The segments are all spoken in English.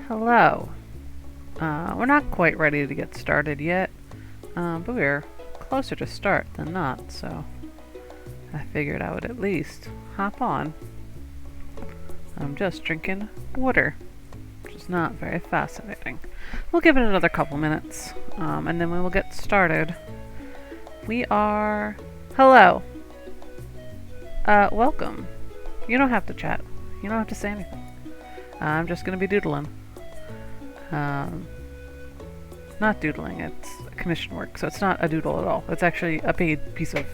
Hello. We're not quite ready to get started yet, but we're closer to start than not, so I figured I would at least hop on. I'm just drinking water, which is not very fascinating. We'll give it another couple minutes, and then we will get started. We are... Hello. Welcome. You don't have to chat. You don't have to say anything. I'm just going to be doodling. Not doodling, it's commission work, so it's not a doodle at all. It's actually a paid piece of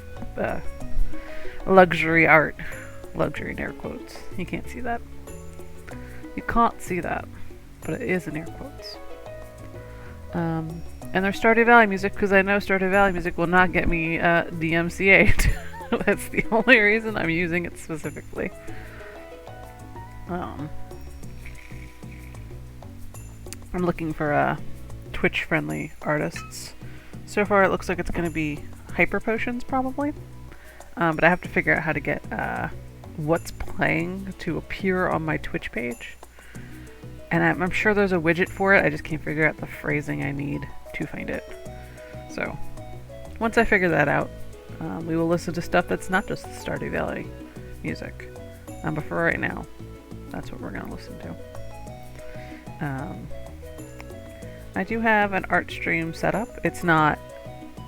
luxury art. Luxury in air quotes. You can't see that. You can't see that, but it is in air quotes. And there's Stardew Valley music, because I know Stardew Valley music will not get me DMCA'd. That's the only reason I'm using it specifically. I'm looking for Twitch-friendly artists. So far, it looks like it's going to be Hyper Potions, probably. But I have to figure out how to get what's playing to appear on my Twitch page. And I'm sure there's a widget for it, I just can't figure out the phrasing I need to find it. So, once I figure that out, we will listen to stuff that's not just the Stardew Valley music. But for right now, that's what we're going to listen to. I do have an art stream set up. It's not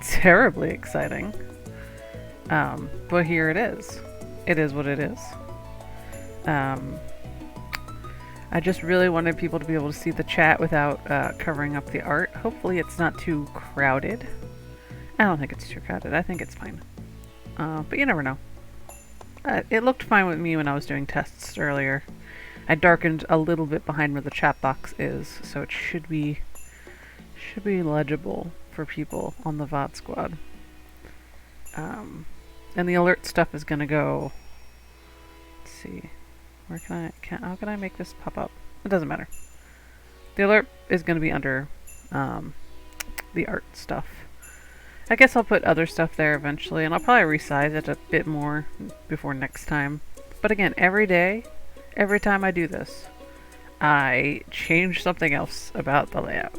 terribly exciting. But here it is. It is what it is. I just really wanted people to be able to see the chat without covering up the art. Hopefully it's not too crowded. I don't think it's too crowded. I think it's fine. But you never know. It looked fine with me when I was doing tests earlier. I darkened a little bit behind where the chat box is, so it should be legible for people on the VOD squad. And the alert stuff is gonna go. Let's see. Where how can I make this pop up? It doesn't matter. The alert is going to be under the art stuff. I guess I'll put other stuff there eventually, and I'll probably resize it a bit more before next time. But again, every day, every time I do this, I change something else about the layout.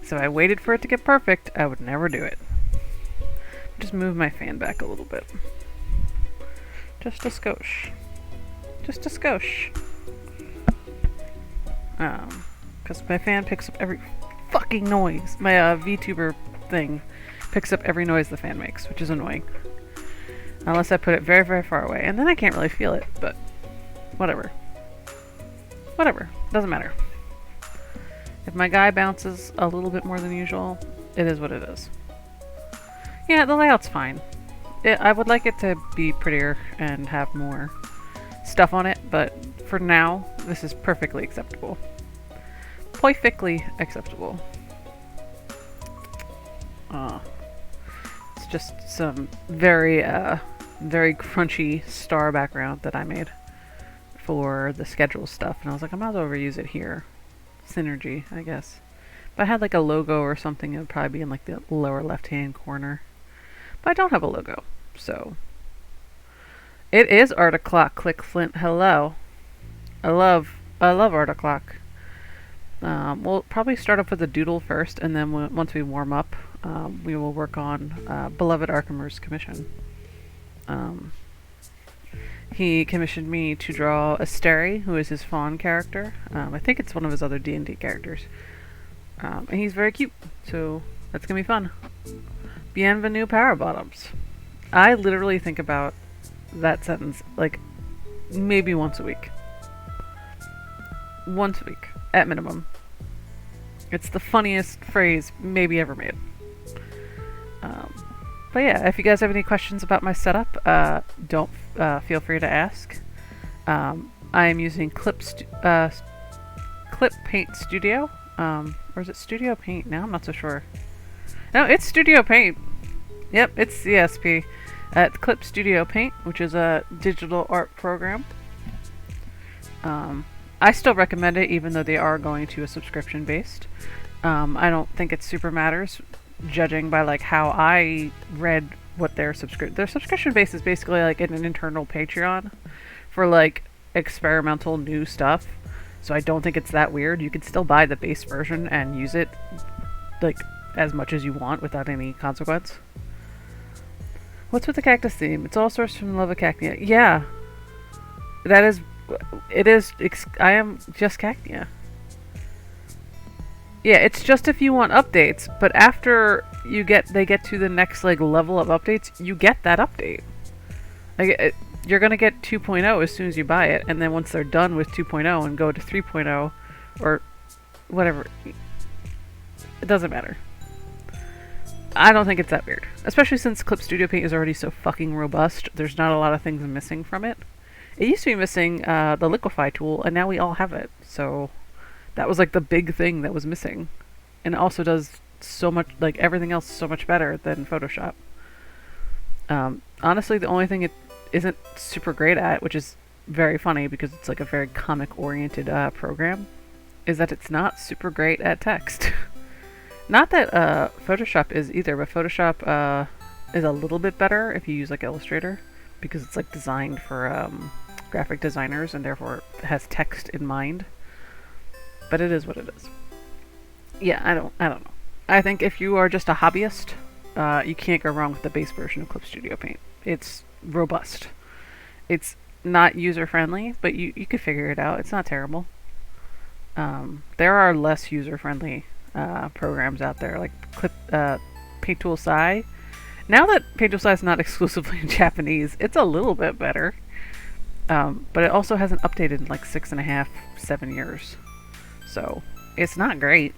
So if I waited for it to get perfect, I would never do it. Just move my fan back a little bit. Just a skosh. Just a skosh. Because my fan picks up every fucking noise. My VTuber thing picks up every noise the fan makes, which is annoying. Unless I put it very, very far away. And then I can't really feel it, but whatever. Whatever. Doesn't matter. If my guy bounces a little bit more than usual, it is what it is. Yeah, the layout's fine. I would like it to be prettier and have more stuff on it, but for now, this is perfectly acceptable. Perfectly acceptable. It's just some very crunchy star background that I made for the schedule stuff, and I was like, I might as well reuse it here. Synergy, I guess. If I had like a logo or something, it would probably be in like the lower left-hand corner. But I don't have a logo, so... It is Art O'Clock, Click Flint, hello. I love Art O'Clock. We'll probably start off with a doodle first, and then once we warm up, we will work on Beloved Arkhammer's commission. He commissioned me to draw Asteri, who is his fawn character. I think it's one of his other D&D characters. And he's very cute, so that's gonna be fun. Bienvenue Power Bottoms. I literally think about that sentence like maybe once a week. Once a week, at minimum. It's the funniest phrase maybe ever made. But yeah, if you guys have any questions about my setup, don't feel free to ask. I am using Clip Paint Studio, or is it Studio Paint now? I'm not so sure. No, it's Studio Paint. Yep, it's CSP. It's Clip Studio Paint, which is a digital art program. I still recommend it, even though they are going to a subscription based. I don't think it super matters, judging by like how I read what their subscription base is basically like an internal Patreon for like experimental new stuff. So I don't think it's that weird. You can still buy the base version and use it like as much as you want without any consequence. What's with the cactus theme? It's all sourced from Love of Cacnea. Yeah. That is... It is... I am just Cacnea. Yeah, it's just if you want updates, but after they get to the next like level of updates, you get that update. Like, you're gonna get 2.0 as soon as you buy it, and then once they're done with 2.0 and go to 3.0, or whatever, it doesn't matter. I don't think it's that weird. Especially since Clip Studio Paint is already so fucking robust, there's not a lot of things missing from it. It used to be missing the liquefy tool, and now we all have it, so that was like the big thing that was missing. And it also does so much, like everything else so much better than Photoshop. Honestly, the only thing it isn't super great at, which is very funny because it's like a very comic-oriented program, is that it's not super great at text. Not that Photoshop is either, but Photoshop is a little bit better if you use like Illustrator, because it's like designed for graphic designers and therefore has text in mind. But it is what it is. Yeah, I don't know. I think if you are just a hobbyist, you can't go wrong with the base version of Clip Studio Paint. It's robust. It's not user friendly, but you could figure it out. It's not terrible. There are less user friendly programs out there, like Paint Tool Sai. Now that Paint Tool Sai is not exclusively in Japanese, it's a little bit better. But it also hasn't updated in like 6.5, 7 years. So it's not great.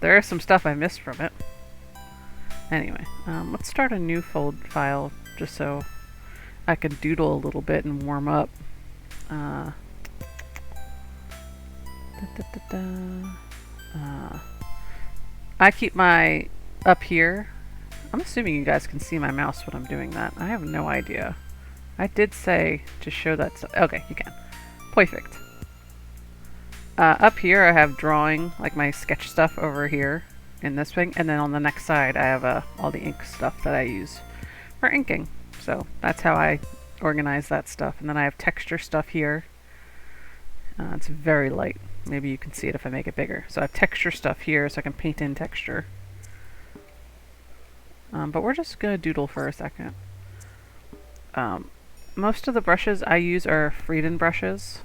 There is some stuff I missed from it. Anyway, let's start a new file just so I can doodle a little bit and warm up. I keep my up here. I'm assuming you guys can see my mouse when I'm doing that. I have no idea. I did say to show that. Okay, you can. Perfect. Up here I have drawing, like my sketch stuff over here in this thing, and then on the next side I have all the ink stuff that I use for inking. So that's how I organize that stuff. And then I have texture stuff here. It's very light. Maybe you can see it if I make it bigger. So I have texture stuff here so I can paint in texture. But we're just going to doodle for a second. Most of the brushes I use are Frieden brushes.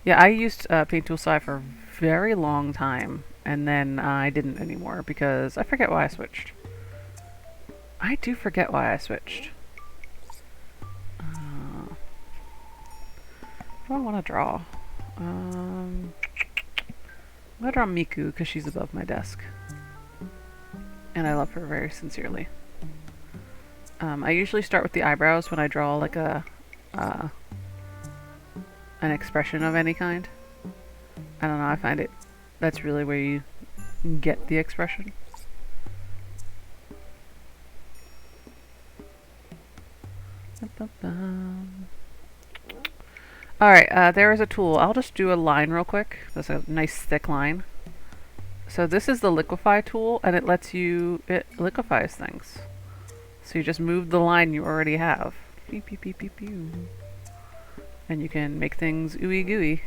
Yeah, I used Paint Tool Sai for a very long time, and then I didn't anymore because I forget why I switched. I do forget why I switched. What do I want to draw? I'm going to draw Miku because she's above my desk. And I love her very sincerely. I usually start with the eyebrows when I draw like an expression of any kind. I don't know, I find that's really where you get the expression. Alright, there is a tool. I'll just do a line real quick. That's a nice thick line. So this is the liquefy tool, and it liquefies things. So you just move the line you already have. Beep, beep, beep, beep, beep. And you can make things ooey gooey.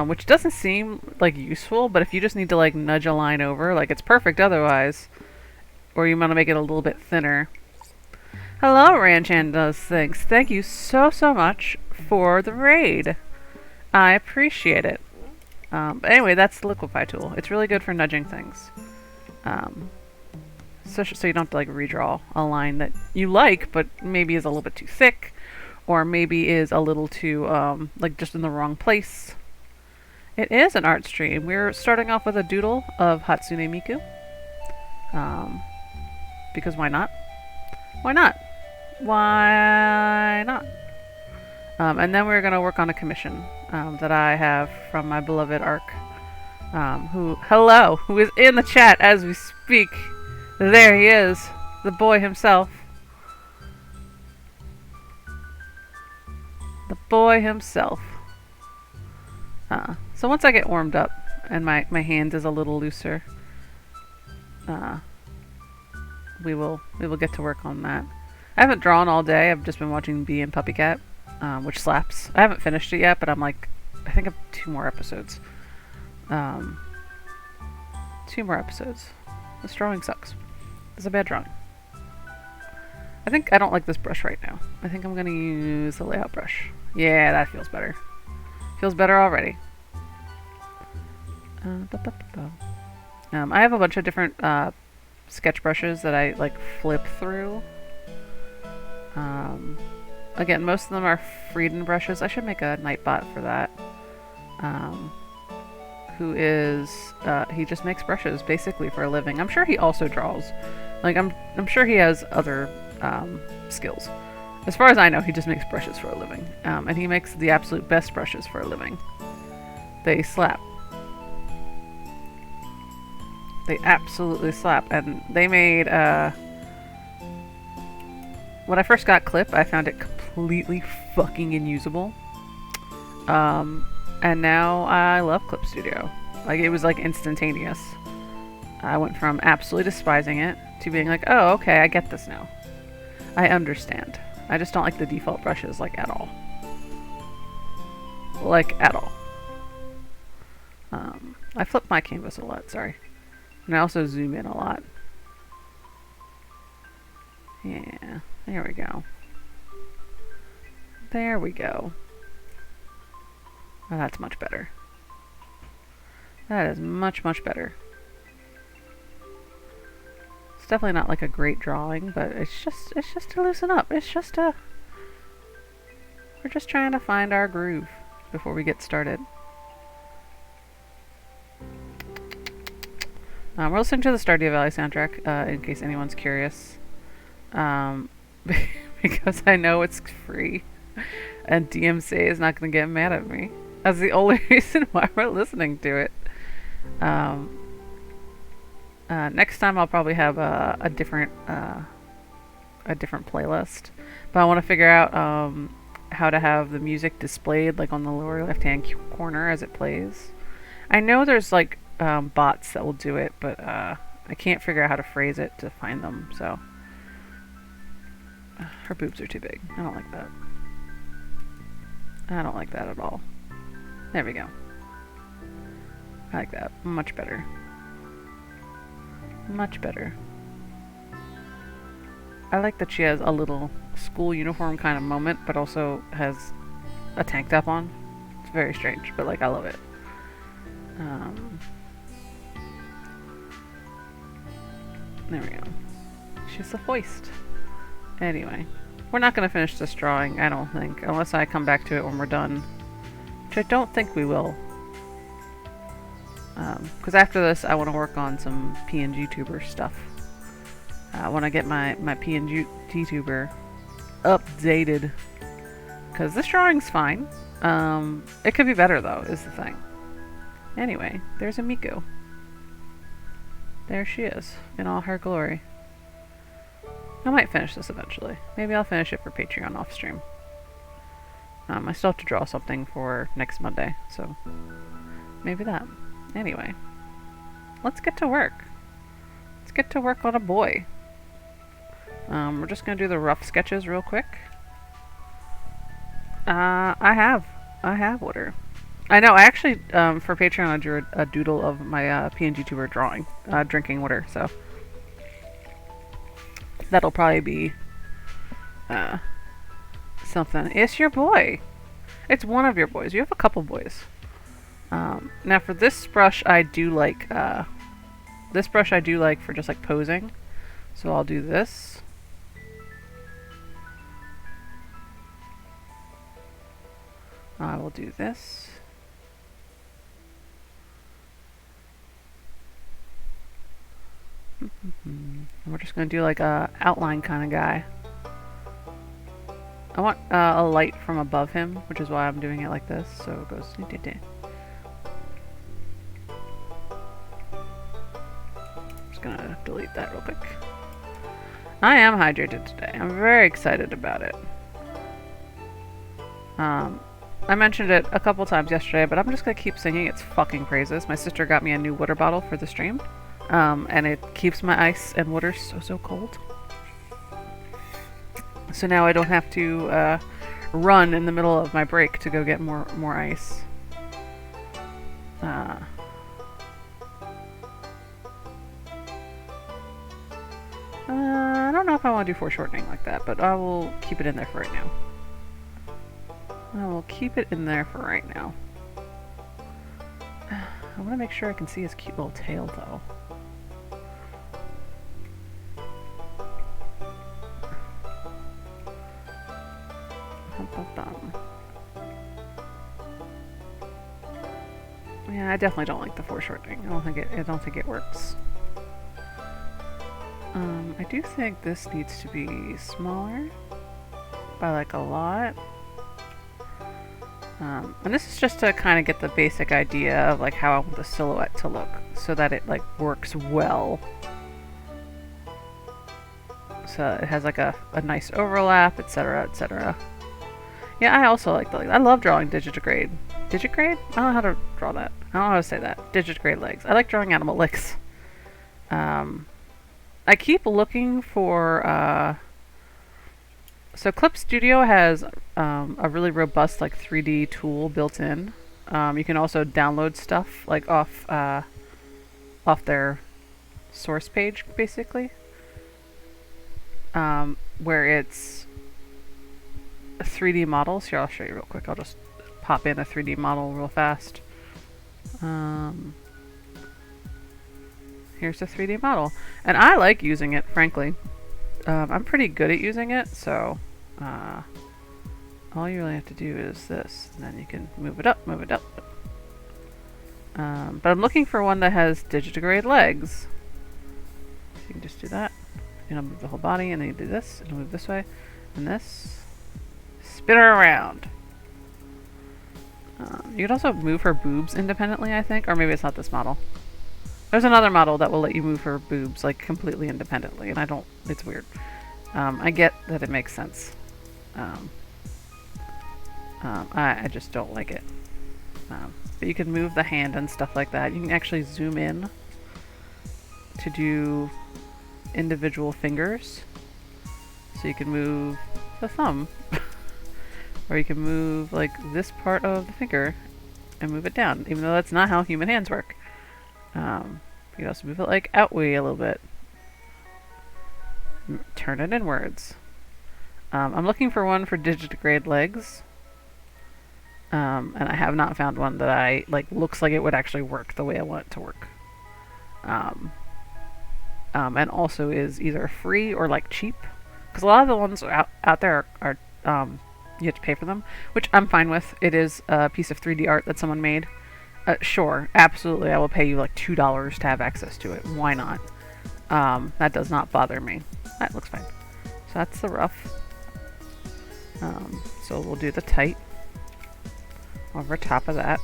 Which doesn't seem like useful, but if you just need to like nudge a line over, like it's perfect otherwise. Or you want to make it a little bit thinner. Hello, Ranchan does things. Thank you so much for the raid. I appreciate it. But anyway, that's the liquefy tool. It's really good for nudging things. So you don't have to like redraw a line that you like, but maybe is a little bit too thick, or maybe is a little too like just in the wrong place. It is an art stream. We're starting off with a doodle of Hatsune Miku. Because why not? Why not? Why not? And then we're going to work on a commission that I have from my beloved Ark, who is in the chat as we speak. There he is, the boy himself. The boy himself. So once I get warmed up and my hand is a little looser, we will get to work on that. I haven't drawn all day. I've just been watching Bee and Puppy Cat, which slaps. I haven't finished it yet, but I'm like, I think I have 2 more episodes. 2 more episodes. This drawing sucks. It's a bad drawing. I think I don't like this brush right now. I think I'm going to use the layout brush. Yeah, that feels better. Feels better already. I have a bunch of different sketch brushes that I like flip through. Again, most of them are Frieden brushes. I should make a Nightbot for that. Who is he just makes brushes basically for a living. I'm sure he also draws. Like I'm sure he has other skills. As far as I know, he just makes brushes for a living. And he makes the absolute best brushes for a living. They slap. They absolutely slap. And they made when I first got Clip, I found it completely fucking unusable. And now I love Clip Studio. Like, it was like instantaneous. I went from absolutely despising it to being like, oh, okay, I get this now. I understand. I just don't like the default brushes, like, at all. Like, at all. I flip my canvas a lot, sorry. And I also zoom in a lot. Yeah, there we go. There we go. Oh, that's much better. That is much, much better. It's definitely not like a great drawing, but it's just to loosen up. It's just to... We're just trying to find our groove before we get started. We're listening to the Stardew Valley soundtrack, in case anyone's curious. Because I know it's free, and DMC is not going to get mad at me. That's the only reason why we're listening to it. Next time I'll probably have a different playlist, but I want to figure out how to have the music displayed like on the lower left-hand corner as it plays. I know there's like bots that will do it, but I can't figure out how to phrase it to find them. So her boobs are too big. I don't like that. I don't like that at all. There we go. I like that. Much better. Much better. I like that she has a little school uniform kind of moment, but also has a tank top on. It's very strange, but like I love it. There we go. She's a foist. Anyway, we're not going to finish this drawing, I don't think, unless I come back to it when we're done. Which I don't think we will. Because after this, I want to work on some PNG tuber stuff. I want to get my PNG tuber updated. Because this drawing's fine. It could be better, though, is the thing. Anyway, there's a Miku. There she is, in all her glory. I might finish this eventually. Maybe I'll finish it for Patreon off stream. I still have to draw something for next Monday, so maybe that. Anyway, let's get to work. Let's get to work on a boy. We're just gonna do the rough sketches real quick. I have water. I know, I actually, for Patreon, I drew a doodle of my PNG tuber drawing, drinking water, so that'll probably be something. It's your boy. It's one of your boys. You have a couple boys. Now for this brush, I do like for just like posing. So I'll do this. I will do this. And we're just going to do like a outline kind of guy. I want a light from above him, which is why I'm doing it like this. So it goes. Just gonna delete that real quick. I am hydrated today. I'm very excited about it. I mentioned it a couple times yesterday, but I'm just gonna keep singing its fucking praises. My sister got me a new water bottle for the stream. And it keeps my ice and water so cold. So now I don't have to run in the middle of my break to go get more ice. I don't know if I want to do foreshortening like that, but I will keep it in there for right now. I will keep it in there for right now. I want to make sure I can see his cute little tail, though. Yeah, I definitely don't like the foreshortening. I don't think it works. I do think this needs to be smaller by like a lot. And this is just to kind of get the basic idea of like how I want the silhouette to look, so that it like works well. So it has like a nice overlap, etc., etc. Yeah, I also like I love drawing digitigrade. Digigrade? I don't know how to draw that. I don't know how to say that. Digigrade legs. I like drawing animal legs. I keep looking for, so Clip Studio has a really robust like 3D tool built in. You can also download stuff like off their source page, basically, where it's 3D models. Here, I'll show you real quick. I'll just pop in a 3D model real fast. Here's the 3D model, and I like using it, frankly. I'm pretty good at using it, so all you really have to do is this, and then you can move it up, move it up. But I'm looking for one that has digigrade legs. So you can just do that. You know, move the whole body, and then you do this, and move this way, and this. Spin her around. You could also move her boobs independently, I think, or maybe it's not this model. There's another model that will let you move her boobs like completely independently, and I don't. It's weird. I get that it makes sense. I just don't like it. But you can move the hand and stuff like that. You can actually zoom in to do individual fingers. So you can move the thumb. Or you can move like this part of the finger and move it down, even though that's not how human hands work. You can also move it like outway a little bit. Turn it inwards. I'm looking for one for digigrade legs. And I have not found one that I like looks like it would actually work the way I want it to work. And also is either free or like cheap, because a lot of the ones out there are you have to pay for them, which I'm fine with. It is a piece of 3D art that someone made. Sure, absolutely, I will pay you like $2 to have access to it. Why not? That does not bother me. That looks fine. So that's the rough. So we'll do the tight over top of that.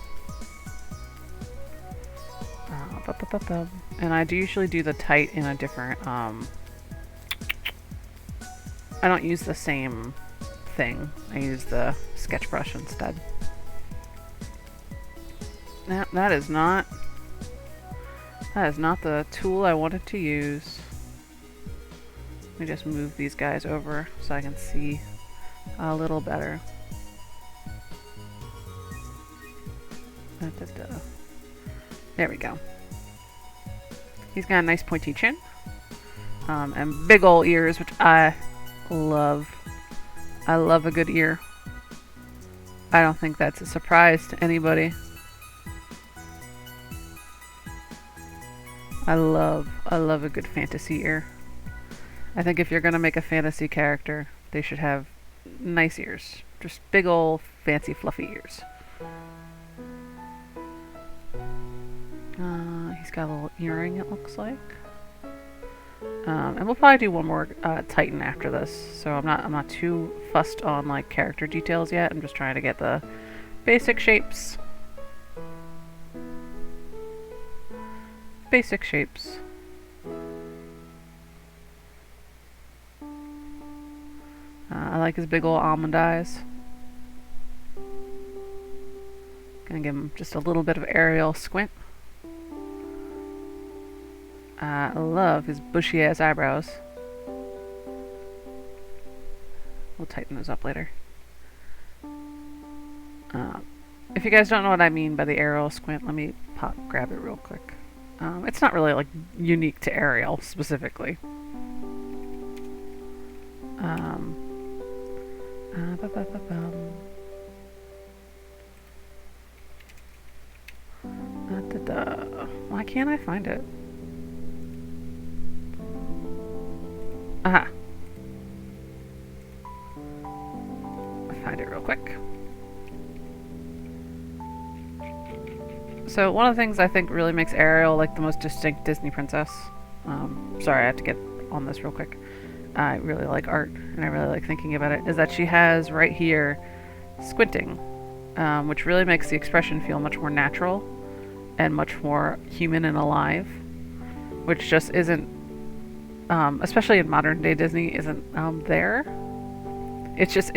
And I do usually do the tight in a different, I don't use the same thing. I use the sketch brush instead. That is not the tool I wanted to use. Let me just move these guys over so I can see a little better. There we go. He's got a nice pointy chin. And big ol' ears, which I love. I love a good ear. I don't think that's a surprise to anybody. I love a good fantasy ear. I think if you're gonna make a fantasy character, they should have nice ears. Just big ol' fancy fluffy ears. He's got a little earring, it looks like. And we'll probably do one more Titan after this. So I'm not too fussed on like character details yet. I'm just trying to get the basic shapes. Basic shapes. I like his big ol' almond eyes. Gonna give him just a little bit of aerial squint. I love his bushy ass eyebrows. We'll tighten those up later. If you guys don't know what I mean by the aerial squint, let me grab it real quick. It's not really like unique to Ariel specifically. Why can't I find it? Aha. I'll find it real quick. So one of the things I think really makes Ariel like the most distinct Disney princess. Sorry, I have to get on this real quick. I really like art, and I really like thinking about it, is that she has right here squinting, which really makes the expression feel much more natural and much more human and alive, which just isn't, especially in modern day Disney, isn't there. It's just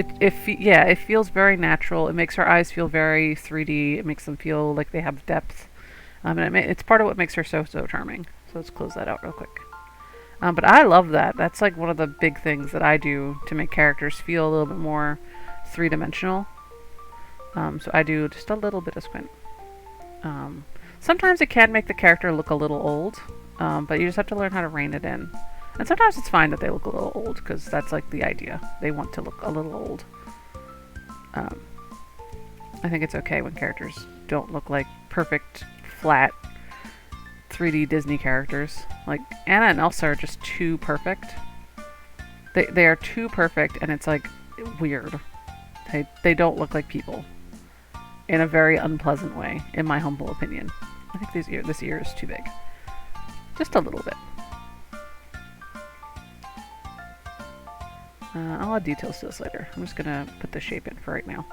yeah, it feels very natural. It makes her eyes feel very 3D. It makes them feel like they have depth. And it's part of what makes her so charming. So let's close that out real quick. But I love that. That's like one of the big things that I do to make characters feel a little bit more three-dimensional. So I do just a little bit of squint. Sometimes it can make the character look a little old, but you just have to learn how to rein it in. And sometimes it's fine that they look a little old, because that's like the idea. They want to look a little old. I think it's okay when characters don't look like perfect, flat, 3D Disney characters. Like, Anna and Elsa are just too perfect. They are too perfect, and it's like weird. They don't look like people in a very unpleasant way, in my humble opinion. I think this ear is too big. Just a little bit. I'll add details to this later. I'm just gonna put the shape in for right now.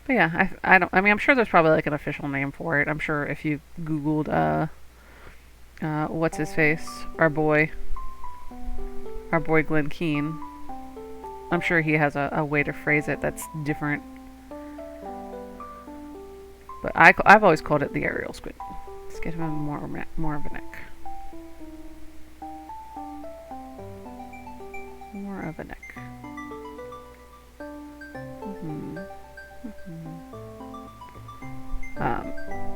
But yeah, I mean, I'm sure there's probably like an official name for it. I'm sure if you Googled, what's his face? Our boy Glenn Keane. I'm sure he has a way to phrase it that's different. But I've always called it the aerial squint. Let's get him more of a neck. More of a neck.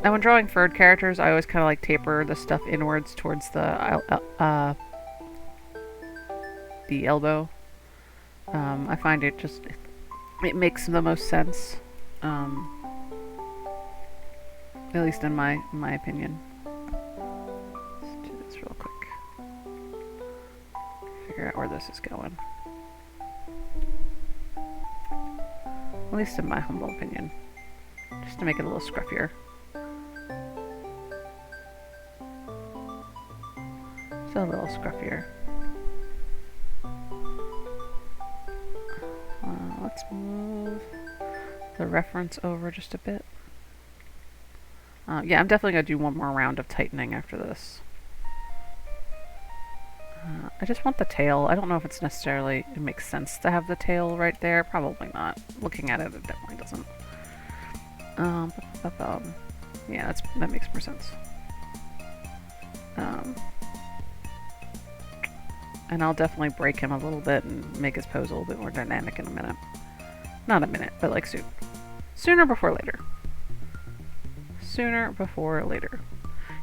And when drawing furred characters, I always kind of like taper the stuff inwards towards the elbow. I find it makes the most sense, at least in my opinion. Let's do this real quick. Figure out where this is going. At least in my humble opinion. Just to make it a little scruffier. Just a little scruffier. Let's move the reference over just a bit. Yeah, I'm definitely going to do one more round of tightening after this. I just want the tail. I don't know if it makes sense to have the tail right there. Probably not. Looking at it, it definitely doesn't. Yeah, that makes more sense. And I'll definitely break him a little bit and make his pose a little bit more dynamic in a minute. Not a minute, but like soon. Sooner before later. Sooner before later.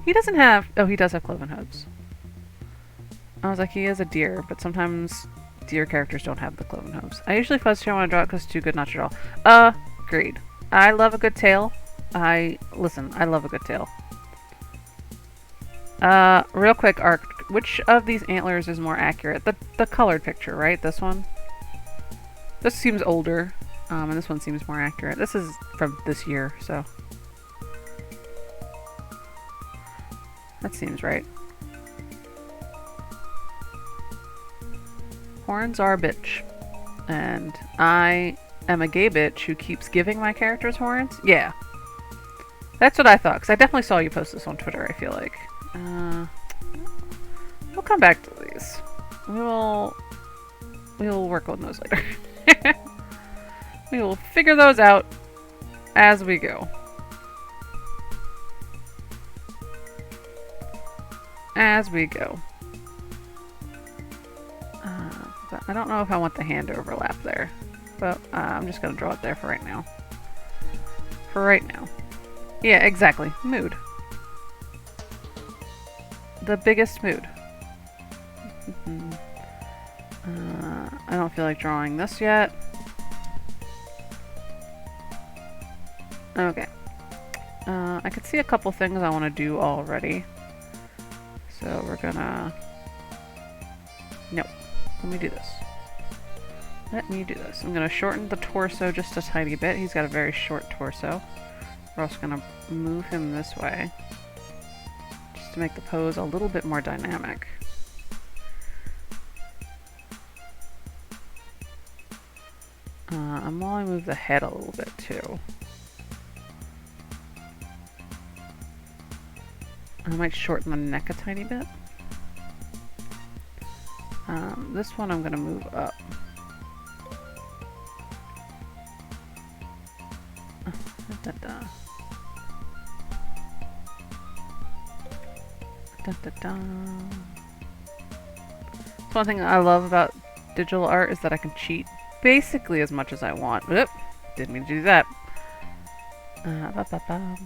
He doesn't have... Oh, he does have cloven hooves. I was like, he is a deer, but sometimes deer characters don't have the cloven hooves. I usually fuzz tail when I draw it because it's too good not to draw. Agreed. I love a good tail. I love a good tail. Real quick, Arc, which of these antlers is more accurate? The colored picture, right? This one? This seems older, and this one seems more accurate. This is from this year, so... That seems right. Horns are a bitch. And I am a gay bitch who keeps giving my characters horns? Yeah. That's what I thought, because I definitely saw you post this on Twitter, I feel like. We'll come back to these. We'll work on those later. We will figure those out as we go. As we go. But I don't know if I want the hand to overlap there. But I'm just going to draw it there for right now. For right now. Yeah, exactly. Mood. The biggest mood. I don't feel like drawing this yet. Okay. I could see a couple things I want to do already. So we're gonna... Nope. Let me do this. Let me do this. I'm gonna shorten the torso just a tiny bit. He's got a very short torso. We're also gonna move him this way. Just to make the pose a little bit more dynamic. I'm gonna move the head a little bit too. I might shorten the neck a tiny bit. This one I'm going to move up. Da, da, da. Da, da, da. So one thing I love about digital art is that I can cheat basically as much as I want. Oop, didn't mean to do that. Ba, ba, ba.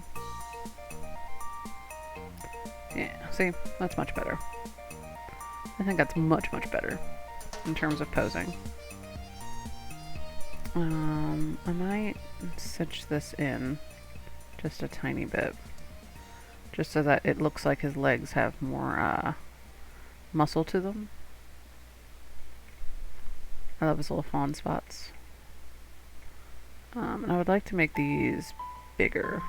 Yeah, see, that's much better. I think that's much, much better in terms of posing. I might stitch this in just a tiny bit, just so that it looks like his legs have more muscle to them. I love his little fawn spots. And I would like to make these bigger.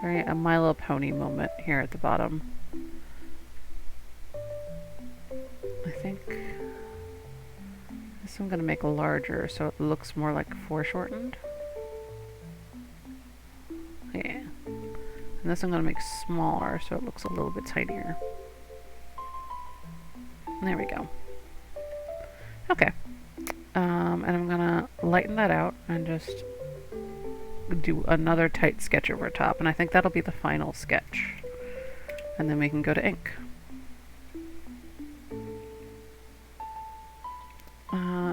Very a My Little Pony moment here at the bottom. I think this I'm going to make larger so it looks more like foreshortened. Yeah. And this I'm going to make smaller so it looks a little bit tinier. There we go. Okay. And I'm going to lighten that out and just do another tight sketch over top. And I think that'll be the final sketch. And then we can go to ink.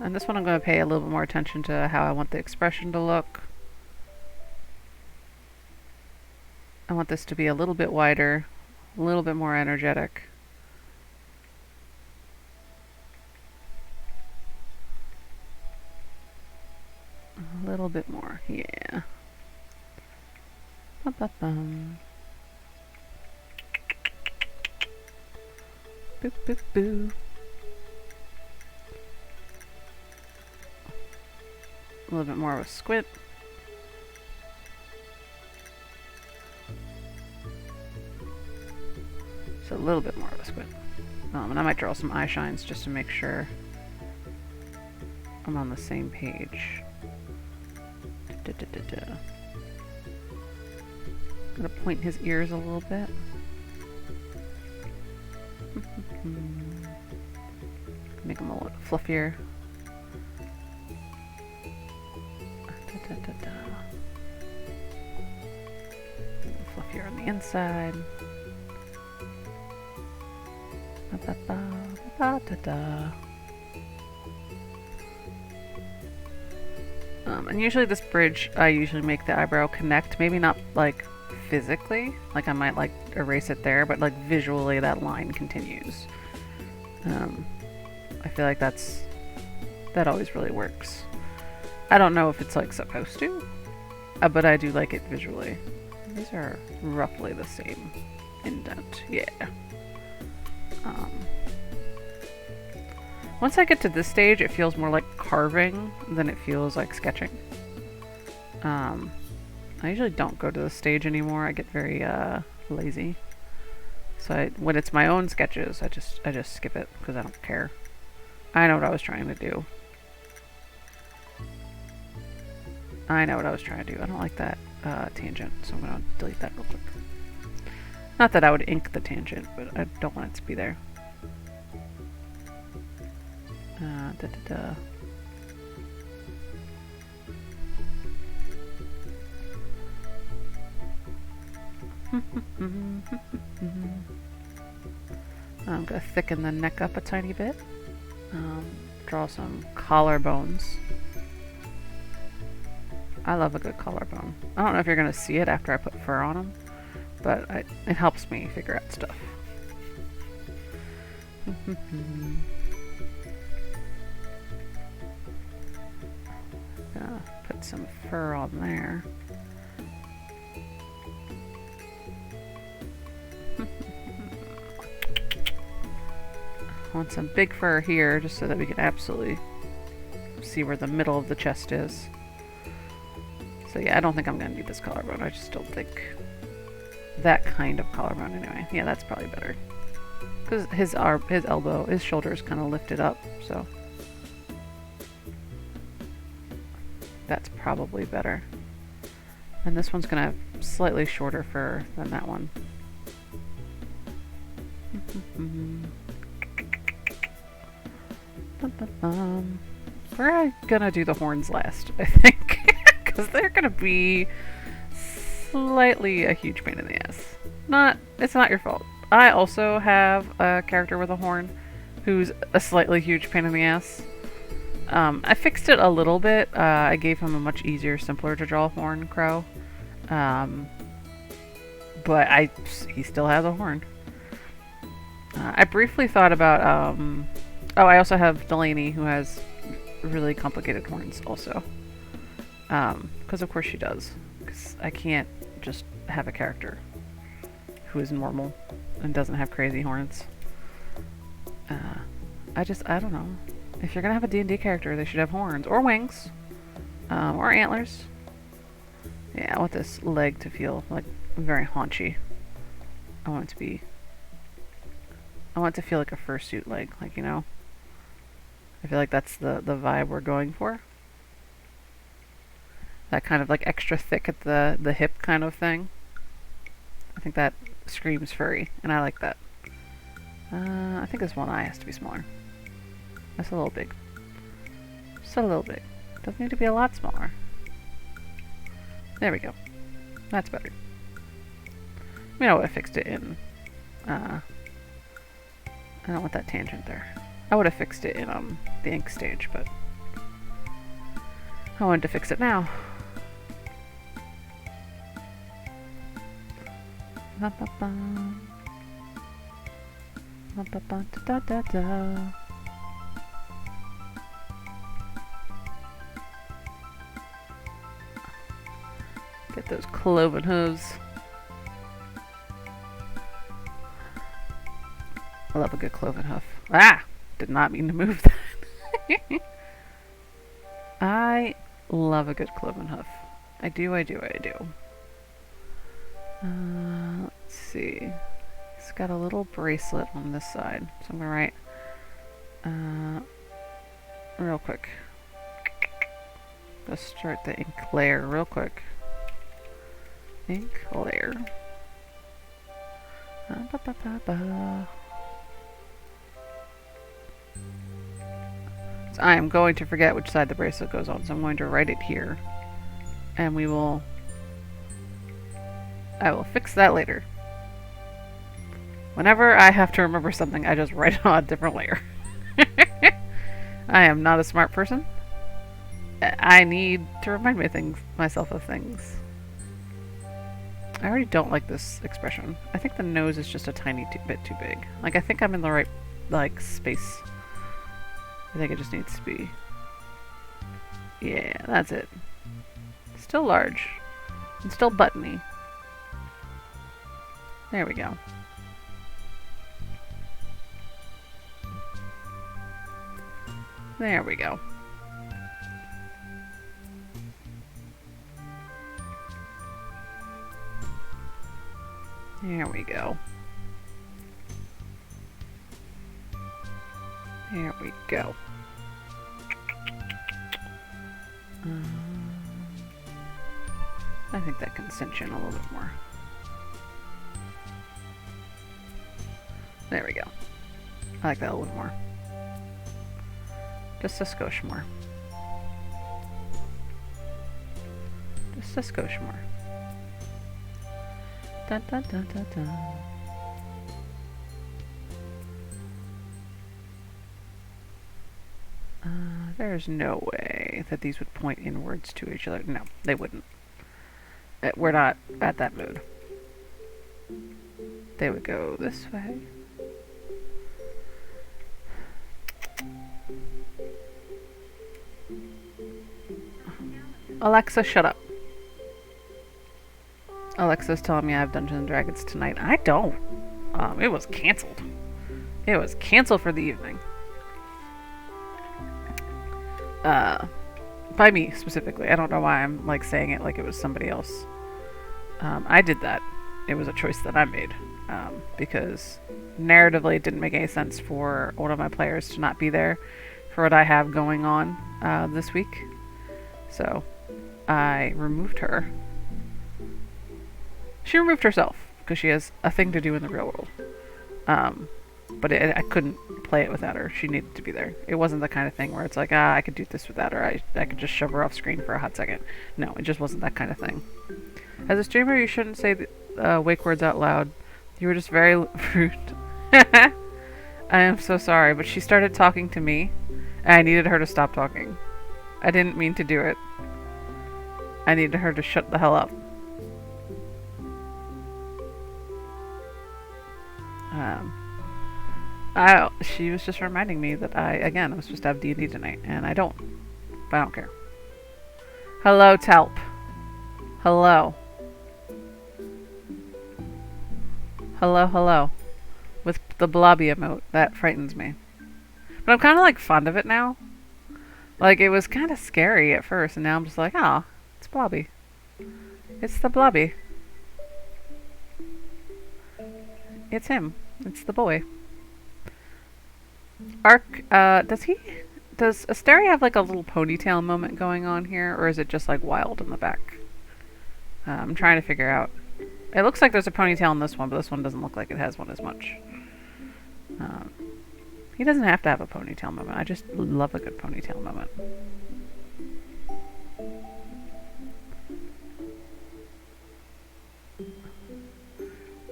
And this one I'm going to pay a little bit more attention to how I want the expression to look. I want this to be a little bit wider, a little bit more energetic. A little bit more, yeah. Ba-ba-bum. Boop, boop, boo. A little bit more of a squint. So a little bit more of a squint. And I might draw some eye shines just to make sure I'm on the same page. Gonna point his ears a little bit. Make them a little fluffier. Fluffier on the inside. And usually this bridge, I usually make the eyebrow connect. Maybe not like physically, like I might like erase it there, but like visually that line continues. I feel like that always really works. I don't know if it's like supposed to, but I do like it visually. These are roughly the same indent, yeah. Once I get to this stage, it feels more like carving than it feels like sketching. I usually don't go to the stage anymore. I get very lazy. So when it's my own sketches, I just skip it because I don't care. I know what I was trying to do. I don't like that tangent, so I'm going to delete that real quick. Not that I would ink the tangent, but I don't want it to be there. I'm going to thicken the neck up a tiny bit. Draw some collarbones. I love a good collarbone. I don't know if you're going to see it after I put fur on them, but it helps me figure out stuff. Put some fur on there. I want some big fur here just so that we can absolutely see where the middle of the chest is. So yeah, I don't think I'm going to do this collarbone. I just don't think that kind of collarbone anyway. Yeah, that's probably better. Because his elbow, his shoulder is kind of lifted up, so that's probably better. And this one's gonna have slightly shorter fur than that one. We're gonna do the horns last, I think, because they're gonna be slightly a huge pain in the ass. It's not your fault. I also have a character with a horn who's a slightly huge pain in the ass. I fixed it a little bit. I gave him a much easier, simpler to draw horn crow. But he still has a horn. I briefly thought about, I also have Delaney, who has really complicated horns also. Because of course she does. Because I can't just have a character who is normal and doesn't have crazy horns. I don't know. If you're gonna have a D&D character, they should have horns, or wings, or antlers. Yeah, I want this leg to feel like very haunchy. I want it to feel like a fursuit leg, like, you know. I feel like that's the vibe we're going for. That kind of like extra thick at the hip kind of thing. I think that screams furry, and I like that. I think this one eye has to be smaller. That's a little big. Just a little big. Doesn't need to be a lot smaller. There we go. That's better. I mean, I would have fixed it in... I don't want that tangent there. I would have fixed it in the ink stage, but... I wanted to fix it now. Get those cloven hooves. I love a good cloven hoof. Ah! Did not mean to move that. I love a good cloven hoof. I do. Let's see. It's got a little bracelet on this side. So I'm gonna write real quick. Let's start the ink layer real quick. Ink layer. So I am going to forget which side the bracelet goes on, so I'm going to write it here. And I will fix that later. Whenever I have to remember something, I just write it on a different layer. I am not a smart person. I need to remind myself of things. I already don't like this expression. I think the nose is just a tiny bit too big. Like, I think I'm in the right, like, space. I think it just needs to be... Yeah, that's it. Still large. And still buttony. There we go. There we go. There we go. There we go. I think that can cinch in a little bit more. There we go. I like that a little bit more. Just a skosh more. Just a skosh more. Dun, dun, dun, dun, dun. There's no way that these would point inwards to each other. No, they wouldn't. We're not at that mood. They would go this way. Alexa, shut up. Alexa's telling me I have Dungeons & Dragons tonight. I don't. It was canceled. It was canceled for the evening. By me, specifically. I don't know why I'm, like, saying it like it was somebody else. I did that. It was a choice that I made. Because narratively it didn't make any sense for one of my players to not be there for what I have going on this week. So, I removed her. She removed herself because she has a thing to do in the real world. But I couldn't play it without her. She needed to be there. It wasn't the kind of thing where it's like, I could do this without her. I could just shove her off screen for a hot second. No, it just wasn't that kind of thing. As a streamer, you shouldn't say the wake words out loud. You were just very rude. I am so sorry, but she started talking to me, and I needed her to stop talking. I didn't mean to do it. I needed her to shut the hell up. She was just reminding me that I was supposed to have D&D tonight, and I don't. But I don't care. Hello, Telp. Hello. Hello, hello. With the blobby emote. That frightens me. But I'm kind of like fond of it now. Like, it was kind of scary at first, and now I'm just like, oh, it's blobby. It's the blobby. It's him. It's the boy. Ark, does Asteri have like a little ponytail moment going on here, or is it just like wild in the back? I'm trying to figure out. It looks like there's a ponytail in this one, but this one doesn't look like it has one as much. He doesn't have to have a ponytail moment. I just love a good ponytail moment.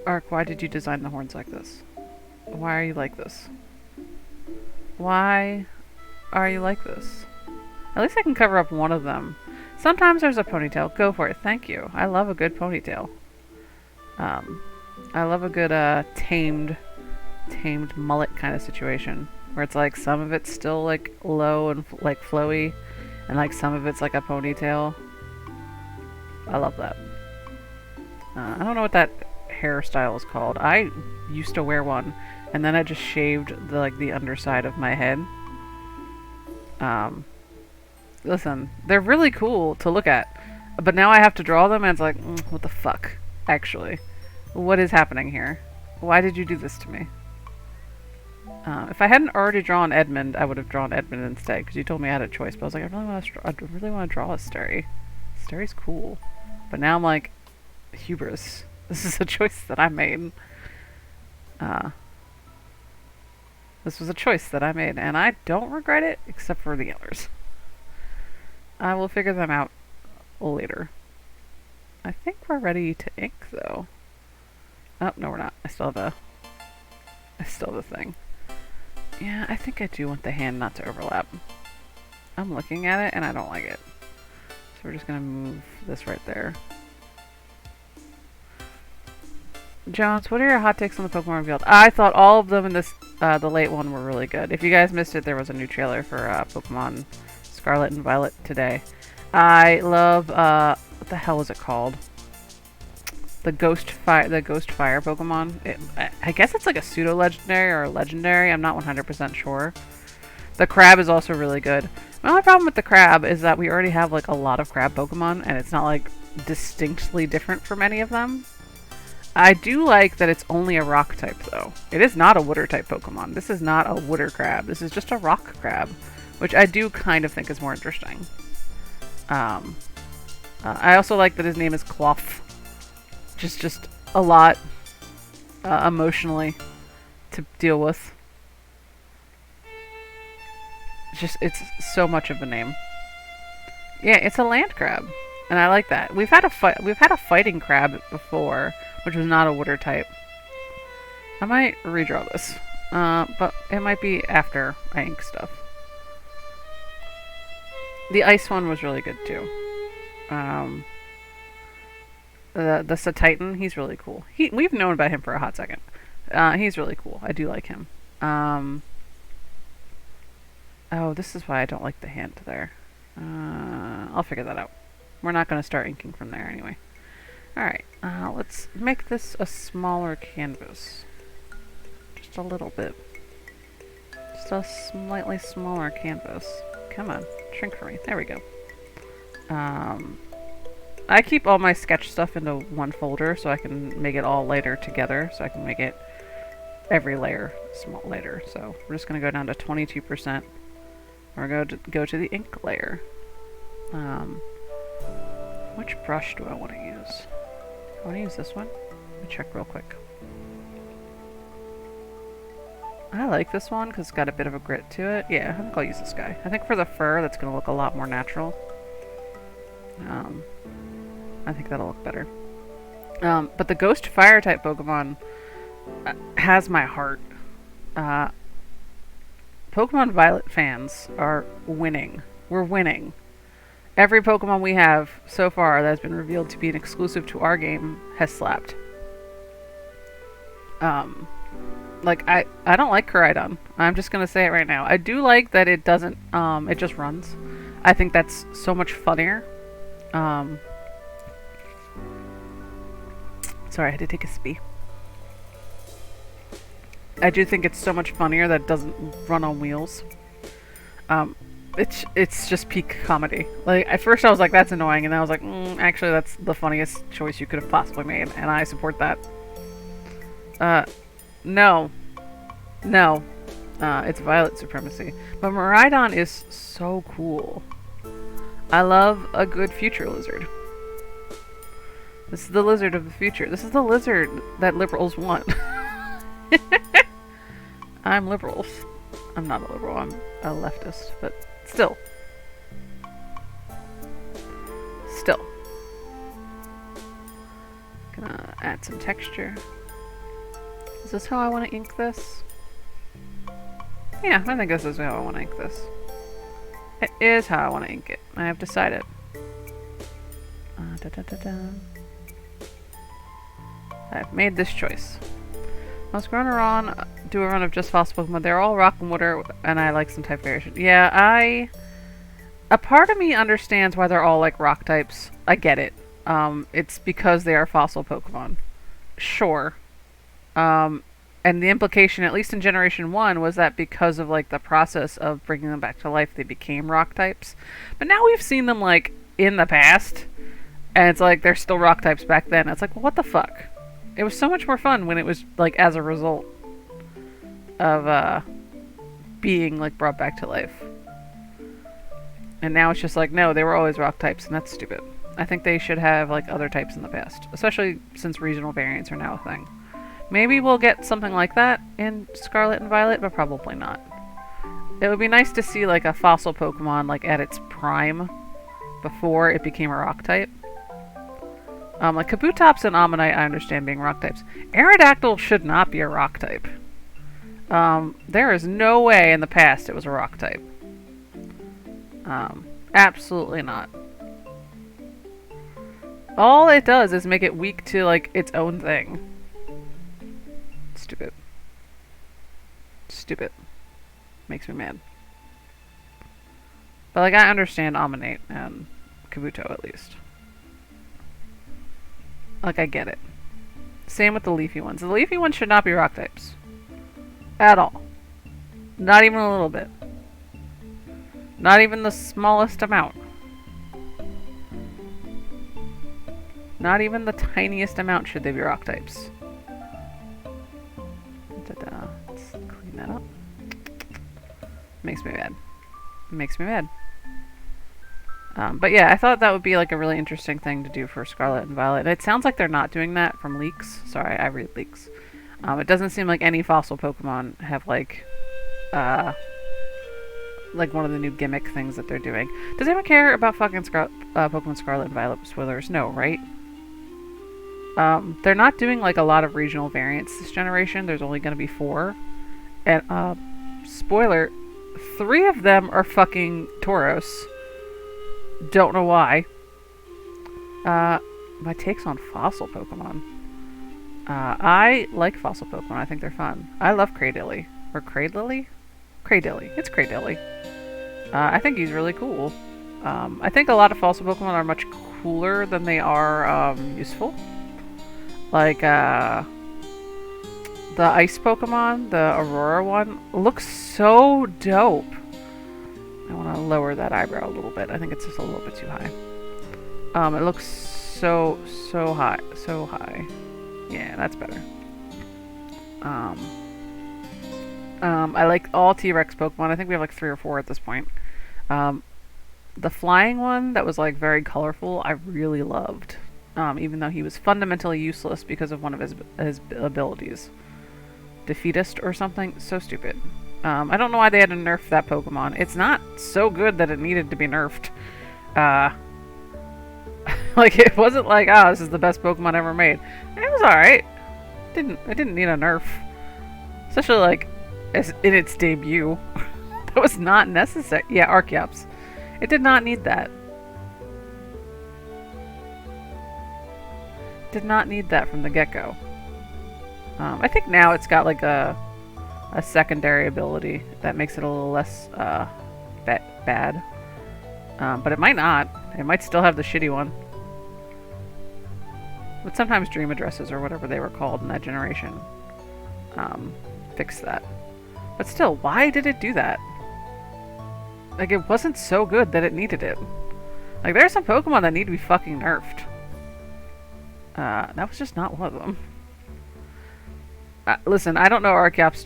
Ark, why did you design the horns like this? Why are you like this? Why are you like this? At least I can cover up one of them. Sometimes there's a ponytail. Go for it. Thank you. I love a good ponytail. I love a good tamed mullet kind of situation where it's like some of it's still like low and like flowy, and like some of it's like a ponytail. I love that. I don't know what that hairstyle is called. I used to wear one, and then I just shaved the underside of my head. Listen, they're really cool to look at, but now I have to draw them, and it's like, what the fuck? Actually, what is happening here? Why did you do this to me? If I hadn't already drawn Edmund, I would have drawn Edmund instead, because you told me I had a choice. But I was like, I really want to draw Asteri. Asteri's cool, but now I'm like, hubris. This is a choice that I made. This was a choice that I made, and I don't regret it, except for the others. I will figure them out later. I think we're ready to ink, though. Oh, no, we're not. I still have a thing. Yeah, I think I do want the hand not to overlap. I'm looking at it, and I don't like it. So we're just going to move this right there. Jones, what are your hot takes on the Pokemon revealed? I thought all of them in this, the late one were really good. If you guys missed it, there was a new trailer for Pokemon Scarlet and Violet today. I love, what the hell is it called? The Ghost Fire Pokemon. I guess it's like a pseudo-legendary or a legendary. I'm not 100% sure. The crab is also really good. My only problem with the crab is that we already have like a lot of crab Pokemon, and it's not like distinctly different from any of them. I do like that it's only a rock type, though. It is not a water type Pokemon. This is not a water crab. This is just a rock crab, which I do kind of think is more interesting. I also like that his name is Cloth. Just a lot emotionally to deal with. It's so much of a name. Yeah, it's a land crab, and I like that. We've had a fighting crab before, which was not a water type. I might redraw this, but it might be after I ink stuff. The ice one was really good too. The Satitan, he's really cool. We've known about him for a hot second. He's really cool. I do like him. Oh, this is why I don't like the hand there. I'll figure that out. We're not going to start inking from there anyway. Alright, let's make this a smaller canvas. Just a little bit. Just a slightly smaller canvas. Come on, shrink for me. There we go. I keep all my sketch stuff into one folder so I can make it all layer together, so I can make it every layer small layer. So we're just going to go down to 22%. We're going to go to the ink layer. Which brush do I want to use? I want to use this one. Let me check real quick. I like this one because it's got a bit of a grit to it. Yeah, I think I'll use this guy. I think for the fur, that's going to look a lot more natural. I think that'll look better. But the Ghost Fire type Pokemon has my heart. Pokemon Violet fans are winning. We're winning. Every Pokemon we have so far that has been revealed to be an exclusive to our game has slapped. Like, I don't like Koraidon. I'm just gonna say it right now. I do like that it doesn't, it just runs. I think that's so much funnier. Sorry, I had to take a spee. I do think it's so much funnier that it doesn't run on wheels. It's just peak comedy. Like, at first I was like, that's annoying, and then I was like, actually that's the funniest choice you could have possibly made, and I support that. No. No. It's Violet supremacy. But Miraidon is so cool. I love a good future lizard. This is the lizard of the future. This is the lizard that liberals want. I'm liberals. I'm not a liberal, I'm a leftist, but still. Still. Gonna add some texture. Is this how I want to ink this? Yeah, I think this is how I want to ink this. It is how I want to ink it. I have decided. I've made this choice. Let's run around, do a run of just fossil Pokemon. They're all rock and water, and I like some type variation. Yeah, a part of me understands why they're all like rock types. I get it. It's because they are fossil Pokemon. Sure. And the implication, at least in Generation 1, was that because of like the process of bringing them back to life, they became rock types. But now we've seen them like in the past, and it's like they're still rock types back then. It's like, well, what the fuck? It was so much more fun when it was like as a result of being like brought back to life. And now it's just like, no, they were always rock types, and that's stupid. I think they should have like other types in the past, especially since regional variants are now a thing. Maybe we'll get something like that in Scarlet and Violet, but probably not. It would be nice to see like a fossil Pokemon like at its prime before it became a rock type. Like Kabutops and Ammonite, I understand being rock types. Aerodactyl should not be a rock type. There is no way in the past it was a rock type. Absolutely not. All it does is make it weak to like its own thing. Stupid. Stupid. Makes me mad. But like, I understand Ammonite and Kabuto at least. Like, I get it. Same with the leafy ones. The leafy ones should not be rock types. At all. Not even a little bit. Not even the smallest amount. Not even the tiniest amount should they be rock types. Let's clean that up. Makes me mad. Makes me mad. But yeah, I thought that would be like a really interesting thing to do for Scarlet and Violet. It sounds like they're not doing that from leaks. Sorry, I read leaks. It doesn't seem like any fossil Pokemon have like one of the new gimmick things that they're doing. Does anyone care about fucking Pokemon Scarlet and Violet spoilers? No, right? They're not doing like a lot of regional variants this generation. There's only going to be 4. And, spoiler, 3 of them are fucking Tauros. Don't know why. My take's on fossil Pokemon. I like fossil Pokemon. I think they're fun. I love Cradilly. Or Cradilly? Cradilly. It's Cradilly. I think he's really cool. I think a lot of fossil Pokemon are much cooler than they are useful. Like, the ice Pokemon, the Aurora one, looks so dope. I want to lower that eyebrow a little bit. I think it's just a little bit too high. It looks so high. So high. Yeah, that's better. I like all T-Rex Pokemon. I think we have like 3 or 4 at this point. The flying one that was like very colorful, I really loved. even though he was fundamentally useless because of one of his abilities. Defeatist or something? So stupid. I don't know why they had to nerf that Pokemon. It's not so good that it needed to be nerfed. Like, it wasn't like, oh, this is the best Pokemon ever made. It was alright. It didn't need a nerf. Especially, like, in its debut. That was not necessary. Yeah, Archeops. It did not need that. Did not need that from the get-go. I think now it's got, like, a secondary ability that makes it a little less, bad. But it might not. It might still have the shitty one. But sometimes dream addresses, or whatever they were called in that generation, fix that. But still, why did it do that? Like, it wasn't so good that it needed it. Like, there are some Pokemon that need to be fucking nerfed. That was just not one of them. Listen, I don't know Archeop's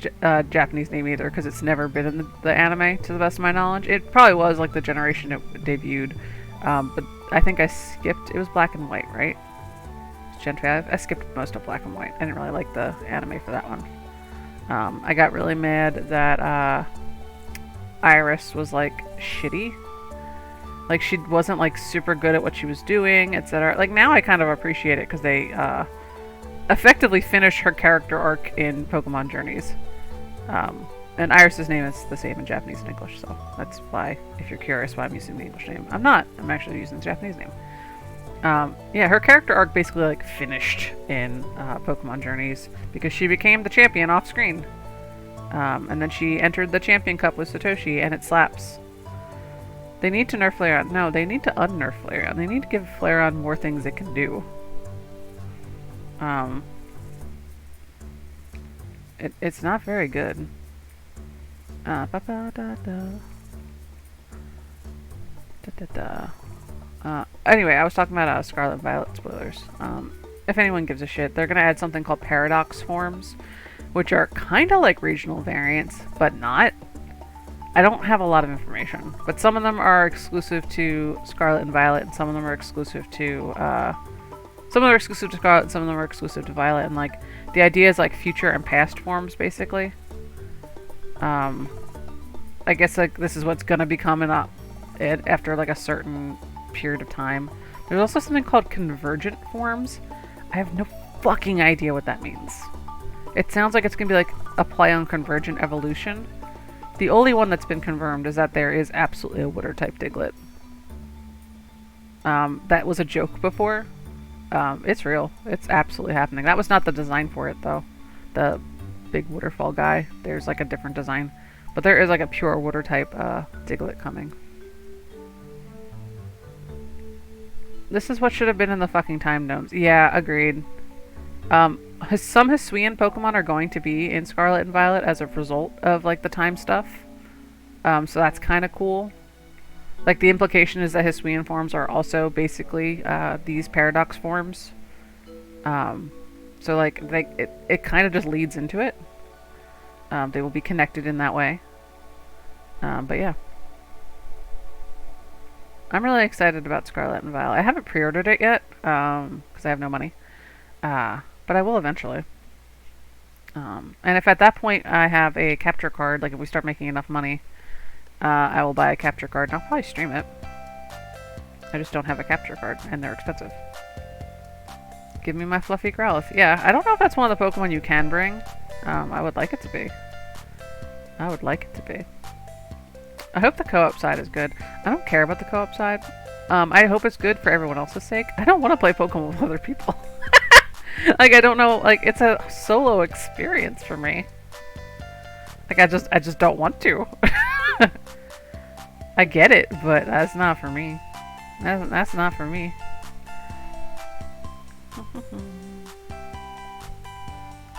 Japanese name either, because it's never been in the anime, to the best of my knowledge. It probably was, like, the generation it debuted. But I think I skipped... It was black and white, right? Gen 5. I skipped most of black and white. I didn't really like the anime for that one. I got really mad that Iris was, like, shitty. Like, she wasn't, like, super good at what she was doing, etc. Like, now I kind of appreciate it, because they effectively finished her character arc in Pokemon Journeys. And Iris's name is the same in Japanese and English, so that's why, if you're curious why I'm using the English name. I'm not. I'm actually using the Japanese name. Yeah, her character arc basically, like, finished in Pokemon Journeys because she became the champion off screen. And then she entered the Champion Cup with Satoshi, and it slaps. They need to nerf Flareon. No, they need to unnerf Flareon. They need to give Flareon more things it can do. It's not very good. Anyway, I was talking about Scarlet and Violet spoilers. If anyone gives a shit, they're gonna add something called Paradox forms, which are kind of like regional variants, but not. I don't have a lot of information, but some of them are exclusive to Scarlet and Violet, and some of them are exclusive to, some of them are exclusive to Scarlet, and some of them are exclusive to Violet, and, like, the idea is, like, future and past forms, basically. I guess, like, this is what's gonna be coming up after, like, a certain period of time. There's also something called convergent forms. I have no fucking idea what that means. It sounds like it's gonna be, like, a play on convergent evolution. The only one that's been confirmed is that there is absolutely a water-type Diglett. That was a joke before. It's real. It's absolutely happening. That was not the design for it, though. The big waterfall guy. There's, like, a different design. But there is, like, a pure water-type Diglett coming. This is what should have been in the fucking time domes. Yeah, agreed. Some Hisuian Pokemon are going to be in Scarlet and Violet as a result of, like, the time stuff. So that's kind of cool. Like, the implication is that Hisuian forms are also basically these Paradox forms. So, like, it kind of just leads into it. They will be connected in that way. But yeah. I'm really excited about Scarlet and Violet. I haven't pre-ordered it yet, because I have no money. But I will eventually. And if at that point I have a capture card, like if we start making enough money, I will buy a capture card, and I'll probably stream it. I just don't have a capture card, and they're expensive. Give me my fluffy Growlithe. Yeah, I don't know if that's one of the Pokemon you can bring. I would like it to be. I would like it to be. I hope the co-op side is good. I don't care about the co-op side. I hope it's good for everyone else's sake. I don't want to play Pokemon with other people. Like, I don't know, like, it's a solo experience for me. Like, I just don't want to. I get it, but that's not for me. That's not for me.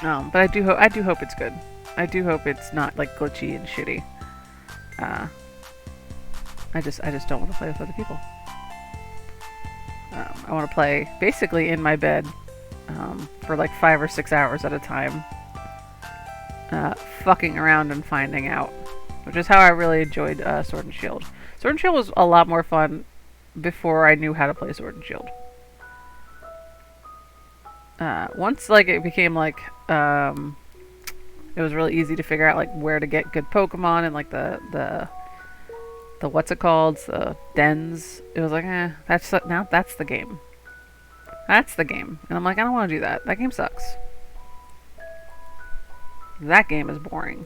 But I do hope it's good. I do hope it's not, like, glitchy and shitty. I just don't want to play with other people. I want to play basically in my bed for like 5 or 6 hours at a time, fucking around and finding out, which is how I really enjoyed Sword and Shield. Sword and Shield was a lot more fun before I knew how to play Sword and Shield. Once like it became like it was really easy to figure out like where to get good Pokemon and like the what's it called, the dens. It was like, now that's the game. That's the game. And I'm like, I don't want to do that. That game sucks. That game is boring.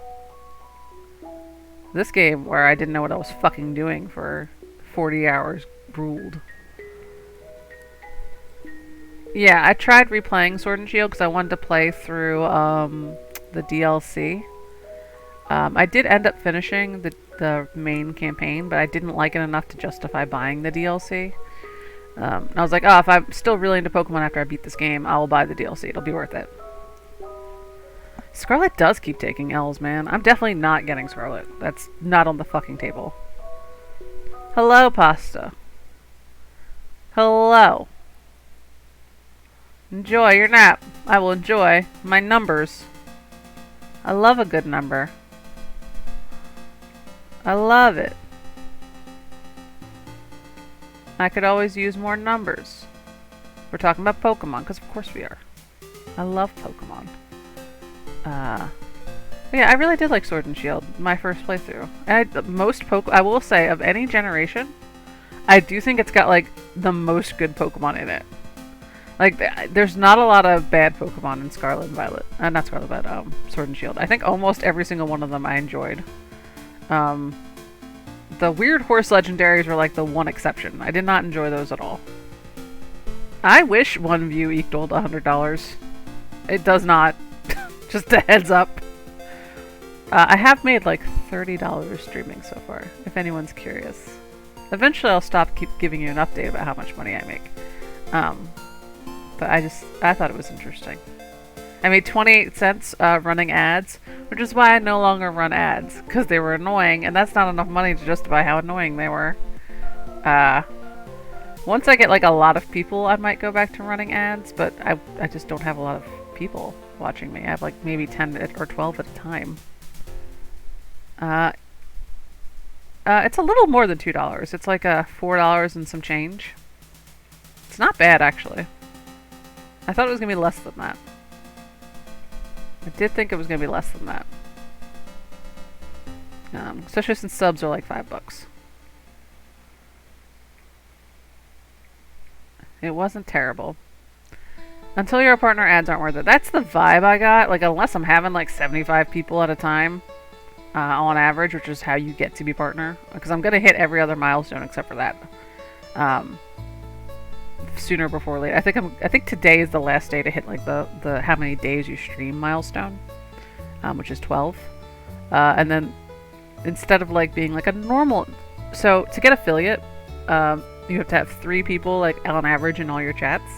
This game, where I didn't know what I was fucking doing for 40 hours, ruled. Yeah, I tried replaying Sword and Shield because I wanted to play through the DLC. I did end up finishing the main campaign, but I didn't like it enough to justify buying the DLC. And I was like, oh, if I'm still really into Pokemon after I beat this game, I will buy the DLC. It'll be worth it. Scarlet does keep taking L's, man. I'm definitely not getting Scarlet. That's not on the fucking table. Hello, Pasta. Hello. Enjoy your nap. I will enjoy my numbers. I love a good number. I love it. I could always use more numbers. We're talking about Pokemon, because of course we are. I love Pokemon. Yeah, I really did like Sword and Shield, my first playthrough. I will say, of any generation, I do think it's got, like, the most good Pokemon in it. Like, there's not a lot of bad Pokemon in Scarlet and Violet. Not Scarlet, but Sword and Shield. I think almost every single one of them I enjoyed. The weird horse legendaries were like the one exception. I did not enjoy those at all. I wish one view equaled $100. It does not. Just a heads up. I have made like $30 streaming so far, if anyone's curious. Eventually I'll stop giving you an update about how much money I make. But I thought it was interesting. I made 28 cents running ads, which is why I no longer run ads, because they were annoying, and that's not enough money to justify how annoying they were. Once I get like a lot of people, I might go back to running ads, but I just don't have a lot of people watching me. I have like maybe 10 or 12 at a time. It's a little more than $2. It's like $4 and some change. It's not bad, actually. I thought it was going to be less than that. I did think it was going to be less than that. Especially since subs are like $5. It wasn't terrible. Until you're a partner, ads aren't worth it. That's the vibe I got. Like, unless I'm having like 75 people at a time on average, which is how you get to be partner. Because I'm going to hit every other milestone except for that. Sooner before later. I think today is the last day to hit like the how many days you stream milestone, which is 12. And then instead of like being like a normal, so to get affiliate, you have to have 3 people like on average in all your chats,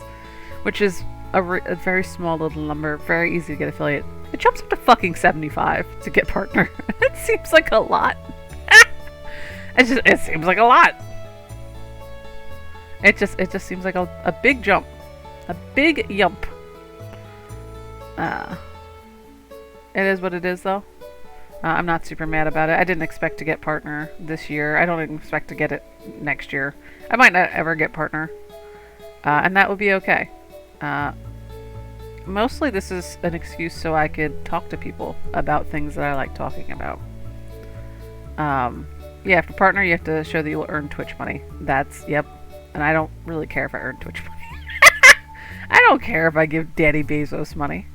which is a very small little number, very easy to get affiliate. It jumps up to fucking 75 to get partner. It seems like a lot. It seems like a lot. It just seems like a big jump. A big yump. It is what it is, though. I'm not super mad about it. I didn't expect to get partner this year. I don't even expect to get it next year. I might not ever get partner. And that would be okay. Mostly this is an excuse so I could talk to people about things that I like talking about. Yeah, for partner you have to show that you'll earn Twitch money. Yep. And I don't really care if I earn Twitch money. I don't care if I give Daddy Bezos money.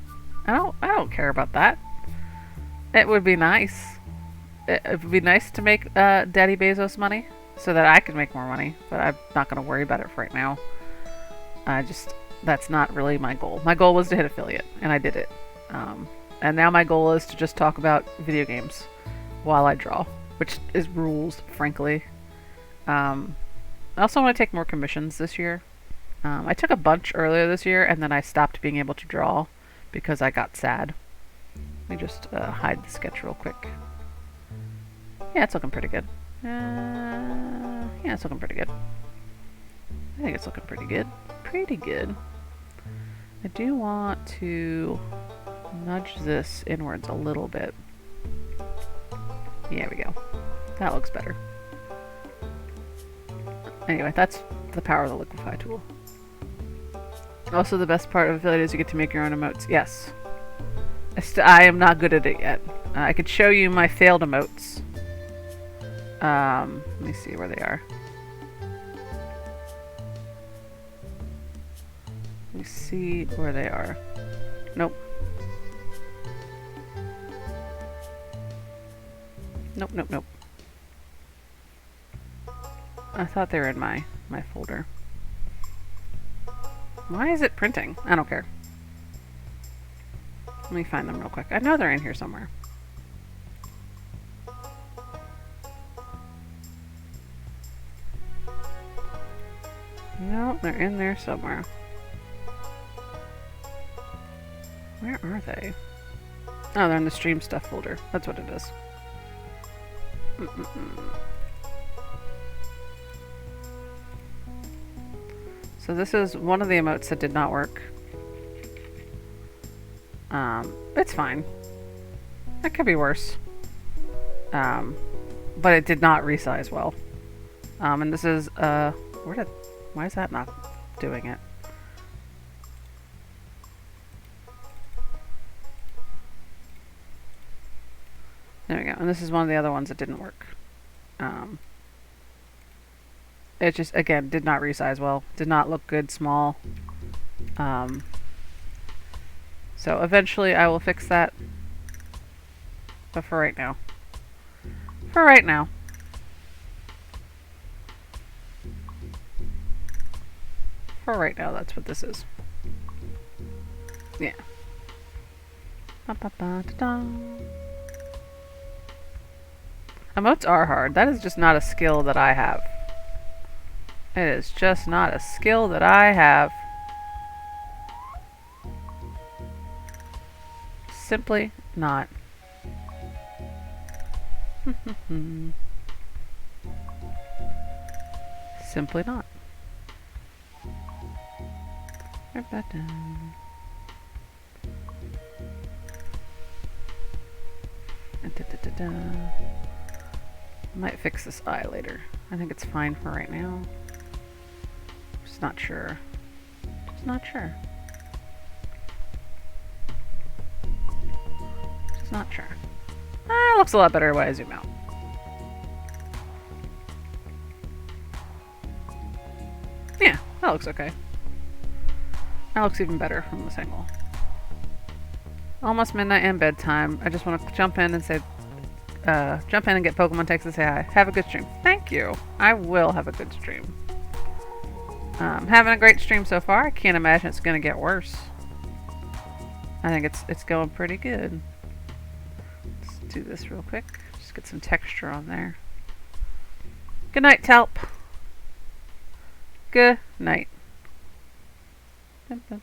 I don't care about that. It would be nice. It would be nice to make Daddy Bezos money so that I could make more money, but I'm not going to worry about it for right now. That's not really my goal. My goal was to hit affiliate, and I did it. And now my goal is to just talk about video games while I draw, which is rules, frankly. I also want to take more commissions this year. I took a bunch earlier this year, and then I stopped being able to draw because I got sad. Let me just hide the sketch real quick. Yeah, it's looking pretty good. Yeah, it's looking pretty good. I think it's looking pretty good. Pretty good. I do want to nudge this inwards a little bit. There we go. That looks better. Anyway, that's the power of the liquify tool. Also, the best part of affiliate is you get to make your own emotes. Yes. I am not good at it yet. I could show you my failed emotes. Let me see where they are. Let me see where they are. Nope. Nope, nope, nope. I thought they were in my folder. Why is it printing? I don't care. Let me find them real quick. I know they're in here somewhere. No, they're in there somewhere. Where are they? Oh, they're in the stream stuff folder. That's what it is. So this is one of the emotes that did not work. It's fine. It could be worse. But it did not resize well. And this is, why is that not doing it? There we go. And this is one of the other ones that didn't work. It just, again, did not resize well. Did not look good small. So eventually I will fix that. But for right now. For right now. For right now, that's what this is. Yeah. Emotes are hard. That is just not a skill that I have. It is just not a skill that I have. Simply not. Simply not. Write that down. Might fix this eye later. I think it's fine for right now. Just not sure. Just not sure. Just not sure. It looks a lot better when I zoom out. Yeah, that looks okay. That looks even better from this angle. Almost midnight and bedtime. I just want to jump in and say, jump in and get Pokemon text and say hi. Have a good stream. Thank you. I will have a good stream. Having a great stream so far. I can't imagine it's going to get worse. I think it's going pretty good. Let's do this real quick. Just get some texture on there. Good night, Talp. Good night. The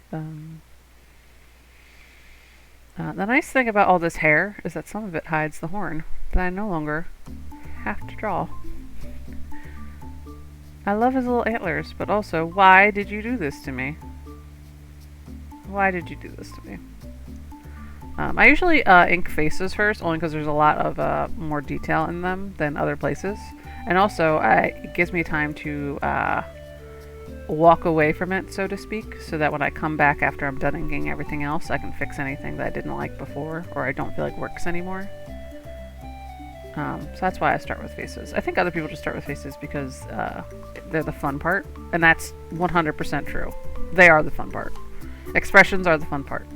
nice thing about all this hair is that some of it hides the horn that I no longer have to draw. I love his little antlers, but also, why did you do this to me? Why did you do this to me? I usually ink faces first, only because there's a lot of more detail in them than other places. And also, it gives me time to walk away from it, so to speak, so that when I come back after I'm done inking everything else, I can fix anything that I didn't like before, or I don't feel like works anymore. So that's why I start with faces. I think other people just start with faces because they're the fun part, and that's 100% true. They are the fun part. Expressions are the fun part.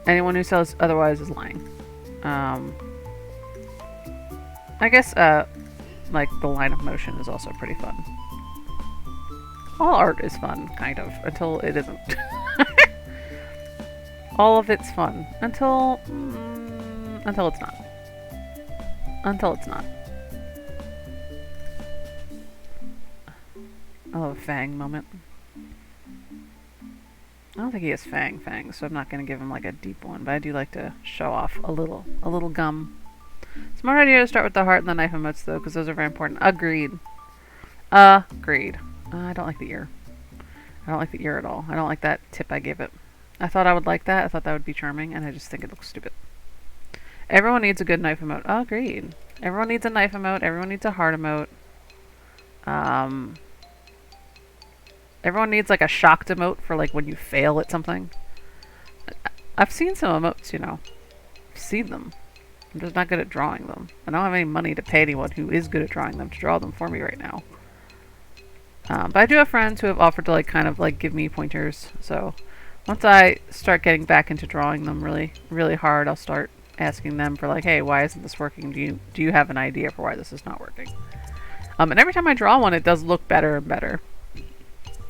Anyone who says otherwise is lying. I guess like the line of motion is also pretty fun. All art is fun, kind of, until it isn't. All of it's fun until it's not. Until it's not. I love a Fang moment. I don't think he has fangs, so I'm not going to give him like a deep one, but I do like to show off a little gum. Smart idea to start with the heart and the knife emotes though, because those are very important. Agreed. Agreed. I don't like the ear. I don't like the ear at all. I don't like that tip I gave it. I thought I would like that. I thought that would be charming, and I just think it looks stupid. Everyone needs a good knife emote. Agreed. Everyone needs a knife emote. Everyone needs a heart emote. Everyone needs like a shocked emote for like when you fail at something. I've seen some emotes, you know. I've seen them. I'm just not good at drawing them. I don't have any money to pay anyone who is good at drawing them to draw them for me right now. But I do have friends who have offered to like kind of like give me pointers. So once I start getting back into drawing them really, really hard, I'll start asking them for like, hey, why isn't this working? Do you have an idea for why this is not working? And every time I draw one, it does look better and better.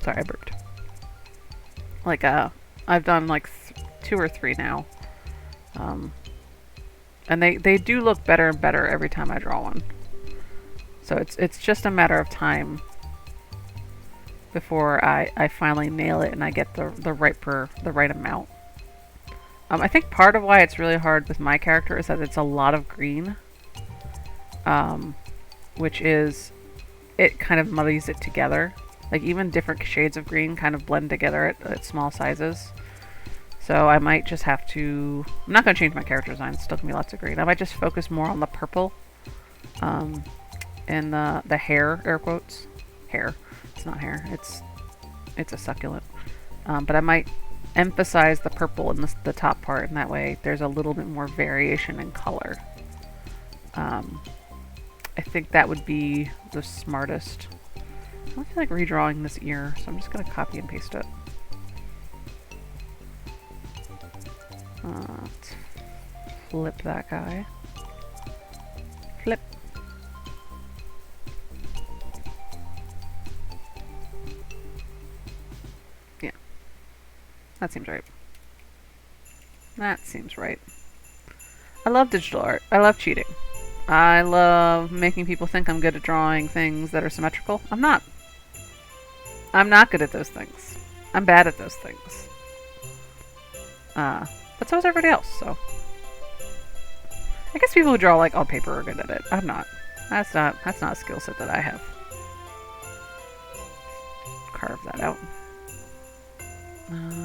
Sorry, I burped. Like I've done like 2 or 3 now. And they do look better and better every time I draw one. So it's just a matter of time before I finally nail it and I get the right amount. I think part of why it's really hard with my character is that it's a lot of green. Which is, it kind of muddies it together. Like even different shades of green kind of blend together at small sizes. So I might just have to... I'm not going to change my character design. It's still going to be lots of green. I might just focus more on the purple. And the hair, air quotes. Hair. It's not hair. It's a succulent. But I might emphasize the purple in the top part. And that way there's a little bit more variation in color. I think that would be the smartest. I don't feel like redrawing this ear. So I'm just going to copy and paste it. Let's flip that guy. Flip. Yeah. That seems right. That seems right. I love digital art. I love cheating. I love making people think I'm good at drawing things that are symmetrical. I'm not. I'm not good at those things. I'm bad at those things. But so is everybody else, so. I guess people who draw like on paper are good at it. I'm not. That's not a skill set that I have. Carve that out.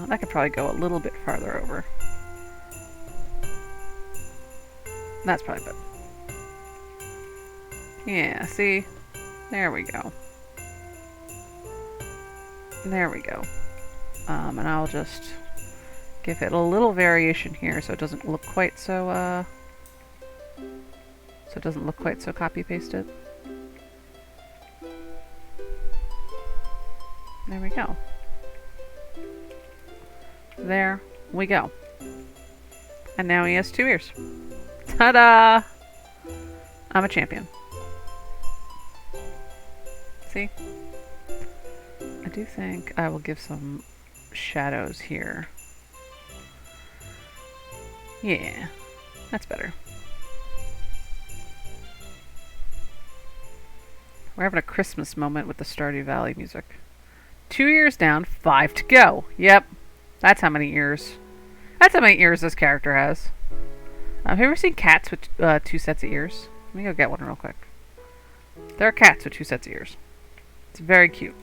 That could probably go a little bit farther over. That's probably good. Yeah, see? There we go. There we go. And I'll just give it a little variation here so it doesn't look quite so, copy pasted. There we go. There we go. And now he has 2 ears. Ta-da! I'm a champion. See? I do think I will give some shadows here. Yeah, that's better. We're having a Christmas moment with the Stardew Valley music. 2 ears down, 5 to go. Yep, that's how many ears. That's how many ears this character has. Have you ever seen cats with 2 sets of ears? Let me go get one real quick. There are cats with 2 sets of ears. It's very cute.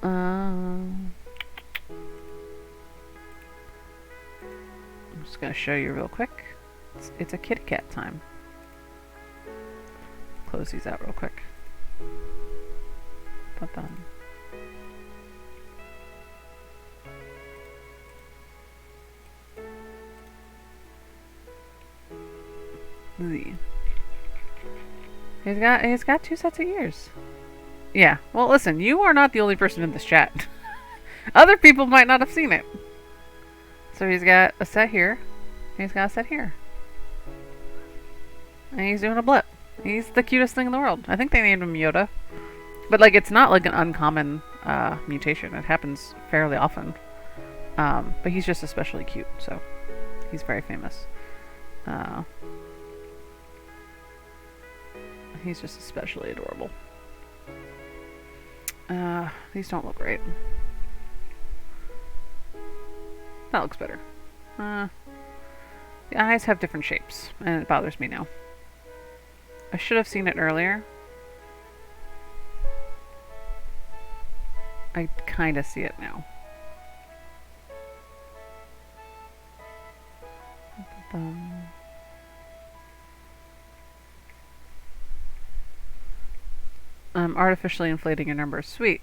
I'm just going to show you real quick. It's a kitty cat time. Close these out real quick. Ba-bum. He's got 2 sets of ears. Yeah. Well, listen, you are not the only person in this chat. Other people might not have seen it. So he's got a set here. He's got a set here. And he's doing a blip. He's the cutest thing in the world. I think they named him Yoda. But like, it's not like an uncommon mutation. It happens fairly often. But he's just especially cute, so he's very famous. He's just especially adorable. These don't look great. That looks better. The eyes have different shapes, and it bothers me now. I should have seen it earlier. I kind of see it now. I'm artificially inflating your numbers. Sweet.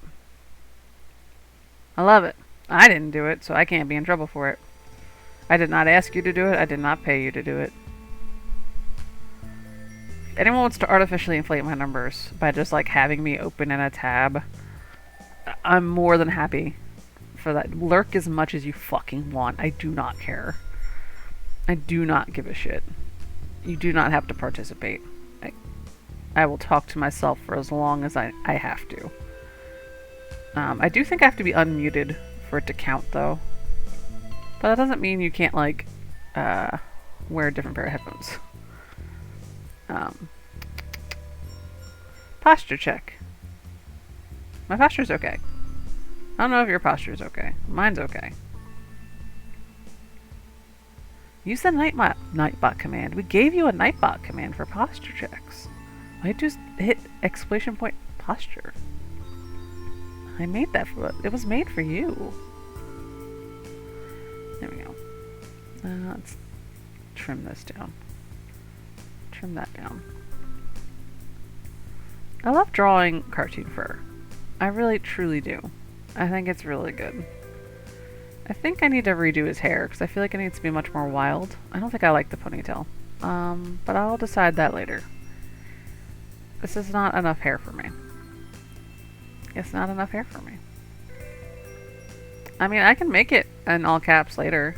I love it. I didn't do it, so I can't be in trouble for it. I did not ask you to do it. I did not pay you to do it. If anyone wants to artificially inflate my numbers by just like having me open in a tab, I'm more than happy for that. Lurk as much as you fucking want. I do not care. I do not give a shit. You do not have to participate. I will talk to myself for as long as I have to. I do think I have to be unmuted for it to count, though. But that doesn't mean you can't, like, wear a different pair of headphones. Posture check. My posture's okay. I don't know if your posture's okay. Mine's okay. Use the Nightbot command. We gave you a Nightbot command for posture checks. I just hit exclamation point posture. I made that for it. Was made for you. There we go. Let's trim this down. Trim that down. I love drawing cartoon fur. I really, truly do. I think it's really good. I think I need to redo his hair because I feel like it needs to be much more wild. I don't think I like the ponytail. But I'll decide that later. This is not enough hair for me. It's not enough hair for me. I mean, I can make it in all caps later.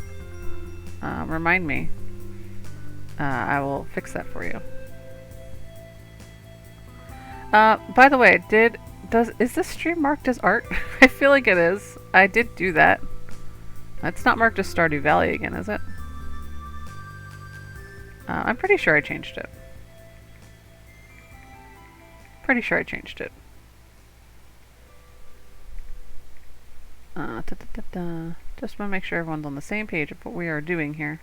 Remind me. I will fix that for you. By the way, is this stream marked as art? I feel like it is. I did do that. It's not marked as Stardew Valley again, is it? I'm pretty sure I changed it. Pretty sure I changed it. Just want to make sure everyone's on the same page of what we are doing here.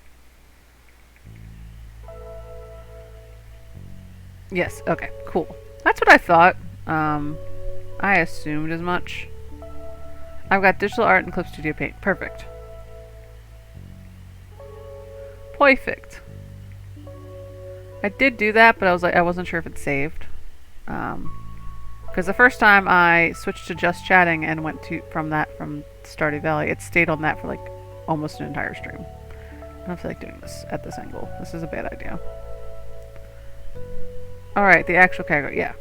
Yes, okay, cool. That's what I thought. I assumed as much. I've got digital art and Clip Studio Paint. Perfect. Perfect. I did do that, but I wasn't sure if it saved. Because the first time I switched to just chatting and went from Stardew Valley, it stayed on that for like almost an entire stream. I don't feel like doing this at this angle. This is a bad idea. Alright, the actual category, yeah.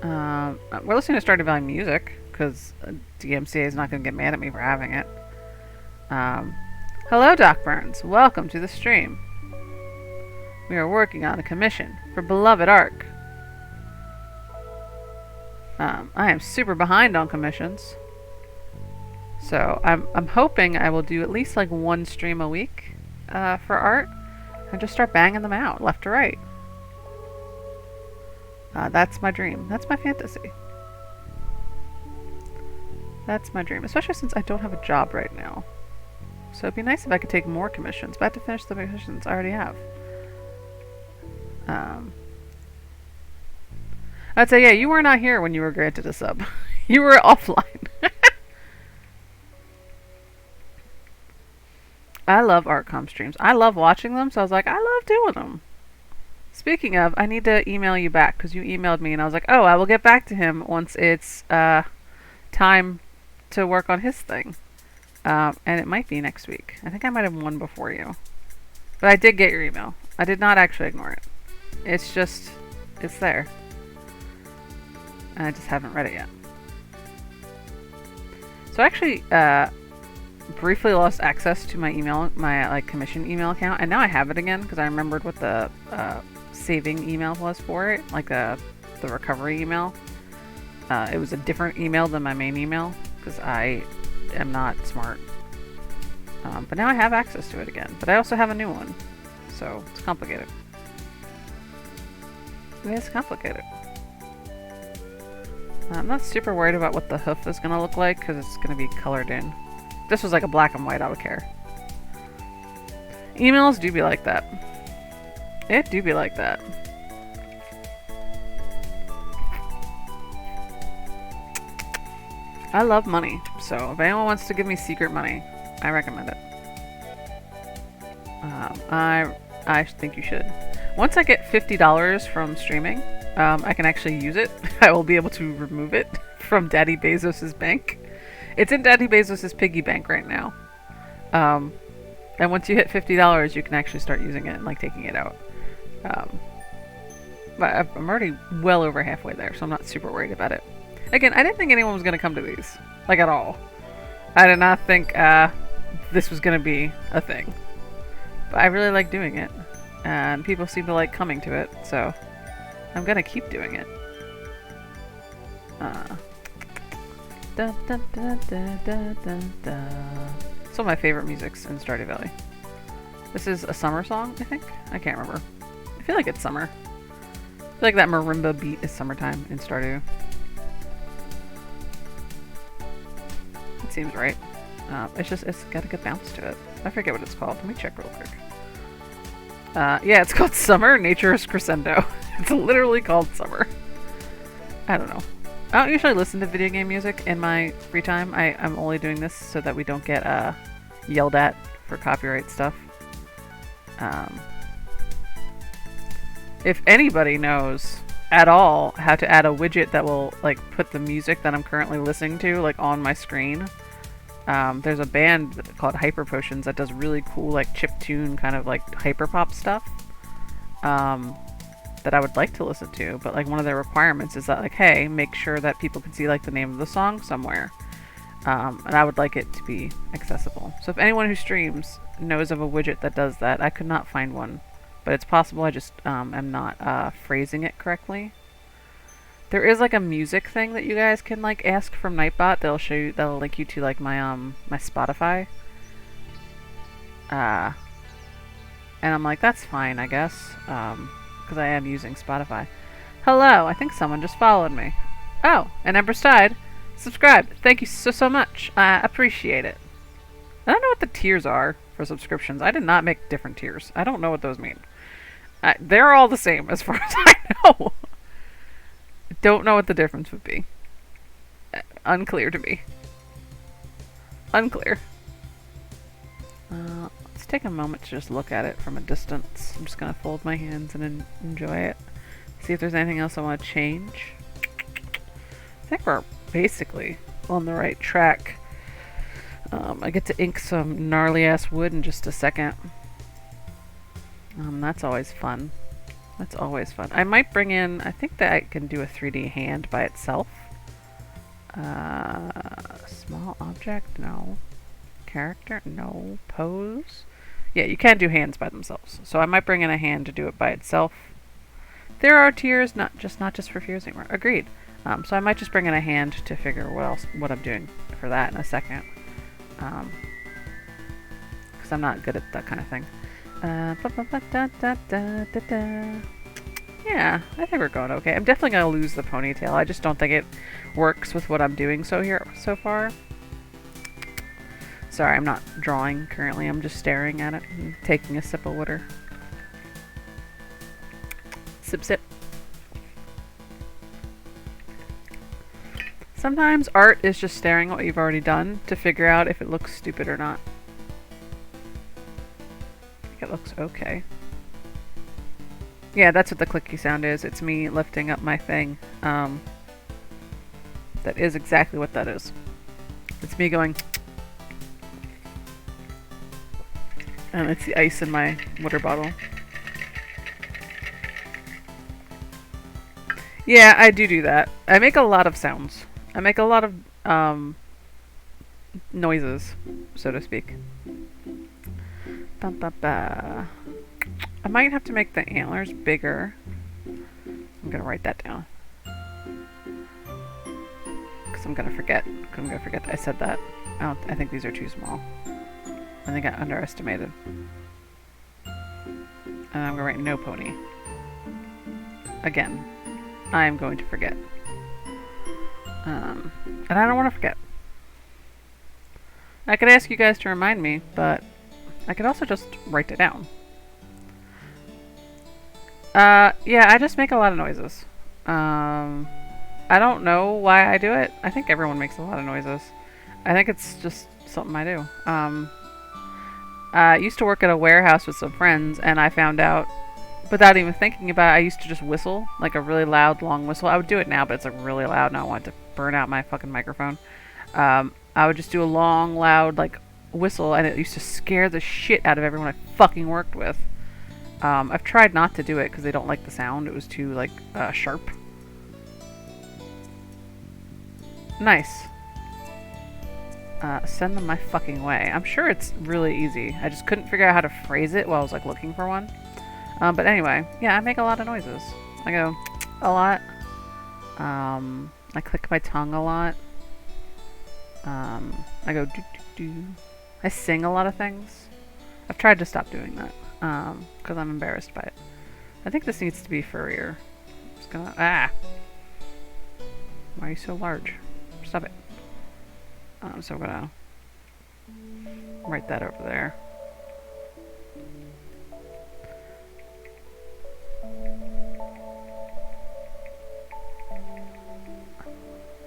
We're listening to Stardew Valley music, because DMCA is not going to get mad at me for having it. Hello, Doc Burns. Welcome to the stream. We are working on a commission for Beloved Arc. I am super behind on commissions. So I'm hoping I will do at least like one stream a week for art and just start banging them out left to right. That's my dream. That's my fantasy. That's my dream, especially since I don't have a job right now. So it'd be nice if I could take more commissions, but I have to finish the commissions I already have. I'd say, yeah, you were not here when you were granted a sub. You were offline. I love Artcom streams. I love watching them, so I was like, I love doing them. Speaking of, I need to email you back, because you emailed me, and I was like, oh, I will get back to him once it's time to work on his thing. And it might be next week. I think I might have one before you. But I did get your email. I did not actually ignore it. It's just, it's there. And I just haven't read it yet. So I actually briefly lost access to my email, my commission email account, and now I have it again because I remembered what the saving email was for it, like the recovery email. It was a different email than my main email because I am not smart. But now I have access to it again. But I also have a new one, so it's complicated. It is complicated. I'm not super worried about what the hoof is going to look like because it's going to be colored in. If this was like a black and white, I would care. Emails do be like that. It do be like that. I love money, so if anyone wants to give me secret money, I recommend it. I think you should. Once I get $50 from streaming, I can actually use it. I will be able to remove it from Daddy Bezos's bank. It's in Daddy Bezos's piggy bank right now. And once you hit $50, you can actually start using it and like taking it out. But I'm already well over halfway there, so I'm not super worried about it. Again, I didn't think anyone was going to come to these, like at all. I did not think this was going to be a thing. But I really like doing it, and people seem to like coming to it, so I'm going to keep doing it. It's one of my favorite musics in Stardew Valley. This is a summer song, I think? I can't remember. I feel like it's summer. I feel like that marimba beat is summertime in Stardew. It seems right. It's got a good bounce to it. I forget what it's called. Let me check real quick. Yeah, it's called Summer Nature's Crescendo. It's literally called Summer. I don't know. I don't usually listen to video game music in my free time. I'm only doing this so that we don't get yelled at for copyright stuff. If anybody knows at all how to add a widget that will like put the music that I'm currently listening to like on my screen, there's a band called Hyper Potions that does really cool like chiptune kind of like hyperpop stuff that I would like to listen to, but like one of their requirements is that like, hey, make sure that people can see like the name of the song somewhere, and I would like it to be accessible. So if anyone who streams knows of a widget that does that, I could not find one, but it's possible I just am not phrasing it correctly. There is like a music thing that you guys can like ask from Nightbot. That'll link you to like my my Spotify. And I'm like, that's fine, I guess. Because I am using Spotify. Hello, I think someone just followed me. Oh, and Empress Tide, subscribe. Thank you so much. I appreciate it. I don't know what the tiers are for subscriptions. I did not make different tiers. I don't know what those mean. They're all the same as far as I know. Don't know what the difference would be. Unclear to me. Unclear. Let's take a moment to just look at it from a distance. I'm just going to fold my hands and enjoy it. See if there's anything else I want to change. I think we're basically on the right track. I get to ink some gnarly ass wood in just a second. That's always fun. That's always fun. I might bring in, I think that I can do a 3D hand by itself. Small object? No. Character? No. Pose? Yeah, you can do hands by themselves. So I might bring in a hand to do it by itself. There are tiers, not just for Fears anymore. Agreed. So I might just bring in a hand to figure what I'm doing for that in a second. Because I'm not good at that kind of thing. Yeah, I think we're going okay. I'm definitely going to lose the ponytail. I just don't think it works with what I'm doing so far. Sorry, I'm not drawing currently. I'm just staring at it and taking a sip of water. Sip, sip. Sometimes art is just staring at what you've already done to figure out if it looks stupid or not. I think it looks okay. Yeah, that's what the clicky sound is. It's me lifting up my thing. That is exactly what that is. It's me going... And it's the ice in my water bottle. Yeah, I do that. I make a lot of sounds. I make a lot of noises, so to speak. Ba, ba, ba. I might have to make the antlers bigger. I'm gonna write that down. Because I'm gonna forget. I'm gonna forget that I said that. I think these are too small. I think I underestimated. And I'm gonna write no pony. Again, I am going to forget. And I don't want to forget. I could ask you guys to remind me, but I could also just write it down. Yeah, I just make a lot of noises. I don't know why I do it. I think everyone makes a lot of noises. I think it's just something I do. I used to work at a warehouse with some friends, and I found out, without even thinking about it, I used to just whistle, like a really loud, long whistle. I would do it now, but it's like really loud, and I want to burn out my fucking microphone. I would just do a long, loud, like, whistle, and it used to scare the shit out of everyone I fucking worked with. I've tried not to do it because they don't like the sound. It was too, like, sharp. Nice. Send them my fucking way. I'm sure it's really easy. I just couldn't figure out how to phrase it while I was, like, looking for one. But anyway, yeah, I make a lot of noises. I go a lot. I click my tongue a lot. I go do. I sing a lot of things. I've tried to stop doing that because I'm embarrassed by it. I think this needs to be furrier. Just gonna Why are you so large? Stop it. So I'm gonna write that over there.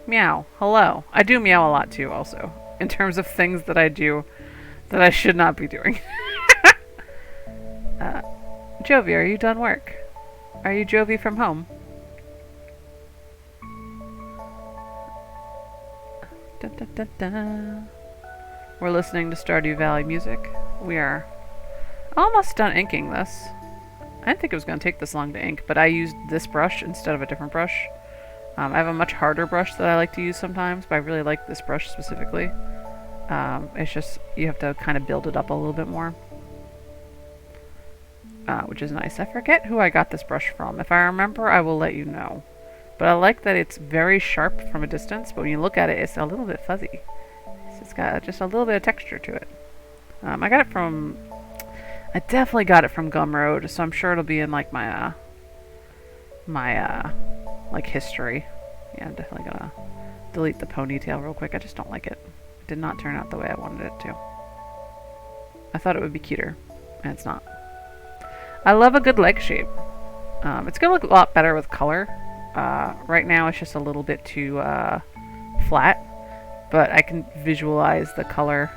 Meow. Hello. I do meow a lot too, also. In terms of things that I do that I should not be doing. Jovi, are you done work? Are you Jovi from home? Dun, dun, dun, dun. We're listening to Stardew Valley music. We are almost done inking this. I didn't think it was going to take this long to ink, but I used this brush instead of a different brush. I have a much harder brush that I like to use sometimes, but I really like this brush specifically. It's just, you have to kind of build it up a little bit more. Which is nice. I forget who I got this brush from. If I remember, I will let you know. But I like that it's very sharp from a distance, but when you look at it, it's a little bit fuzzy. So it's got just a little bit of texture to it. I got it from... I definitely got it from Gumroad, so I'm sure it'll be in, like, my like, history. Yeah, I'm definitely gonna delete the ponytail real quick. I just don't like it. It did not turn out the way I wanted it to. I thought it would be cuter, and it's not. I love a good leg shape. It's gonna look a lot better with color. Right now it's just a little bit too flat, but I can visualize the color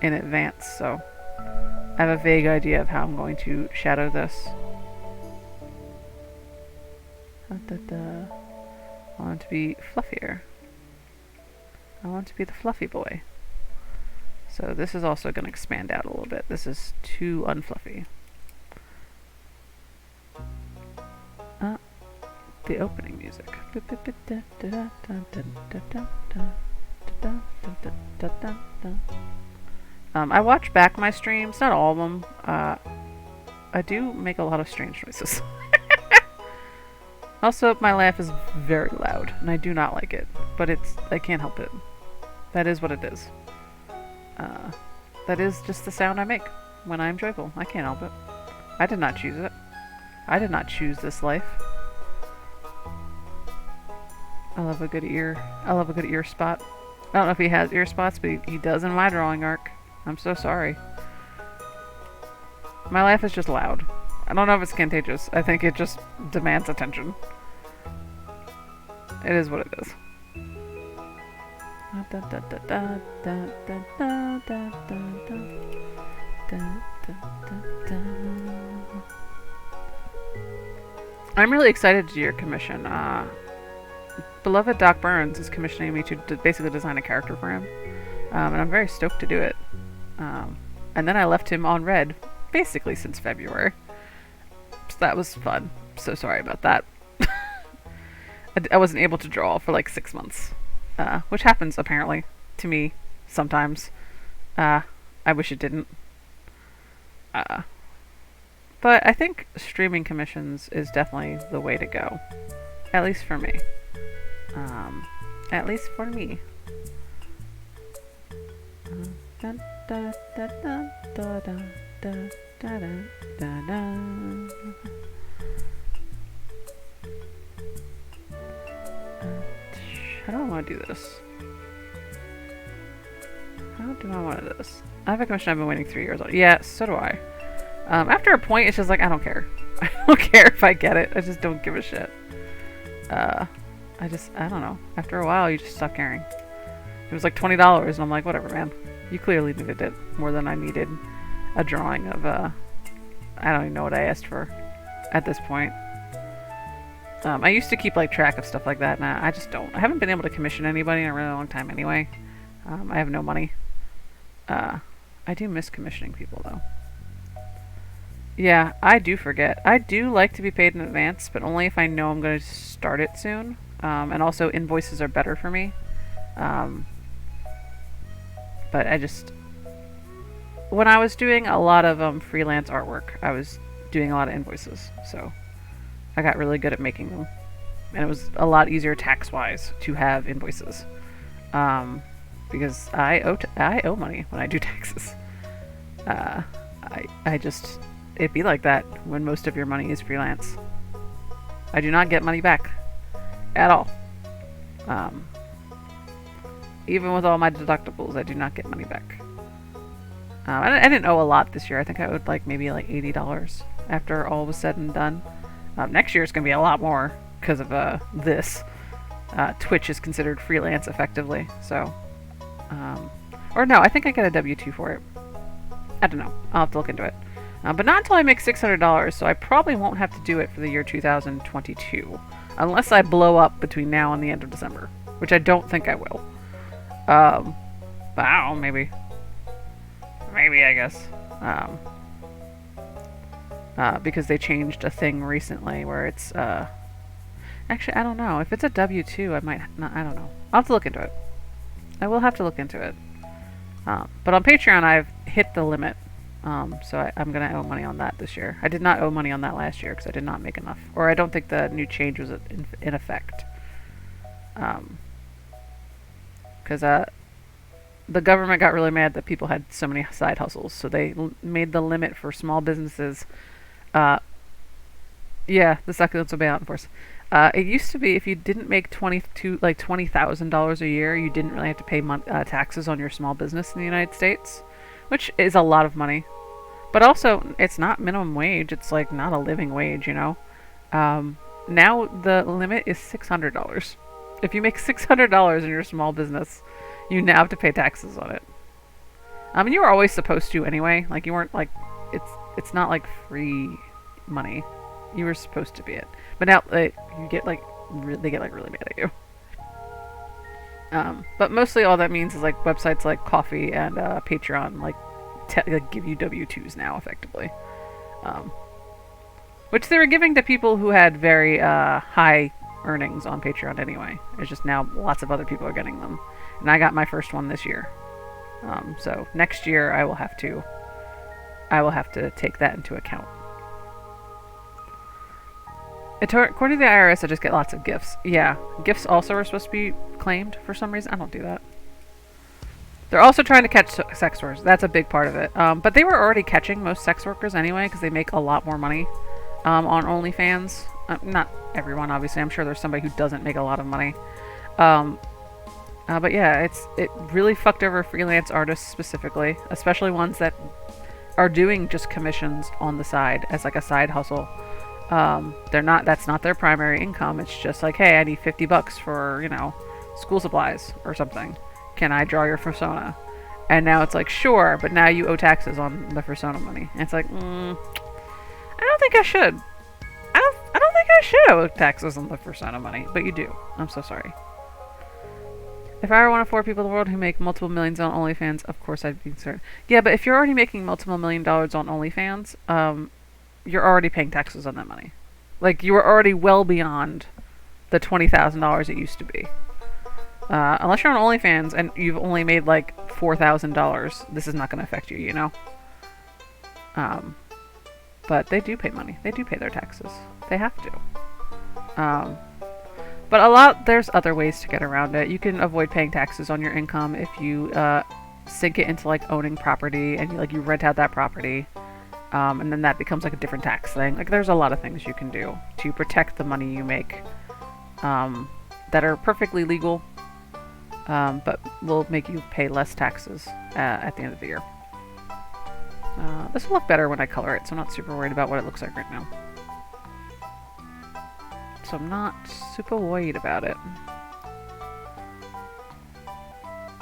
in advance, so I have a vague idea of how I'm going to shadow this. I want it to be fluffier. I want it to be the fluffy boy. So this is also going to expand out a little bit. This is too unfluffy. The opening music. I watch back my streams, not all of them. I do make a lot of strange noises. Also, my laugh is very loud, and I do not like it, but I can't help it. That is what it is. That is just the sound I make when I'm joyful. I can't help it. I did not choose it. I did not choose this life. I love a good ear. I love a good ear spot. I don't know if he has ear spots, but he does in my drawing arc. I'm so sorry. My laugh is just loud. I don't know if it's contagious. I think it just demands attention. It is what it is. I'm really excited to do your commission. Beloved Doc Burns is commissioning me to basically design a character for him. And I'm very stoked to do it. And then I left him on red basically since February. So that was fun. So sorry about that. I wasn't able to draw for like 6 months. Which happens apparently to me sometimes. I wish it didn't. But I think streaming commissions is definitely the way to go. At least for me. At least for me. How do I want to do this? How do I want to do this? I have a commission I've been waiting 3 years on. Yeah, so do I. After a point, it's just like, I don't care. I don't care if I get it. I just don't give a shit. I don't know. After a while, you just stop caring. It was like $20, and I'm like, whatever, man. You clearly needed it more than I needed a drawing of, I don't even know what I asked for at this point. I used to keep like track of stuff like that, and I just don't. I haven't been able to commission anybody in a really long time anyway. I have no money. I do miss commissioning people though. Yeah, I do forget. I do like to be paid in advance, but only if I know I'm going to start it soon. And also invoices are better for me. But I just... When I was doing a lot of freelance artwork, I was doing a lot of invoices. So I got really good at making them. And it was a lot easier tax-wise to have invoices. Because I owe money when I do taxes. I just... It'd be like that when most of your money is freelance. I do not get money back. At all. Even with all my deductibles, I do not get money back. I didn't owe a lot this year. I think I owed maybe $80 after all was said and done. Next year is going to be a lot more because of this. Twitch is considered freelance effectively. So, or no, I think I get a W-2 for it. I don't know. I'll have to look into it. But not until I make $600, so I probably won't have to do it for the year 2022. Unless I blow up between now and the end of December. Which I don't think I will. But I don't know, maybe. Maybe, I guess. Because they changed a thing recently where it's, actually, I don't know. If it's a W-2, I might not, I don't know. I'll have to look into it. I will have to look into it. But on Patreon, I've hit the limit. So I'm going to owe money on that this year. I did not owe money on that last year because I did not make enough. Or I don't think the new change was in effect. Because the government got really mad that people had so many side hustles. So they made the limit for small businesses. Yeah, the succulents will be out in force. It used to be if you didn't make $20,000 a year, you didn't really have to pay taxes on your small business in the United States. Which is a lot of money. But also, it's not minimum wage. It's not a living wage, you know. Now the limit is $600. If you make $600 in your small business, you now have to pay taxes on it. You were always supposed to anyway. You weren't it's not free money. You were supposed to be it. But now you get they get really mad at you. But mostly all that means is websites like Coffee and Patreon give you W-2s now effectively, which they were giving to people who had very high earnings on Patreon anyway. It's just now lots of other people are getting them, and I got my first one this year. So next year I will have to take that into account. According to the IRS, I just get lots of gifts. Yeah, gifts also are supposed to be claimed for some reason. I don't do that. They're also trying to catch sex workers. That's a big part of it. But they were already catching most sex workers anyway because they make a lot more money on OnlyFans. Not everyone, obviously. I'm sure there's somebody who doesn't make a lot of money. But yeah, it really fucked over freelance artists specifically, especially ones that are doing just commissions on the side as a side hustle. That's not their primary income. It's just hey, I need $50 for, school supplies or something. Can I draw your persona? And now it's sure, but now you owe taxes on the persona money. And it's I don't think I should. I don't think I should owe taxes on the persona money, but you do. I'm so sorry. If I were one of 4 people in the world who make multiple millions on OnlyFans, of course I'd be concerned. Yeah, but if you're already making multiple $1 million on OnlyFans, you're already paying taxes on that money. You were already well beyond the $20,000 it used to be. Unless you're on OnlyFans and you've only made $4,000, this is not going to affect you, you know? But they do pay money. They do pay their taxes. They have to. But there's other ways to get around it. You can avoid paying taxes on your income if you sink it into owning property and you rent out that property. And then that becomes a different tax thing. There's a lot of things you can do to protect the money you make that are perfectly legal, but will make you pay less taxes at the end of the year. This will look better when I color it, so I'm not super worried about what it looks like right now. So I'm not super worried about it.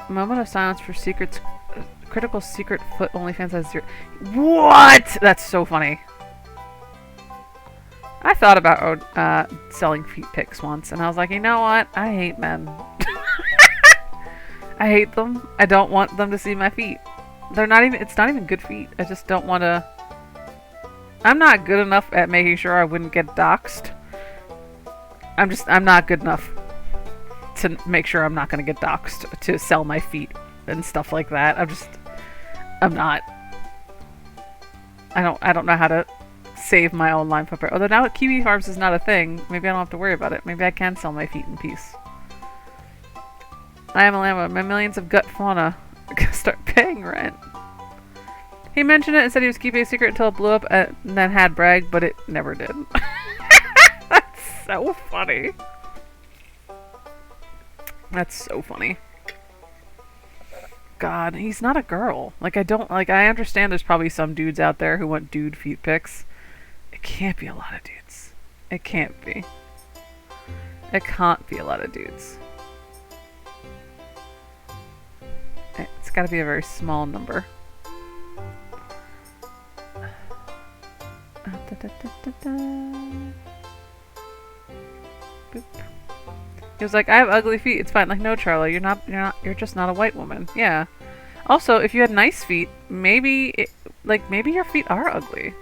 Moment of silence for Critical Secret Foot OnlyFans has 0. What? That's so funny. I thought about selling feet pics once, and I was like, you know what? I hate men. I hate them. I don't want them to see my feet. They're not even, it's not even good feet. I just don't want to. I'm not good enough at making sure I wouldn't get doxxed. I'm not good enough to make sure I'm not going to get doxxed to sell my feet and stuff like that. I'm not. I don't know how to save my own line footprint. Although now Kiwi Farms is not a thing, maybe I don't have to worry about it. Maybe I can sell my feet in peace. I am a llama. My millions of gut fauna start paying rent. He mentioned it and said he was keeping a secret until it blew up and then had bragged, but it never did. That's so funny. That's so funny. God, he's not a girl. Like, I understand there's probably some dudes out there who want dude feet pics. It can't be a lot of dudes. It can't be. It can't be a lot of dudes. It's gotta be a very small number. Boop. He was like, I have ugly feet. It's fine. Like, no, Charlie, you're just not a white woman. Yeah. Also, if you had nice feet, maybe your feet are ugly.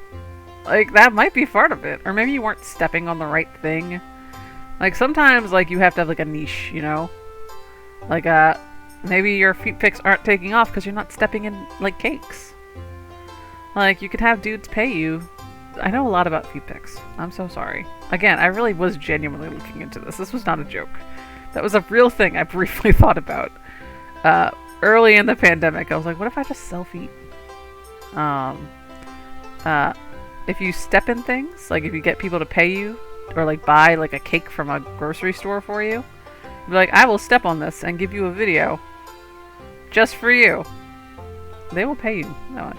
Like, that might be part of it. Or maybe you weren't stepping on the right thing. Like, sometimes, like, you have to have, like, a niche, you know? Like, maybe your feet pics aren't taking off because you're not stepping in, like, cakes. Like, you could have dudes pay you. I know a lot about feet pics. I'm so sorry. Again, I really was genuinely looking into this. This was not a joke. That was a real thing I briefly thought about. Early in the pandemic, I was like, what if I just sell feet? If you step in things, like if you get people to pay you, or like buy like a cake from a grocery store for you, be like, I will step on this and give you a video. Just for you. They will pay you that much.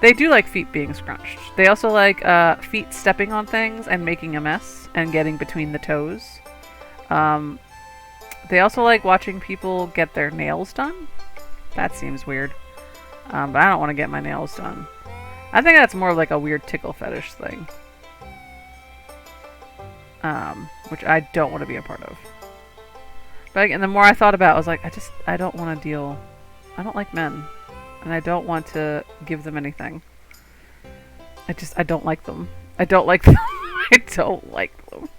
They do like feet being scrunched. They also like feet stepping on things and making a mess and getting between the toes. They also like watching people get their nails done. That seems weird. But I don't want to get my nails done. I think that's more like a weird tickle fetish thing. Which I don't want to be a part of. But again, the more I thought about it, I was like, I don't want to deal. I don't like men. And I don't want to give them anything. I don't like them. I don't like them. I don't like them.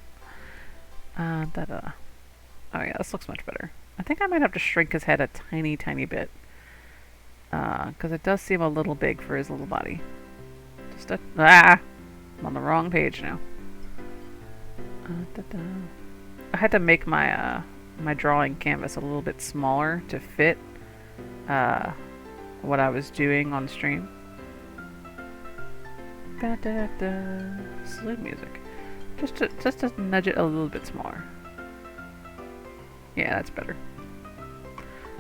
Oh yeah, this looks much better. I think I might have to shrink his head a tiny, tiny bit. Because it does seem a little big for his little body. I'm on the wrong page now. I had to make my my drawing canvas a little bit smaller to fit what I was doing on stream. Sleep music. Just to nudge it a little bit smaller. Yeah, that's better.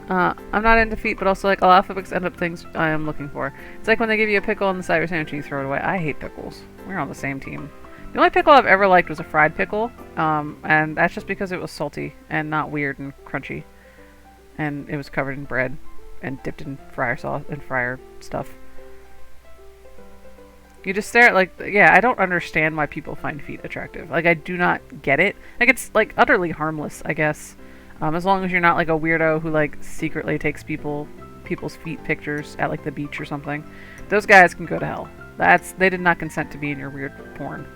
I'm not into feet, but also like a lot of flips end up things I am looking for. It's like when they give you a pickle on the side of your sandwich and you throw it away. I hate pickles. We're on the same team. The only pickle I've ever liked was a fried pickle, and that's just because it was salty and not weird and crunchy. And it was covered in bread and dipped in fryer sauce and fryer stuff. You just stare at like, yeah, I don't understand why people find feet attractive. Like, I do not get it. Like, it's like utterly harmless, I guess. As long as you're not like a weirdo who like secretly takes people's feet pictures at like the beach or something. Those guys can go to hell. They did not consent to be in your weird porn.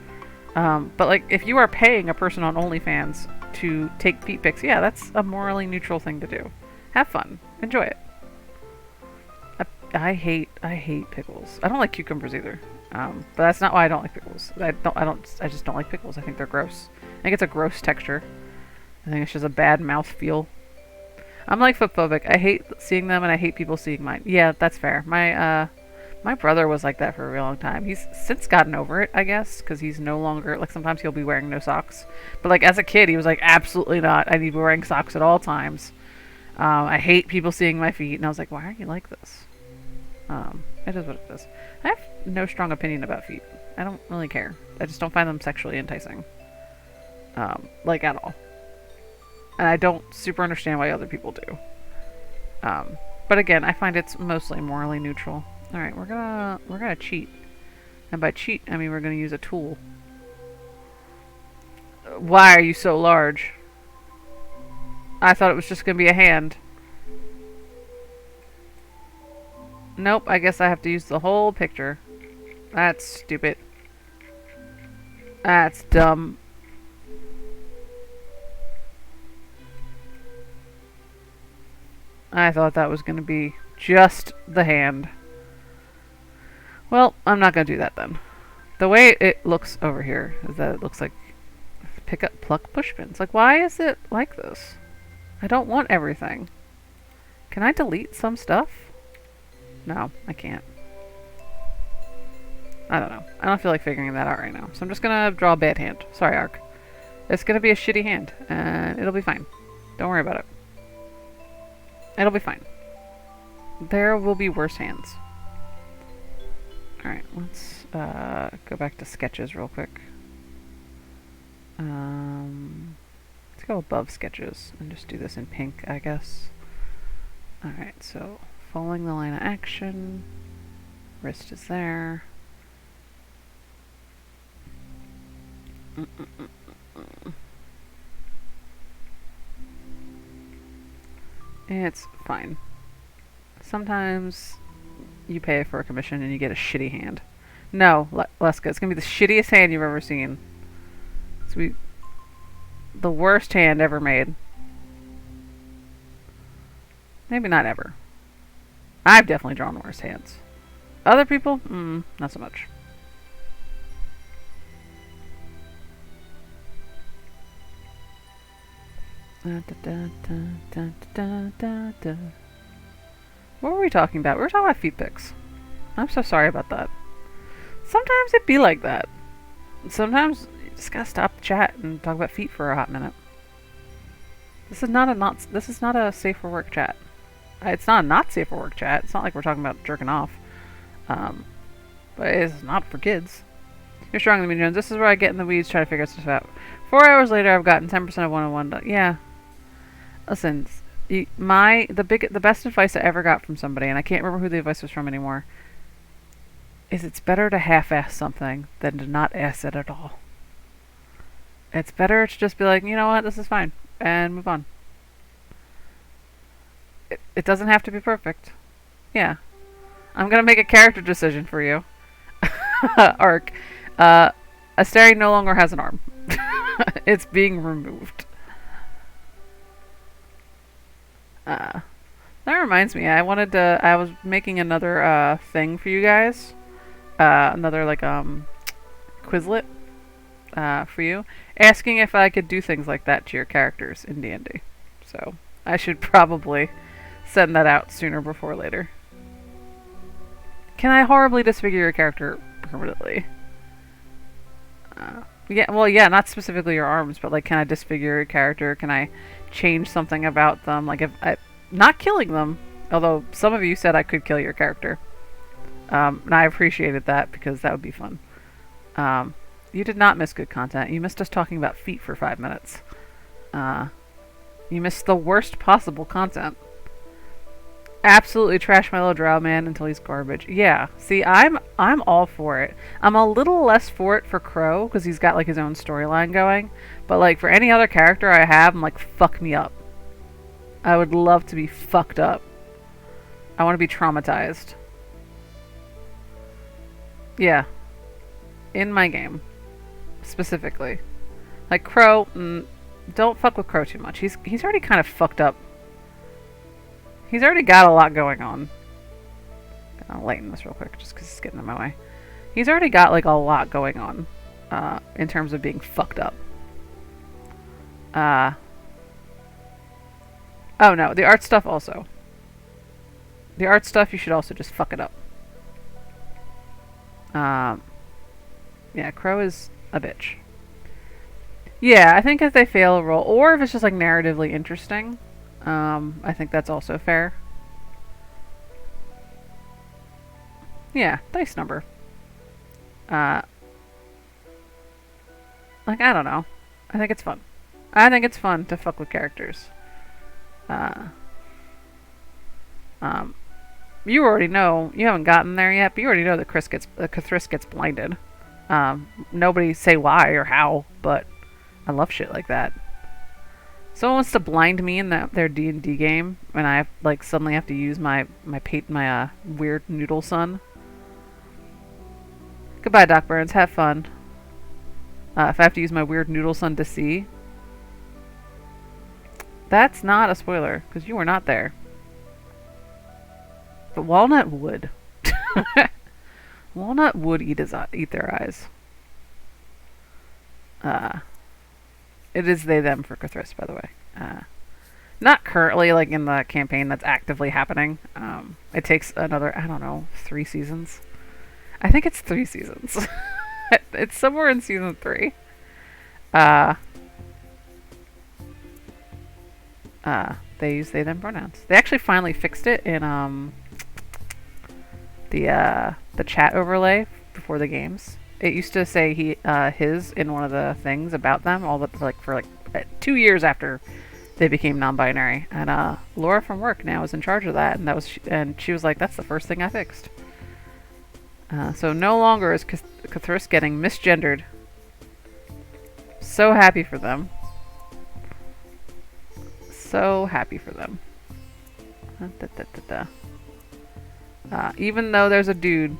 But like, if you are paying a person on OnlyFans to take feet pics, yeah, that's a morally neutral thing to do. Have fun. Enjoy it. I hate pickles. I don't like cucumbers either. But that's not why I don't like pickles. I just don't like pickles. I think they're gross. I think it's a gross texture. I think it's just a bad mouth feel. I'm like foot phobic. I hate seeing them and I hate people seeing mine. Yeah, that's fair. My brother was like that for a real long time. He's since gotten over it, I guess, because he's no longer, like, sometimes he'll be wearing no socks. But like as a kid, he was like, absolutely not. I need to be wearing socks at all times. I hate people seeing my feet. And I was like, why are you like this? It is what it is. I have no strong opinion about feet. I don't really care. I just don't find them sexually enticing. Like, at all. And I don't super understand why other people do. But again, I find it's mostly morally neutral. All right, we're gonna cheat, and by cheat I mean we're gonna use a tool. Why are you so large? I thought it was just gonna be a hand. Nope, I guess I have to use the whole picture. That's stupid. That's dumb. I thought that was gonna be just the hand. Well, I'm not gonna do that then. The way it looks over here is that it looks like pick up pluck push pins. Like, why is it like this? I don't want everything. Can I delete some stuff? No, I can't. I don't know. I don't feel like figuring that out right now. So I'm just gonna draw a bad hand. Sorry, Ark. It's gonna be a shitty hand, and it'll be fine. Don't worry about it. It'll be fine. There will be worse hands. Alright, let's go back to sketches real quick. Let's go above sketches and just do this in pink, I guess. Alright, so following the line of action. Wrist is there. It's fine. Sometimes you pay for a commission and you get a shitty hand. No, Leska, it's gonna be the shittiest hand you've ever seen. It's gonna be the worst hand ever made. Maybe not ever. I've definitely drawn the worst hands. Other people? Not so much. What were we talking about? We were talking about feet pics. I'm so sorry about that. Sometimes it be like that. Sometimes you just gotta stop the chat and talk about feet for a hot minute. This is not a safe for work chat. It's not a not safe for work chat. It's not like we're talking about jerking off. But it's not for kids. You're stronger than me, Jones. This is where I get in the weeds trying to figure stuff out. 4 hours later, I've gotten 10% of 101 done. Yeah. Listen, the best advice I ever got from somebody, and I can't remember who the advice was from anymore, is it's better to half-ass something than to not ass it at all. It's better to just be like, you know what, this is fine, and move on. It doesn't have to be perfect. Yeah. I'm gonna make a character decision for you. Arc. Asteri no longer has an arm. It's being removed. That reminds me, I was making another thing for you guys. Another like Quizlet for you, asking if I could do things like that to your characters in D&D. So I should probably send that out sooner before later. Can I horribly disfigure your character permanently? Yeah, not specifically your arms, but like, can I disfigure your character? Can I change something about them? Like, if not killing them, although some of you said I could kill your character. And I appreciated that because that would be fun. You did not miss good content. You missed us talking about feet for 5 minutes. You missed the worst possible content. Absolutely trash my little drow man until he's garbage. Yeah, see, I'm all for it. I'm a little less for it for Crow because he's got like his own storyline going. But like for any other character I have, I'm like, fuck me up. I would love to be fucked up. I want to be traumatized. Yeah. In my game. Specifically. Like Crow, don't fuck with Crow too much. He's already kind of fucked up. He's already got a lot going on. I'll lighten this real quick just because it's getting in my way. He's already got like a lot going on in terms of being fucked up. Oh no, the art stuff also. The art stuff, you should also just fuck it up. Yeah, Crow is a bitch. Yeah, I think if they fail a roll, or if it's just like narratively interesting, I think that's also fair. Yeah, dice number. Like, I don't know. I think it's fun. I think it's fun to fuck with characters. Um, you already know, you haven't gotten there yet, but you already know that Cthulhu gets blinded. Nobody say why or how, but I love shit like that. Someone wants to blind me in their D&D game, and I like suddenly have to use my weird noodle son. Goodbye, Doc Burns. Have fun. If I have to use my weird noodle son to see, that's not a spoiler because you were not there. But Walnut would. Walnut would eat their eyes. It is they them for Cthulhu, by the way. Not currently like in the campaign that's actively happening. It takes another, I don't know, 3 seasons. I think it's 3 seasons. It's somewhere in season 3. They use they them pronouns. They actually finally fixed it in the chat overlay before the games. It used to say his in one of the things about them all the for 2 years after they became non-binary. And Laura from work now is in charge of that, and she was like, that's the first thing I fixed. So no longer is Cthulhu getting misgendered. So happy for them. So happy for them. Even though there's a dude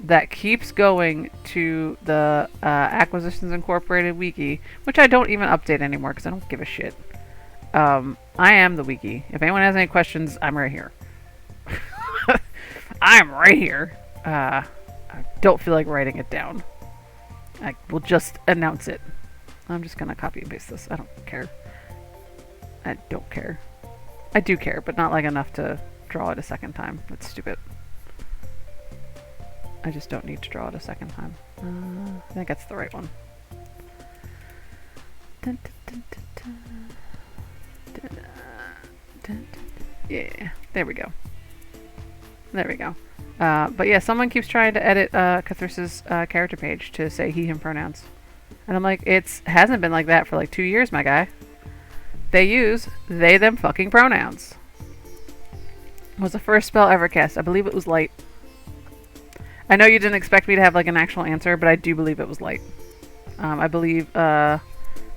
that keeps going to the Acquisitions Incorporated wiki, which I don't even update anymore because I don't give a shit. I am the wiki. If anyone has any questions, I'm right here. I'm right here. I don't feel like writing it down. I will just announce it. I'm just gonna copy and paste this. I don't care. I don't care. I do care, but not like enough to draw it a second time. That's stupid. I just don't need to draw it a second time. I think that's the right one. Yeah, there we go. There we go. But yeah, someone keeps trying to edit Cthulhu's character page to say he, him pronouns. And I'm like, it hasn't been like that for like 2 years, my guy. They use they, them fucking pronouns. It was the first spell ever cast. I believe it was light. I know you didn't expect me to have like an actual answer, but I do believe it was light. I believe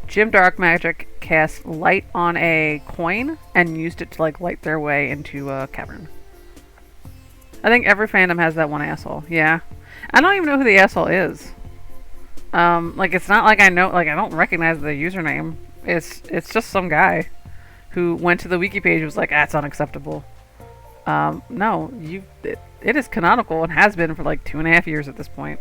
Jim Dark Magic cast light on a coin and used it to like light their way into a cavern. I think every fandom has that one asshole. Yeah. I don't even know who the asshole is. Like it's not like I know, like I don't recognize the username. It's just some guy who went to the wiki page and was like, that's unacceptable. No, it is canonical and has been for like 2.5 years at this point.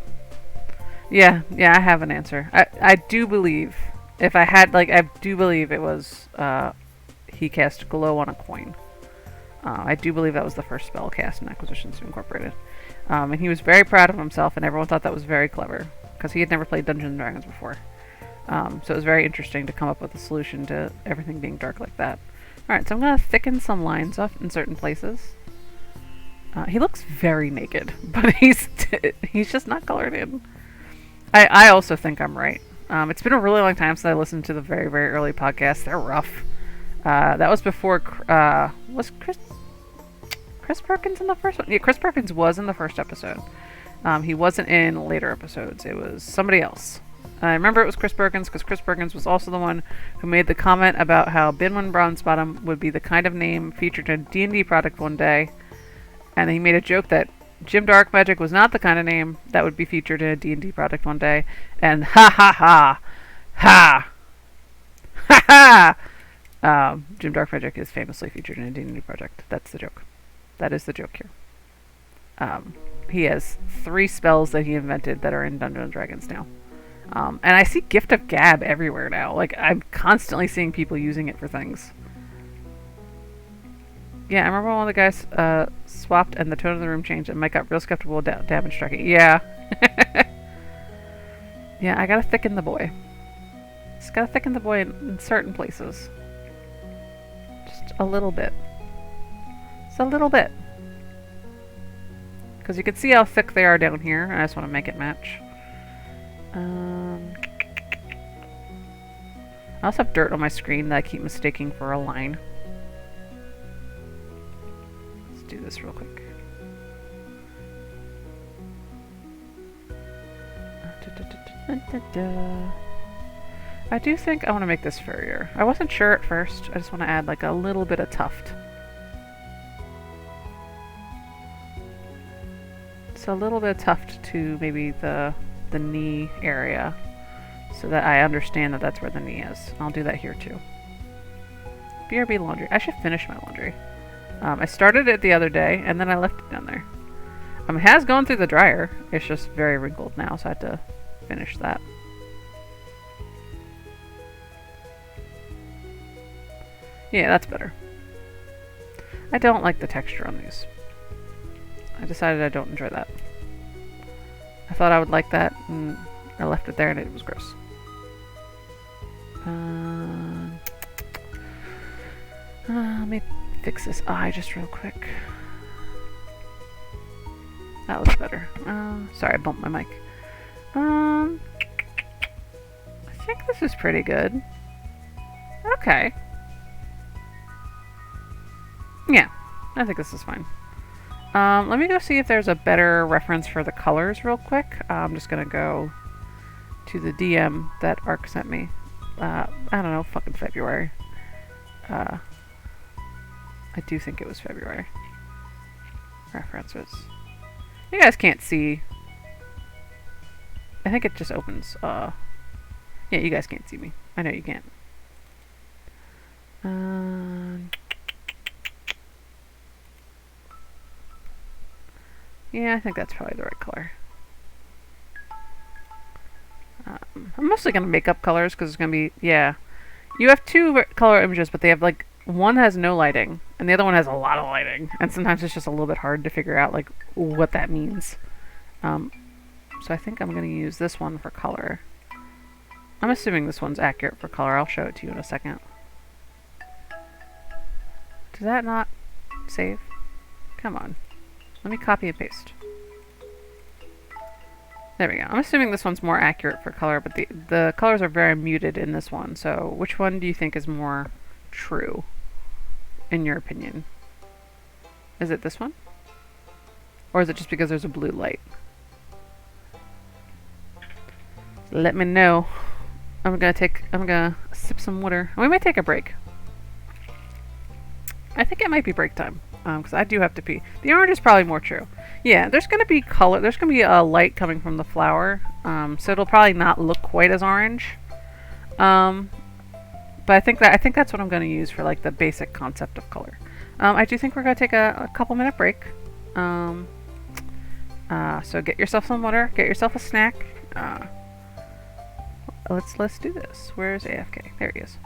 Yeah, I have an answer. I do believe, if I had, like, I do believe it was, he cast glow on a coin. I do believe that was the first spell cast in Acquisitions Incorporated. And he was very proud of himself, and everyone thought that was very clever, because he had never played Dungeons & Dragons before. So it was very interesting to come up with a solution to everything being dark like that. Alright, so I'm going to thicken some lines up in certain places. He looks very naked, but he's just not colored in. I also think I'm right. It's been a really long time since I listened to the very, very early podcasts. They're rough. That was before, was Chris Perkins in the first one? Yeah, Chris Perkins was in the first episode. He wasn't in later episodes. It was somebody else. I remember it was Chris Perkins because Chris Perkins was also the one who made the comment about how Binwin Brownsbottom would be the kind of name featured in a D&D product one day. And he made a joke that Jim Dark Magic was not the kind of name that would be featured in a D&D product one day. And ha ha ha! Ha! Ha ha! Jim Dark Magic is famously featured in a D&D project. That's the joke. That is the joke here. He has 3 spells that he invented that are in Dungeons & Dragons now. And I see Gift of Gab everywhere now. Like, I'm constantly seeing people using it for things. Yeah, I remember one of the guys swapped and the tone of the room changed and Mike got real skeptical of damage striking. Yeah. Yeah, I gotta thicken the boy. Just gotta thicken the boy in certain places. Just a little bit. Just a little bit. Because you can see how thick they are down here. I just want to make it match. I also have dirt on my screen that I keep mistaking for a line. Let's do this this real quick. I do think I want to make this furrier. I wasn't sure at first. I just want to add like a little bit of tuft. So a little bit of tuft to maybe the knee area, so that I understand that that's where the knee is. I'll do that here too. BRB laundry. I should finish my laundry. I started it the other day and then I left it down there. It has gone through the dryer. It's just very wrinkled now, so I have to finish that. Yeah, that's better. I don't like the texture on these. I decided I don't enjoy that. I thought I would like that, and I left it there and it was gross. Let me fix this eye just real quick. That looks better. Sorry, I bumped my mic. I think this is pretty good. Okay. Yeah, I think this is fine. Let me go see if there's a better reference for the colors real quick. I'm just gonna go to the DM that Arc sent me. I don't know, fucking February. I do think it was February. References. You guys can't see. I think it just opens. Yeah, you guys can't see me. I know you can't. Yeah, I think that's probably the right color. I'm mostly going to make up colors because it's going to be, yeah. You have two color images, but they have like, one has no lighting and the other one has a lot of lighting. And sometimes it's just a little bit hard to figure out like what that means. So I think I'm going to use this one for color. I'm assuming this one's accurate for color. I'll show it to you in a second. Did that not save? Come on. Let me copy and paste. There we go. I'm assuming this one's more accurate for color, but the colors are very muted in this one. So which one do you think is more true, in your opinion? Is it this one? Or is it just because there's a blue light? Let me know. I'm gonna sip some water. We might take a break. I think it might be break time. Because I do have to pee. The orange is probably more true. Yeah, there's going to be color. There's going to be a light coming from the flower. So it'll probably not look quite as orange. But I think that's what I'm going to use for like the basic concept of color. I do think we're going to take a couple minute break. So get yourself some water. Get yourself a snack. Let's do this. Where's AFK? There he is.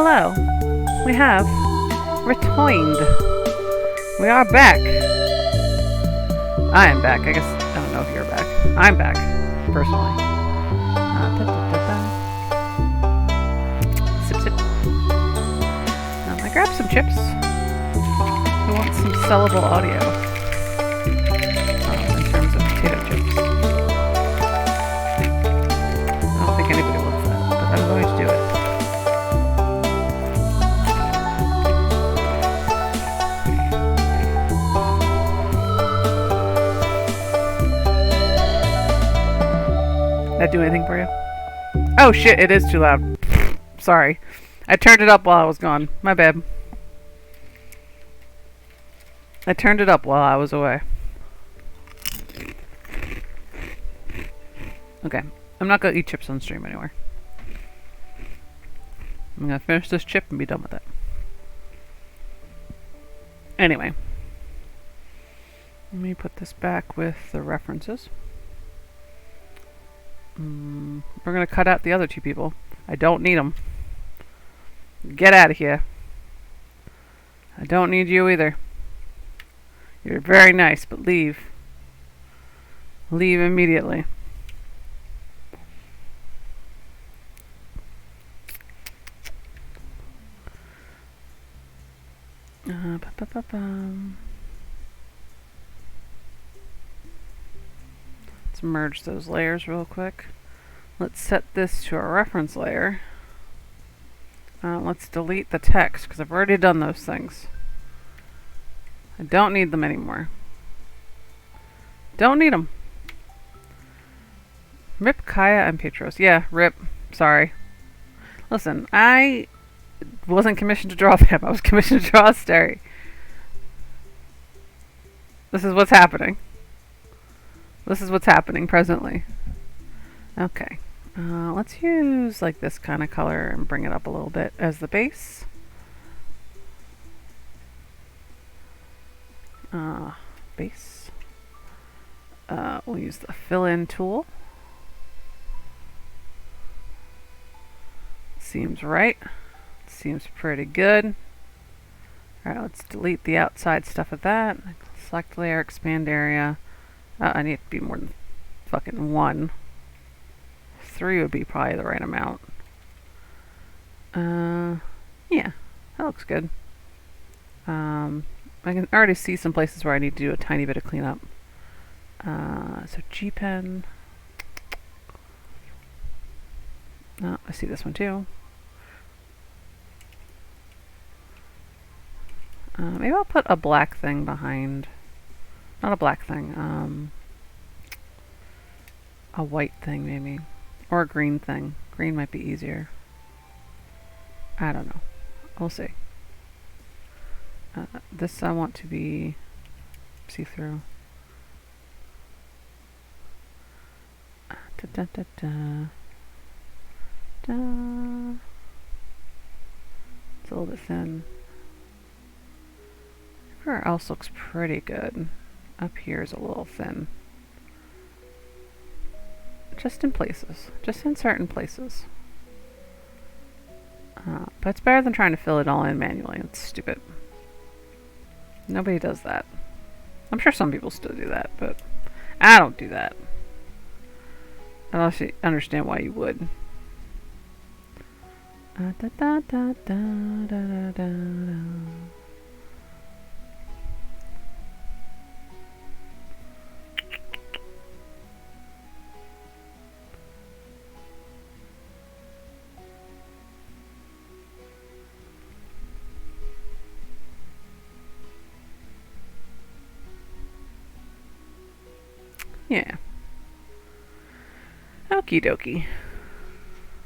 hello. We have returned. We are back. I am back. I guess I don't know if you're back. I'm back, personally. Sip, sip. I grabbed some chips. I want some sellable audio in terms of potato chips. I don't think anybody wants that, but I'm going to do it. Did that do anything for you? Oh shit, it is too loud. Sorry. I turned it up while I was gone. My bad. I turned it up while I was away. Okay. I'm not going to eat chips on stream anywhere. I'm going to finish this chip and be done with it. Anyway. Let me put this back with the references. We're going to cut out the other two people. I don't need them. Get out of here. I don't need you either. You're very nice, but leave. Leave immediately. Let's merge those layers real quick. Let's set this to a reference layer. Let's delete the text because I've already done those things. I don't need them anymore. Don't need them. Rip Kaya and Petros. Yeah, rip. Sorry. Listen, I wasn't commissioned to draw them. I was commissioned to draw Steri. This is what's happening. This is what's happening presently. Okay. Let's use like this kind of color and bring it up a little bit as the base. Base. We'll use the fill-in tool. Seems right. Seems pretty good. Alright, let's delete the outside stuff of that. Select layer, expand area. I need to be more than fucking 1. 3 would be probably the right amount. Yeah, that looks good. I can already see some places where I need to do a tiny bit of cleanup. So G pen. Oh, I see this one too. Maybe I'll put a black thing behind. Not a black thing. A white thing maybe. Or a green thing. Green might be easier. I don't know. We'll see. This I want to be see-through. It's a little bit thin. Everywhere else looks pretty good. Up here is a little thin. Just in places. Just in certain places. But it's better than trying to fill it all in manually. It's stupid. Nobody does that. I'm sure some people still do that, but I don't do that. I don't understand why you would. Yeah. Okie dokie.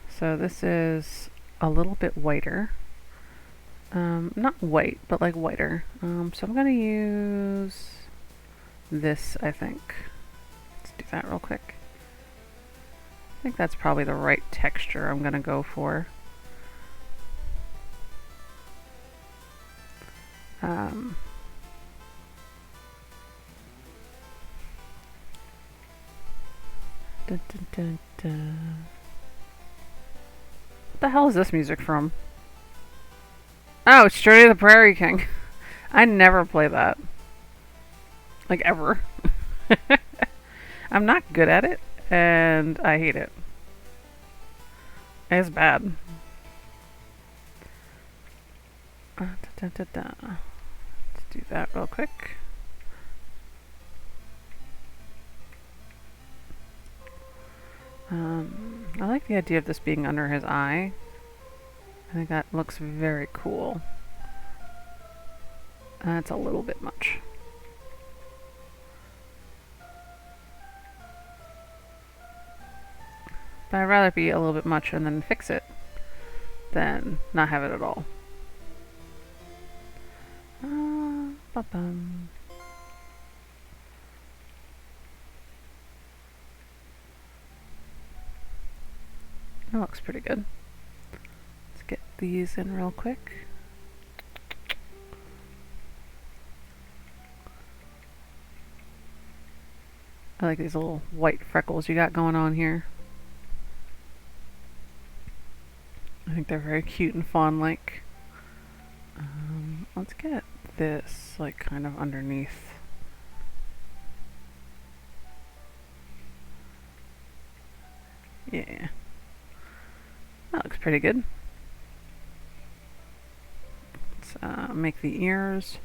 So this is a little bit whiter. Not white, but like whiter. So I'm gonna use this, I think. Let's do that real quick. I think that's probably the right texture I'm gonna go for. Dun, dun, dun, dun. What the hell is this music from? Oh, Journey of the Prairie King. I never play that. Like, ever. I'm not good at it, and I hate it. It's bad. Let's do that real quick. I like the idea of this being under his eye. I think that looks very cool. That's a little bit much. But I'd rather be a little bit much and then fix it than not have it at all. Ba-bum. That looks pretty good. Let's get these in real quick. I like these little white freckles you got going on here. I think they're very cute and fawn-like. Let's get this like kind of underneath. Yeah. That looks pretty good. Let's make the ears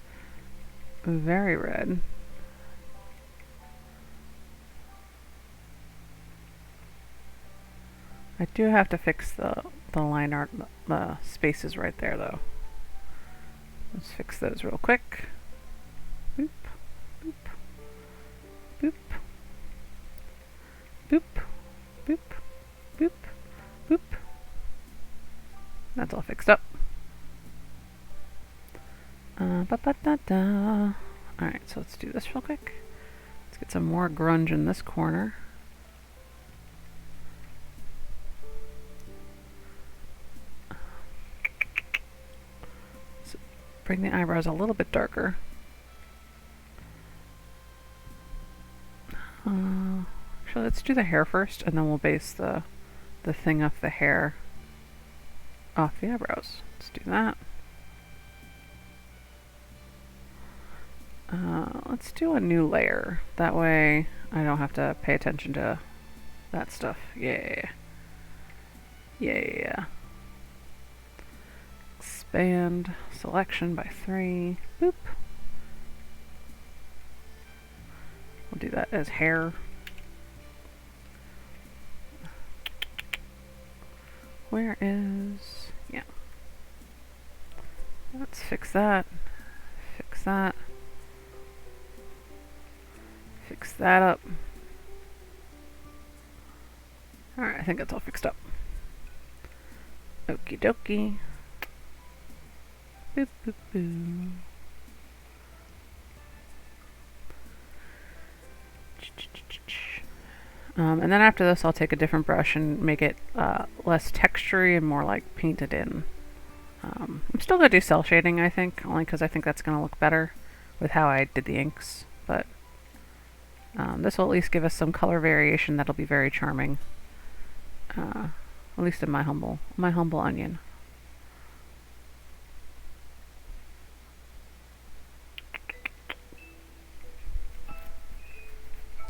very red. I do have to fix the line art, the spaces right there though. Let's fix those real quick. Boop, boop, boop, boop, boop, boop, boop. That's all fixed up. Alright, so let's do this real quick. Let's get some more grunge in this corner. Bring the eyebrows a little bit darker. Actually, let's do the hair first, and then we'll base the thing off the hair off the eyebrows. Let's do that. Let's do a new layer. That way I don't have to pay attention to that stuff. Yeah. Yeah. Expand selection by 3. Boop. We'll do that as hair. Where is... yeah. Let's fix that. Fix that. Fix that up. Alright, I think that's all fixed up. Okie dokie. Boop, boop, boop. And then after this I'll take a different brush and make it less textury and more like painted in. I'm still going to do cell shading, I think, only because I think that's going to look better with how I did the inks, but this will at least give us some color variation that'll be very charming, at least in my humble onion.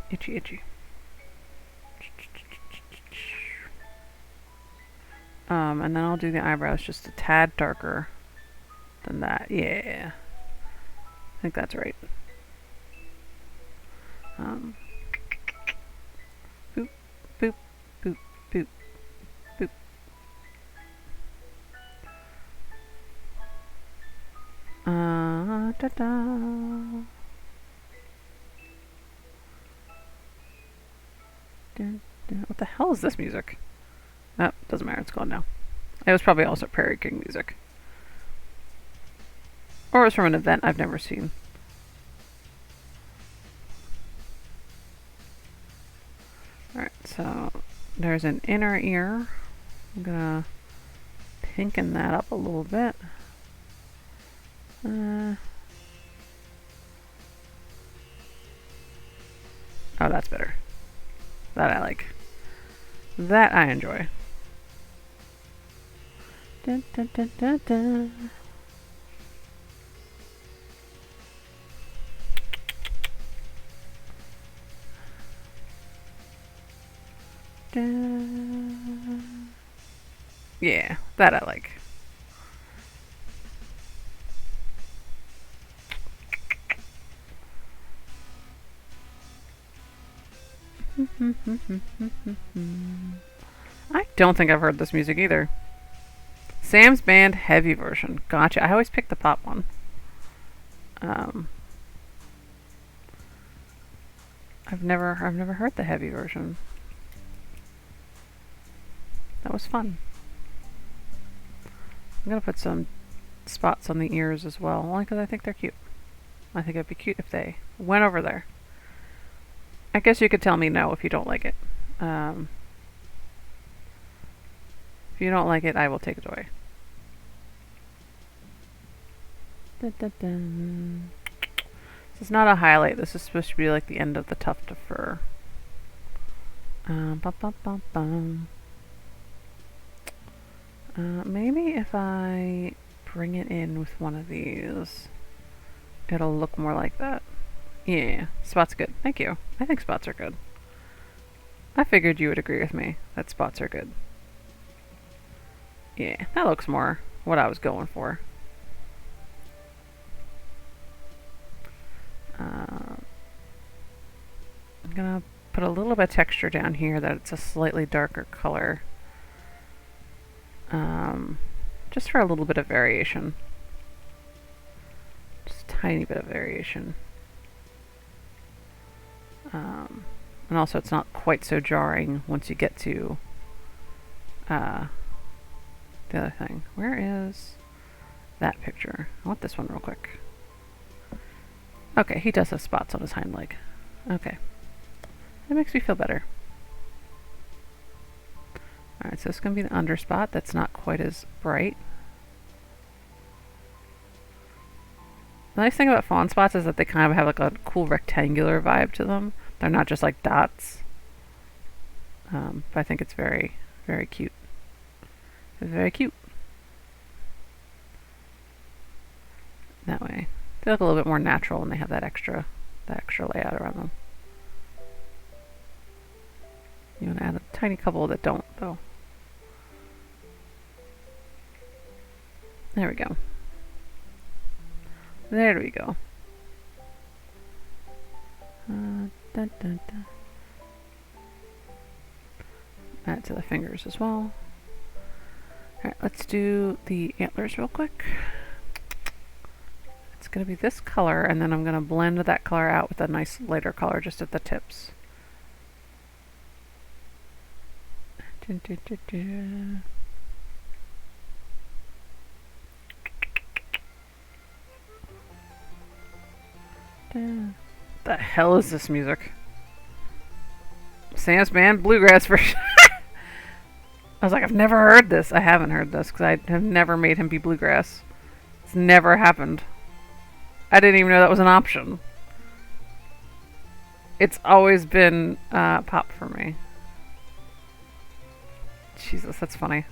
Itchy, itchy. And then I'll do the eyebrows just a tad darker than that. Yeah. I think that's right. Boop, boop, boop, boop, boop. Ta-da. What the hell is this music? Oh, doesn't matter, it's gone now. It was probably also Prairie King music. Or it was from an event I've never seen. Alright, so there's an inner ear. I'm gonna pinken that up a little bit. Oh, that's better. That I like. That I enjoy. Dun, dun, dun, dun, dun. Yeah, that I like. I don't think I've heard this music either. Sam's Band heavy version. Gotcha. I always pick the pop one. Um, I've never heard the heavy version. That was fun. I'm gonna put some spots on the ears as well, only because I think they're cute. I think it'd be cute if they went over there. I guess you could tell me no if you don't like it. If you don't like it, I will take it away. Dun, dun, dun. This is not a highlight. This is supposed to be like the end of the tuft of fur. Bum, bum, bum, bum. Maybe if I bring it in with one of these, it'll look more like that. Yeah, spots good. Thank you. I think spots are good. I figured you would agree with me that spots are good. Yeah, that looks more what I was going for. I'm gonna put a little bit of texture down here that it's a slightly darker color. Just for a little bit of variation. Just a tiny bit of variation. And also it's not quite so jarring once you get to the other thing. Where is that picture? I want this one real quick. Okay, he does have spots on his hind leg. Okay. That makes me feel better. Alright, so it's going to be the under spot that's not quite as bright. The nice thing about fawn spots is that they kind of have like a cool rectangular vibe to them. They're not just like dots. But I think it's very, very cute. It's very cute. That way. They look a little bit more natural when they have that extra layout around them. You want to add a tiny couple that don't, though. There we go. There we go. Dun, dun, dun. Add to the fingers as well. Alright, let's do the antlers real quick. It's going to be this color, and then I'm going to blend that color out with a nice lighter color just at the tips. Dun, dun, dun, dun. The hell is this music? Sam's Band Bluegrass version. I was like, I've never heard this. I haven't heard this because I have never made him be bluegrass. It's never happened. I didn't even know that was an option. It's always been pop for me. Jesus, that's funny.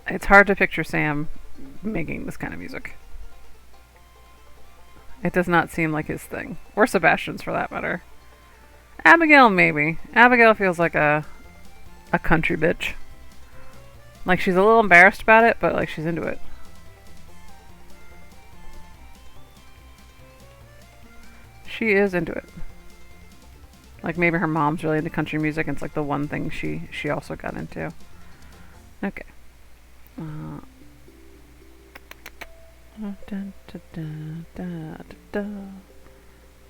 It's hard to picture Sam making this kind of music. It does not seem like his thing. Or Sebastian's for that matter. Abigail, maybe. Abigail feels like a country bitch. Like she's a little embarrassed about it, but like she's into it. She is into it. Like maybe her mom's really into country music and it's like the one thing she also got into. Okay.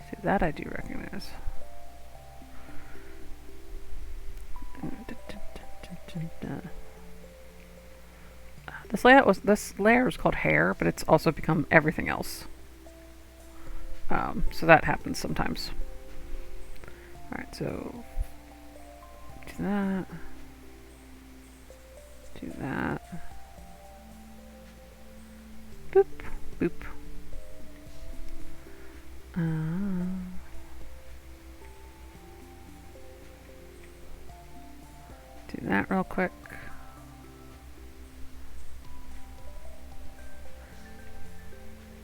See, that I do recognize. This layer was called hair, but it's also become everything else. So that happens sometimes. Alright, so do that. Do that. Boop, boop. Do that real quick.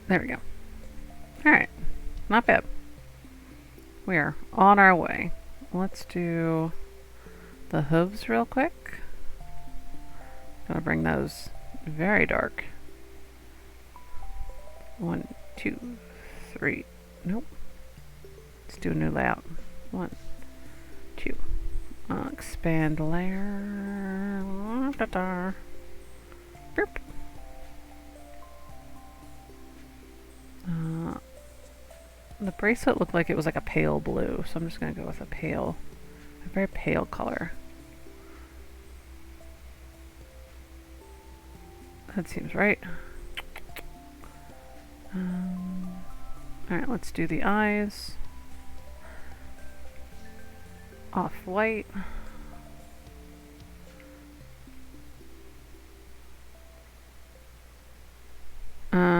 There we go. Alright, not bad. We are on our way. Let's do the hooves real quick. Gonna bring those very dark. 1, 2, 3. Nope. Let's do a new layout. 1, 2. Expand layer. Boop. The bracelet looked like it was like a pale blue, so I'm just gonna go with a very pale color. That seems right. Alright, let's do the eyes. Off-white.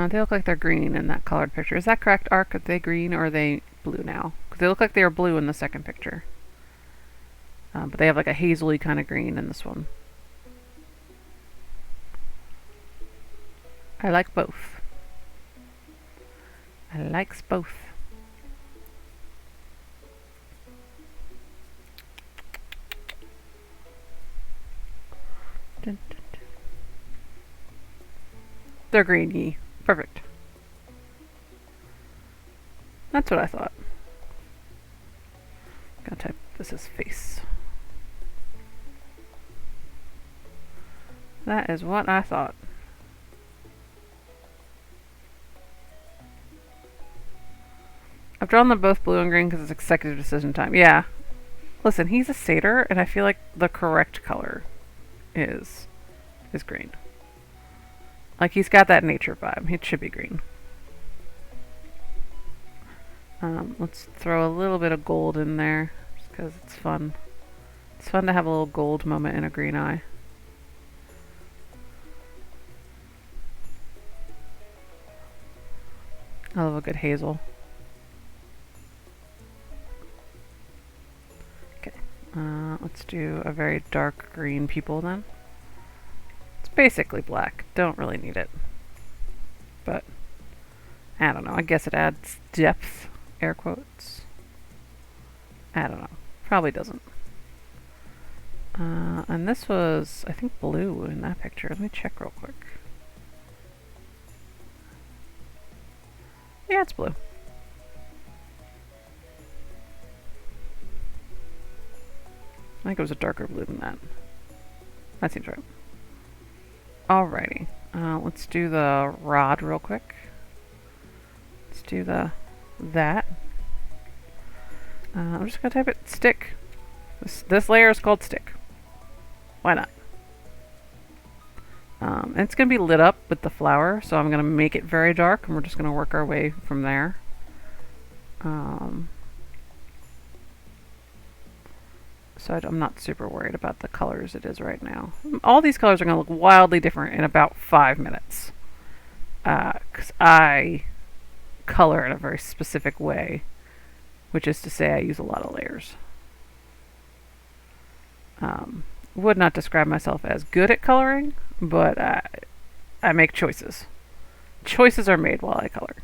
They look like they're green in that colored picture. Is that correct, Ark? Are they green or are they blue now? Because they look like they were blue in the second picture. But they have like a hazily kind of green in this one. I like both. I likes both. Dun, dun, dun. They're greeny. Perfect. That's what I thought. Gonna type this as face. That is what I thought. I've drawn them both blue and green because it's executive decision time. Yeah. Listen, he's a satyr, and I feel like the correct color is green. Like, he's got that nature vibe. It should be green. Let's throw a little bit of gold in there, just because it's fun. It's fun to have a little gold moment in a green eye. I love a good hazel. Okay, let's do a very dark green pupil then. It's basically black. Don't really need it. But, I don't know. I guess it adds depth, air quotes. I don't know. Probably doesn't. And this was, I think, blue in that picture. Let me check real quick. Yeah, it's blue. I think it was a darker blue than that. That seems right. Alrighty. Let's do the rod real quick. Let's do that. I'm just gonna type it stick. This layer is called stick. Why not? And it's gonna be lit up with the flower, so I'm gonna make it very dark, and we're just gonna work our way from there. So I'm not super worried about the colors it is right now. All these colors are gonna look wildly different in about 5 minutes. Because I color in a very specific way, which is to say I use a lot of layers. Would not describe myself as good at coloring, but I make choices. Choices are made while I color.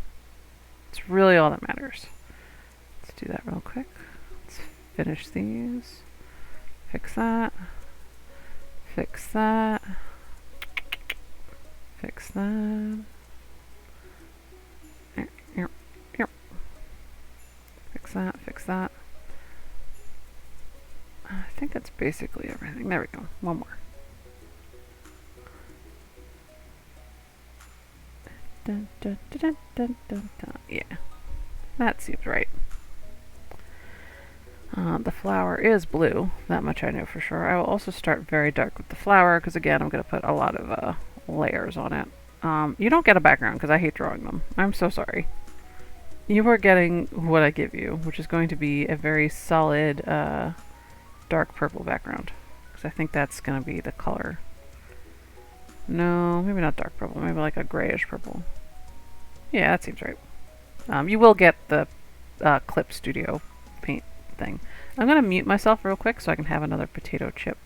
It's really all that matters. Let's do that real quick. Let's finish these. Fix that. Fix that. Fix that. Fix that. Fix that. I think that's basically everything. There we go. One more. Dun, dun, dun, dun, dun, dun. Yeah, that seems right. The flower is blue. That much I know for sure. I will also start very dark with the flower because, again, I'm going to put a lot of layers on it. You don't get a background because I hate drawing them. I'm so sorry. You are getting what I give you, which is going to be a very solid dark purple background, because I think that's going to be the color. No, maybe not dark purple, maybe like a grayish purple. Yeah, that seems right. You will get the Clip Studio paint thing. I'm going to mute myself real quick so I can have another potato chip,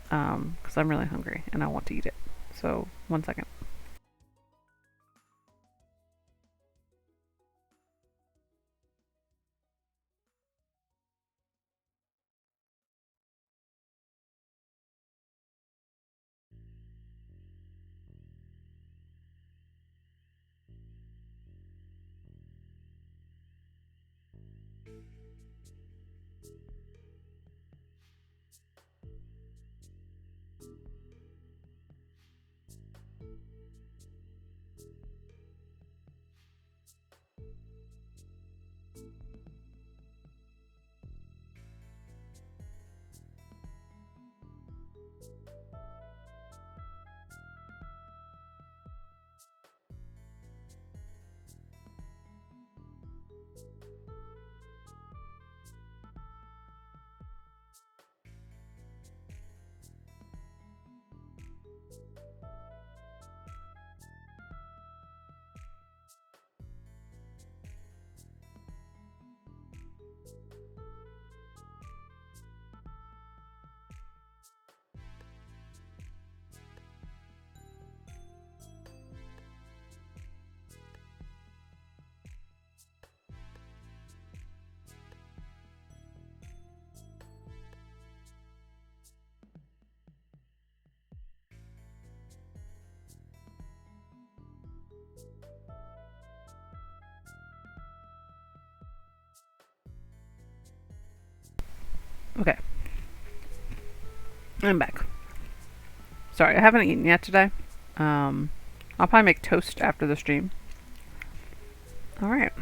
because I'm really hungry and I want to eat it. So, 1 second. Okay, I'm back. Sorry, I haven't eaten yet today. I'll probably make toast after the stream. Alright.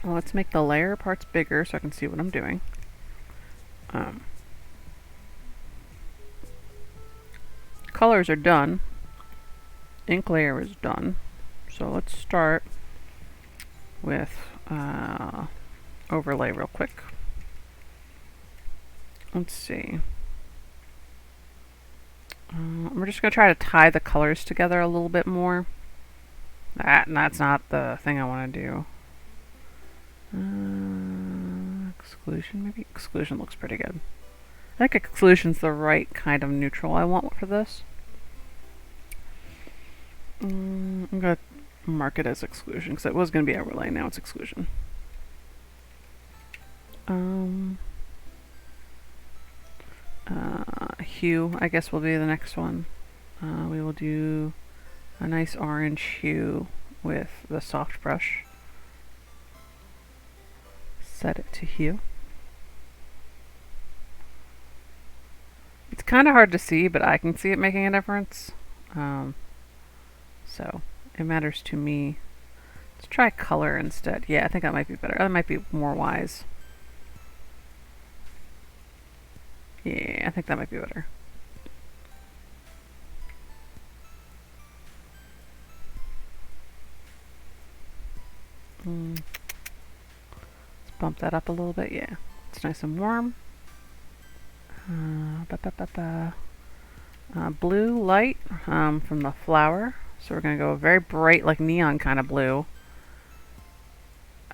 Well, let's make the layer parts bigger so I can see what I'm doing. Colors are done. Ink layer is done. So let's start with overlay real quick. Let's see. We're just going to try to tie the colors together a little bit more. That's not the thing I want to do. Exclusion, maybe? Exclusion looks pretty good. I think exclusion's the right kind of neutral I want for this. I'm going to mark it as exclusion because it was going to be overlay, now it's exclusion. Hue, I guess, will be the next one. We will do a nice orange hue with the soft brush. Set it to hue. It's kind of hard to see, but I can see it making a difference. So it matters to me. Let's try color instead. Yeah, I think that might be better. That might be more wise. Yeah, I think that might be better. Let's bump that up a little bit. Yeah, it's nice and warm. Blue light from the flower. So we're going to go very bright, like neon kind of blue.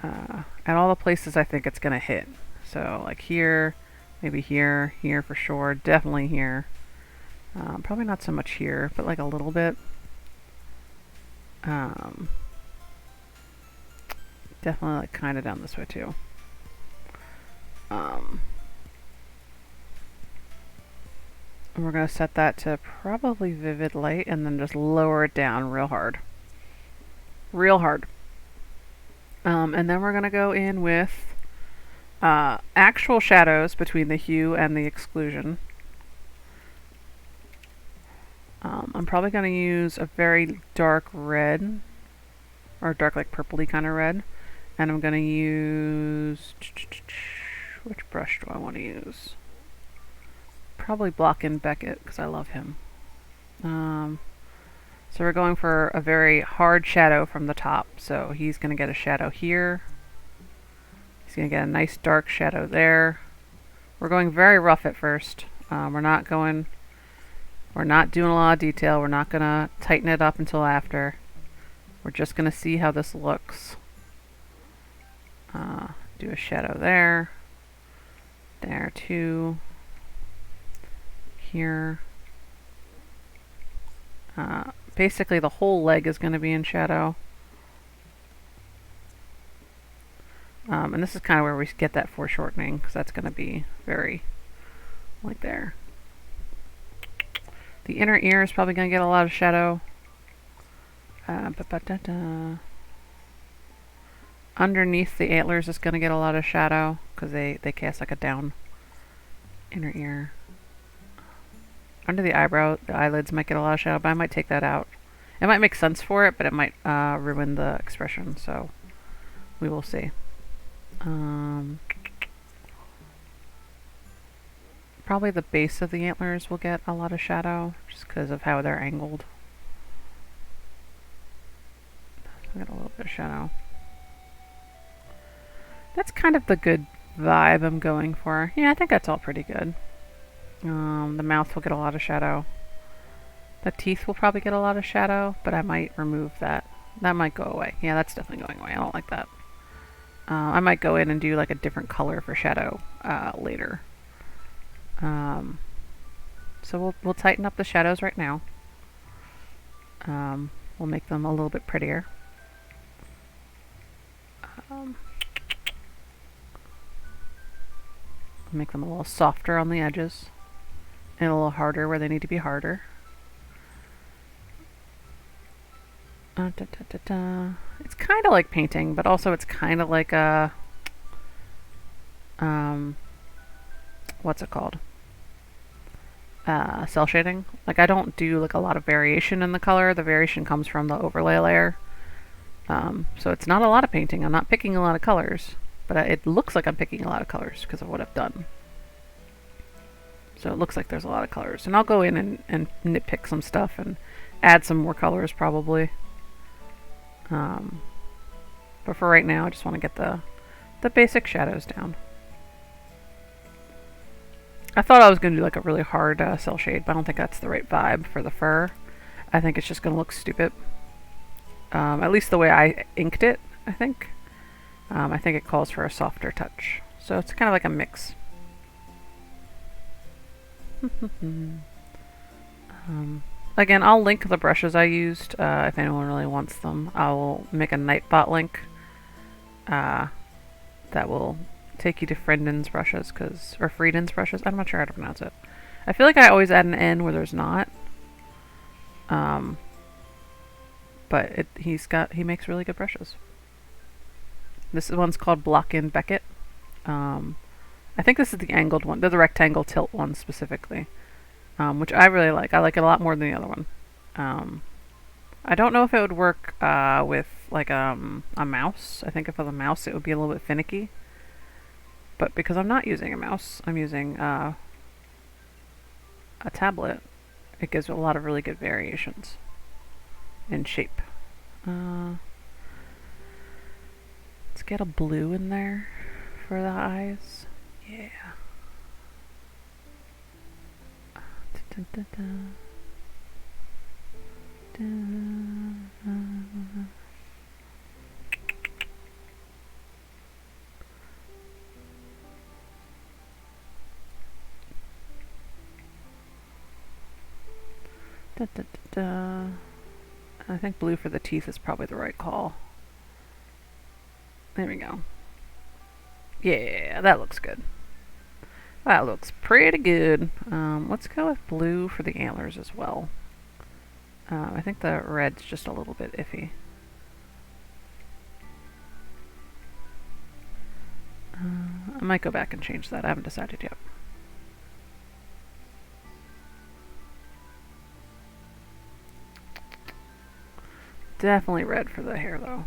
At all the places I think it's going to hit. So like here, maybe here, here for sure, definitely here. Probably not so much here, but like a little bit. Definitely like kind of down this way too. And we're going to set that to probably vivid light and then just lower it down real hard. Real hard. And then we're going to go in with actual shadows between the hue and the exclusion. I'm probably going to use a very dark red, or dark like purpley kind of red. And I'm going to use, which brush do I want to use? Probably Block and Beckett because I love him. So we're going for a very hard shadow from the top. So he's going to get a shadow here. He's going to get a nice dark shadow there. We're going very rough at first. We're not doing a lot of detail. We're not going to tighten it up until after. We're just going to see how this looks. Do a shadow there. There too. Here. Basically the whole leg is going to be in shadow. And this is kind of where we get that foreshortening, because that's going to be very like there. The inner ear is probably going to get a lot of shadow. Underneath the antlers is going to get a lot of shadow, because they cast like a down inner ear. Under the eyebrow, the eyelids might get a lot of shadow, but I might take that out. It might make sense for it, but it might ruin the expression, so we will see. Probably the base of the antlers will get a lot of shadow, just because of how they're angled. So get a little bit of shadow. That's kind of the good vibe I'm going for. Yeah, I think that's all pretty good. The mouth will get a lot of shadow. The teeth will probably get a lot of shadow, but I might remove that. That might go away. Yeah, that's definitely going away. I don't like that. I might go in and do like a different color for shadow later. So we'll tighten up the shadows right now. We'll make them a little bit prettier. Make them a little softer on the edges and a little harder where they need to be harder. It's kind of like painting, but also it's kind of like a what's it called? Cell shading. Like I don't do like a lot of variation in the color. The variation comes from the overlay layer. So it's not a lot of painting. I'm not picking a lot of colors, but it looks like I'm picking a lot of colors because of what I've done. So it looks like there's a lot of colors. And I'll go in and nitpick some stuff and add some more colors probably. But for right now, I just want to get the basic shadows down. I thought I was going to do like a really hard cell shade, but I don't think that's the right vibe for the fur. I think it's just going to look stupid. At least the way I inked it, I think. I think it calls for a softer touch. So it's kind of like a mix. Again, I'll link the brushes I used if anyone really wants them. I will make a Nightbot link that will take you to Frienden's brushes, or Frieden's brushes. I'm not sure how to pronounce it. I feel like I always add an N where there's not. But he makes really good brushes. This one's called Block In Beckett. I think this is the angled one. They're the rectangle tilt one specifically, which I really like. I like it a lot more than the other one. I don't know if it would work with like a mouse. I think if with a mouse it would be a little bit finicky. But because I'm not using a mouse, I'm using a tablet, it gives a lot of really good variations in shape. Let's get a blue in there for the eyes. Yeah. Dun, dun, dun. Da, da, da, da. I think blue for the teeth is probably the right call. There we go. Yeah, that looks good. That looks pretty good. Let's go with blue for the antlers as well. I think the red's just a little bit iffy. I might go back and change that. I haven't decided yet. Definitely red for the hair though.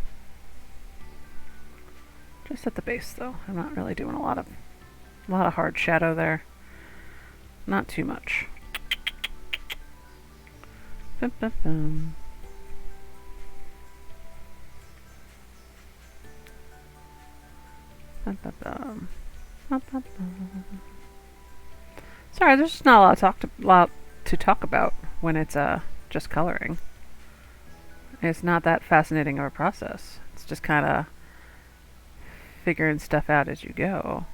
Just at the base though. I'm not really doing a lot of hard shadow there. Not too much. Bum, bum, bum. Bum, bum, bum. Bum, bum, bum. Sorry, there's just not a lot to talk about when it's just coloring. It's not that fascinating of a process. It's just kind of figuring stuff out as you go.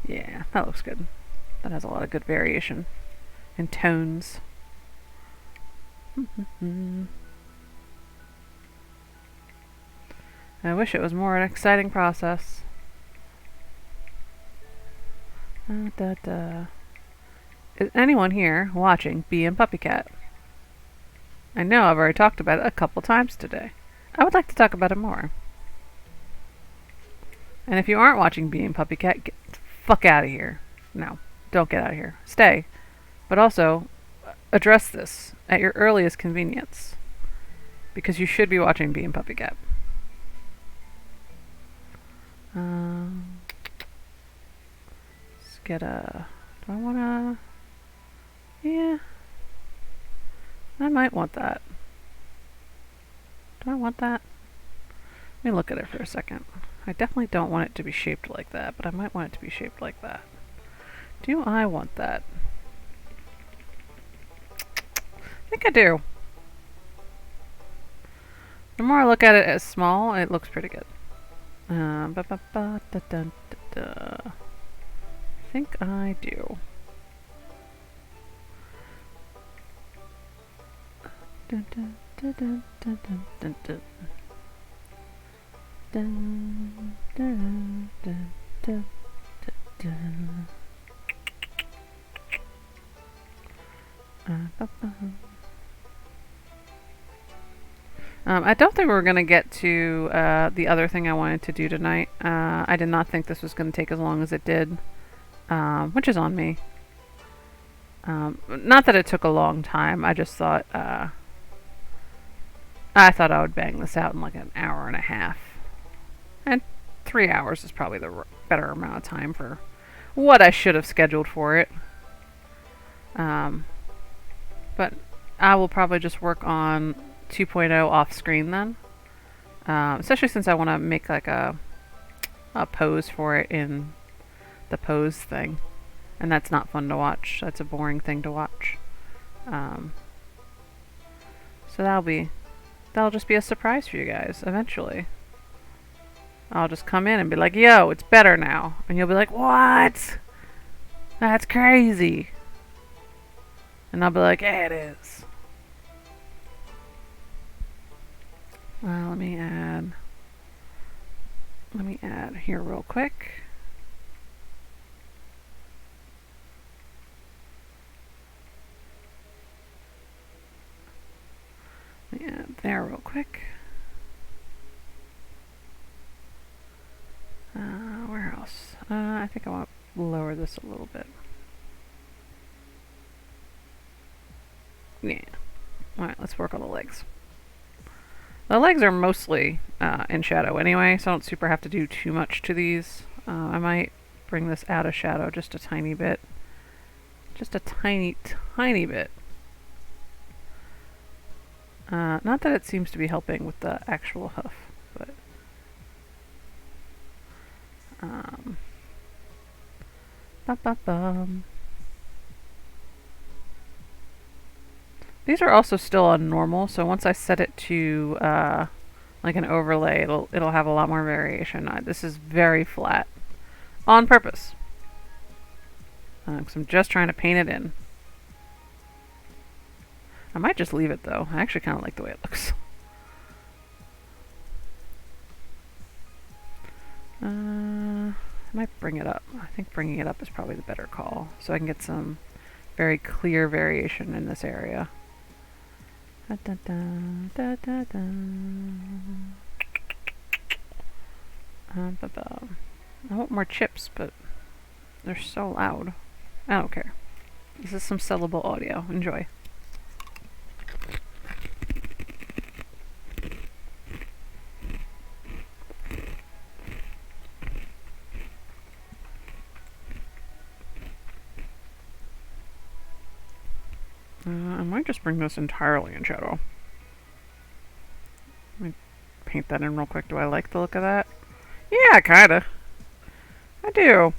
Yeah, that looks good. That has a lot of good variation in tones. I wish it was more an exciting process. Is anyone here watching Bee and Puppy Cat? I know I've already talked about it a couple times today. I would like to talk about it more. And if you aren't watching Bee and Puppy Cat, get the fuck out of here. No, don't get out of here. Stay. But also, address this at your earliest convenience. Because you should be watching Bee and Puppy Cat. Let's get a... Do I want to... Yeah. I might want that. Do I want that? Let me look at it for a second. I definitely don't want it to be shaped like that, but I might want it to be shaped like that. Do I want that? I think I do. The more I look at it as small, it looks pretty good. I think I do. Dun, dun, dun, dun, dun, dun, dun. Dun, dun, dun, dun, dun, dun. I don't think we're going to get to the other thing I wanted to do tonight. I did not think this was going to take as long as it did. which is on me. Not that it took a long time. I just thought I thought I would bang this out in like an hour and a half, and 3 hours is probably the better amount of time for what I should have scheduled for it. But I will probably just work on 2.0 off screen then, especially since I want to make like a pose for it in the pose thing, and that's not fun to watch. That's a boring thing to watch. So that'll just be a surprise for you guys eventually. I'll just come in and be like, yo, it's better now. And you'll be like, what? That's crazy. And I'll be like, yeah, it is. Let me add here real quick. Let me add there real quick. Where else? I think I want to lower this a little bit. Yeah. Alright, let's work on the legs. The legs are mostly in shadow anyway, so I don't super have to do too much to these. I might bring this out of shadow just a tiny bit. Just a tiny, tiny bit. Not that it seems to be helping with the actual hoof, but... These are also still on normal, so once I set it to like an overlay, it'll have a lot more variation. This is very flat, on purpose, because I'm just trying to paint it in. I might just leave it though. I actually kind of like the way it looks. I might bring it up. I think bringing it up is probably the better call, so I can get some very clear variation in this area. Da, da, da, da, da, da. I want more chips, but they're so loud. I don't care. This is some sellable audio. Enjoy. I might just bring this entirely in shadow. Let me paint that in real quick. Do I like the look of that? Yeah, kinda. I do.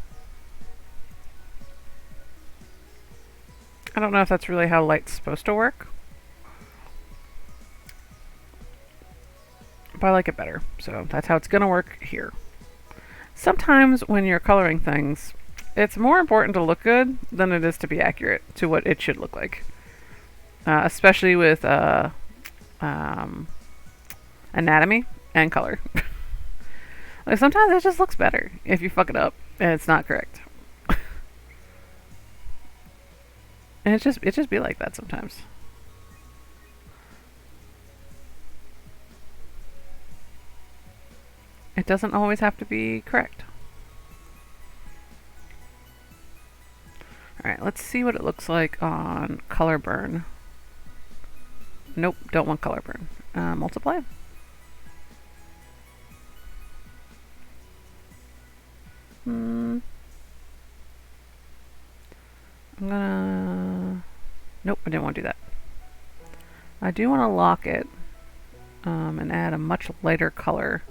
I don't know if that's really how light's supposed to work, but I like it better. So that's how it's gonna work here. Sometimes when you're coloring things, it's more important to look good than it is to be accurate to what it should look like. Especially with anatomy and color. Like sometimes it just looks better if you fuck it up and it's not correct. And it just be like that sometimes. It doesn't always have to be correct. Alright, let's see what it looks like on color burn. Nope, don't want color burn. Multiply. I'm gonna... Nope, I didn't want to do that. I do want to lock it and add a much lighter color.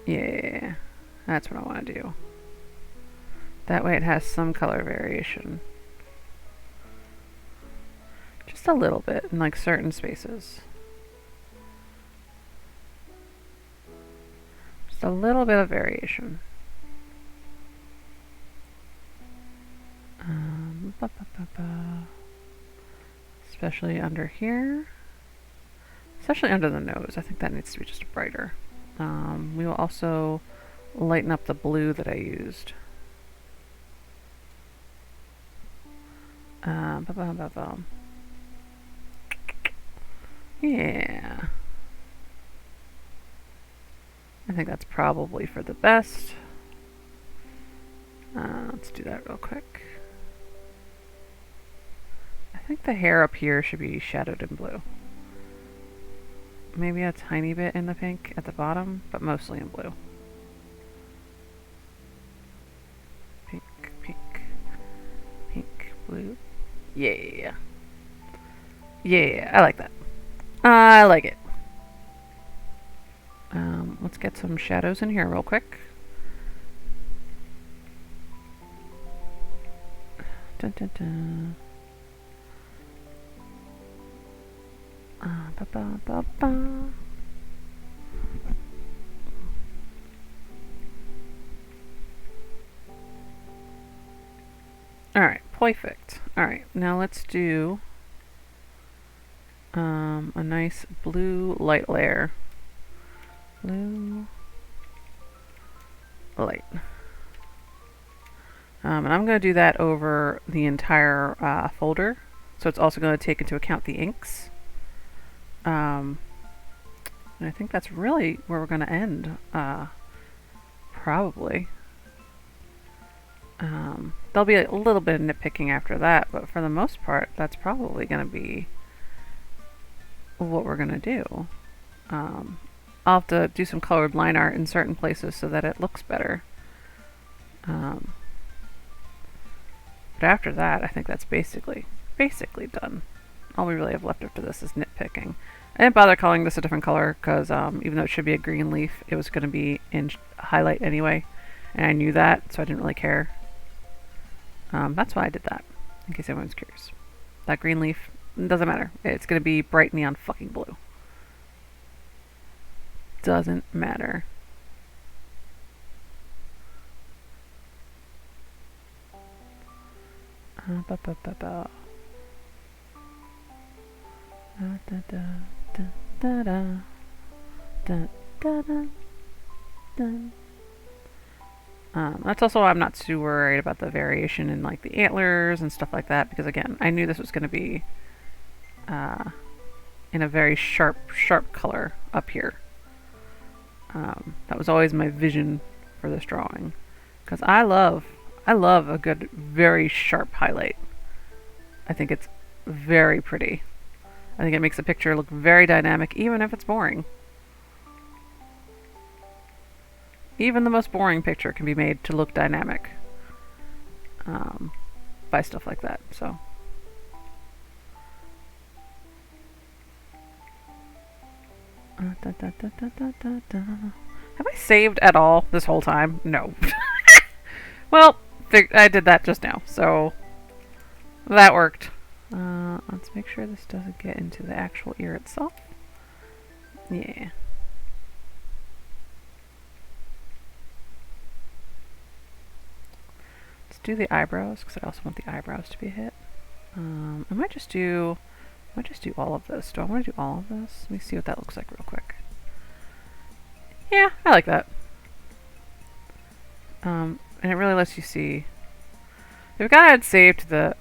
Yeah, that's what I want to do. That way it has some color variation. Just a little bit in like certain spaces. Just a little bit of variation. Especially under here. Especially under the nose. I think that needs to be just brighter. We will also lighten up the blue that I used. Yeah. I think that's probably for the best. Let's do that real quick. I think the hair up here should be shadowed in blue. Maybe a tiny bit in the pink at the bottom, but mostly in blue. Pink, pink, pink, blue. Yeah. Yeah, I like that. I like it. Let's get some shadows in here real quick. Dun, dun, dun. Ba, ba, ba, ba. Alright, perfect. Alright, now let's do a nice blue light layer. Blue light. And I'm going to do that over the entire folder. So it's also going to take into account the inks. And I think that's really where we're going to end. Probably. There'll be a little bit of nitpicking after that, but for the most part, that's probably going to be what we're going to do. I'll have to do some colored line art in certain places so that it looks better. But after that, I think that's basically done. All we really have left after this is nitpicking. I didn't bother calling this a different color because even though it should be a green leaf, it was going to be in highlight anyway, and I knew that, so I didn't really care. That's why I did that, in case anyone's curious. That green leaf, doesn't matter. It's going to be bright neon fucking blue. Doesn't matter. Ba, ba, ba, ba. Da, da, da, da, da, da, da, da, da. That's also why I'm not too worried about the variation in like the antlers and stuff like that, because again, I knew this was going to be in a very sharp color up here. That was always my vision for this drawing, because I love a good, very sharp highlight. I think it's very pretty. I think it makes a picture look very dynamic, even if it's boring. Even the most boring picture can be made to look dynamic by stuff like that. So, da, da, da, da, da, da, da. Have I saved at all this whole time? No. Well, I did that just now, so that worked. Let's make sure this doesn't get into the actual ear itself. Yeah. Let's do the eyebrows, because I also want the eyebrows to be hit. I might just do all of this. Do I want to do all of this? Let me see what that looks like real quick. Yeah, I like that. And it really lets you see. We've got to add save to the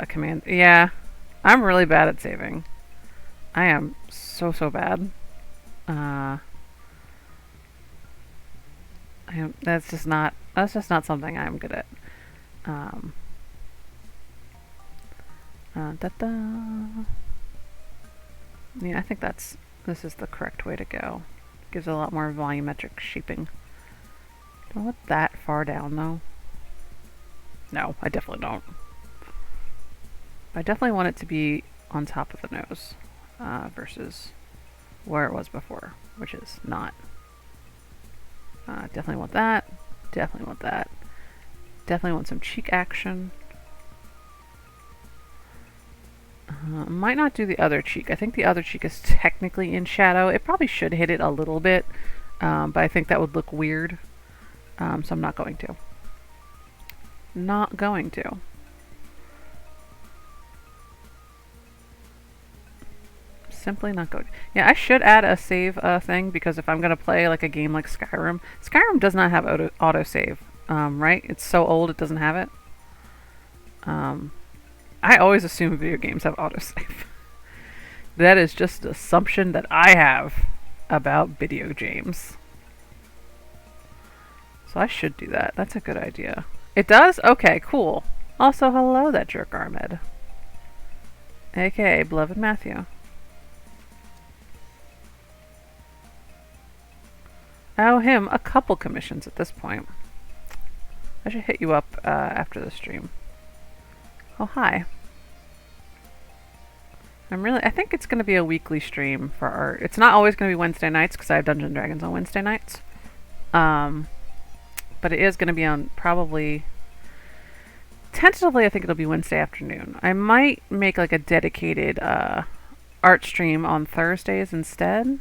command. Yeah, I'm really bad at saving. I am so bad. That's just not something I'm good at. Yeah, I think this is the correct way to go. Gives a lot more volumetric shaping. Do I want that far down though? No, I definitely don't. I definitely want it to be on top of the nose versus where it was before, which is not. Definitely want that. Definitely want that. Definitely want some cheek action. Might not do the other cheek. I think the other cheek is technically in shadow. It probably should hit it a little bit, but I think that would look weird. So I'm not going to. Not going to. Simply not going to. Yeah, I should add a save thing, because if I'm going to play like a game like Skyrim, Skyrim does not have autosave, right? It's so old it doesn't have it. I always assume video games have autosave. That is just an assumption that I have about video games. So I should do that. That's a good idea. It does? Okay, cool. Also, hello, that jerk Ahmed. AKA Beloved Matthew. I owe him a couple commissions at this point. I should hit you up after the stream. Oh, hi. I think it's going to be a weekly stream for art. It's not always going to be Wednesday nights because I have Dungeons & Dragons on Wednesday nights. But it is going to be on probably... Tentatively, I think it'll be Wednesday afternoon. I might make like a dedicated art stream on Thursdays instead.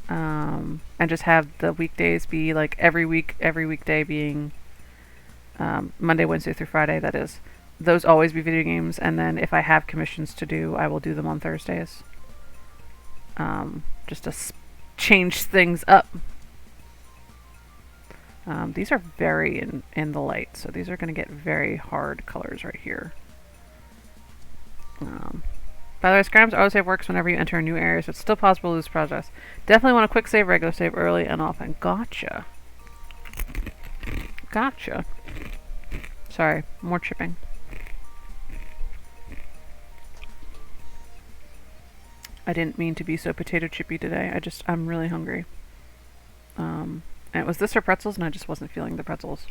And just have the weekdays be like every weekday being Monday, Wednesday through Friday, that is. Those always be video games, and then if I have commissions to do, I will do them on Thursdays. Just to change things up. These are very in the light, so these are going to get very hard colors right here. By the way, Skyrim's autosave works whenever you enter a new area, so it's still possible to lose progress. Definitely want a quick save, regular save, early and often. Gotcha. Gotcha. Sorry, more chipping. I didn't mean to be so potato chippy today. I'm really hungry. And it was this or pretzels, and I just wasn't feeling the pretzels.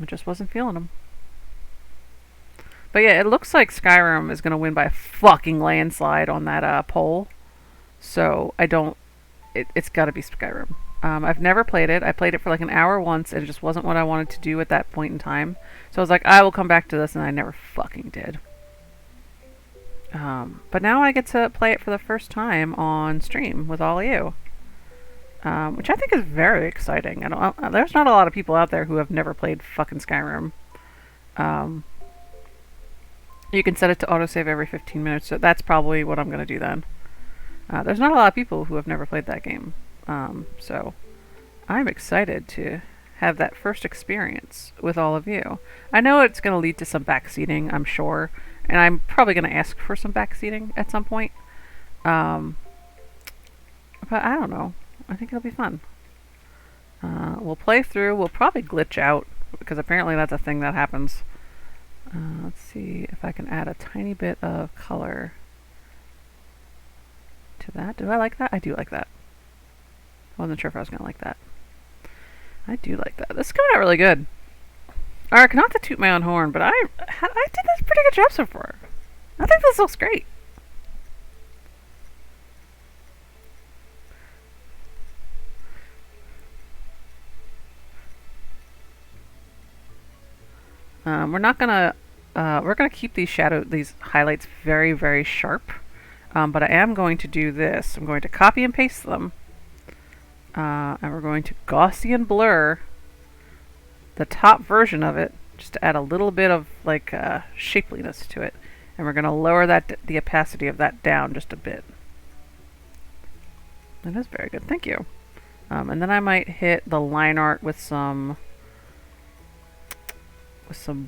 I just wasn't feeling them. But yeah, it looks like Skyrim is going to win by a fucking landslide on that poll. So it's got to be Skyrim. I've never played it. I played it for like an hour once, and it just wasn't what I wanted to do at that point in time. So I was like, I will come back to this, and I never fucking did. But now I get to play it for the first time on stream with all of you. Which I think is very exciting. There's not a lot of people out there who have never played fucking Skyrim. You can set it to autosave every 15 minutes, so that's probably what I'm going to do then. There's not a lot of people who have never played that game. So I'm excited to have that first experience with all of you. I know it's going to lead to some backseating, I'm sure. And I'm probably going to ask for some backseating at some point. But I don't know. I think it'll be fun. We'll play through. We'll probably glitch out, because apparently that's a thing that happens. Let's see if I can add a tiny bit of color to that. Do I like that? I do like that. I wasn't sure if I was going to like that. I do like that. This is coming out really good. Alright, not to toot my own horn, but I did this pretty good job so far. I think this looks great. We're gonna keep these highlights very, very sharp. But I am going to do this. I'm going to copy and paste them. And we're going to Gaussian blur the top version of it, just to add a little bit of like shapeliness to it. And we're going to lower the opacity of that down just a bit. That is very good, thank you. And then I might hit the line art with some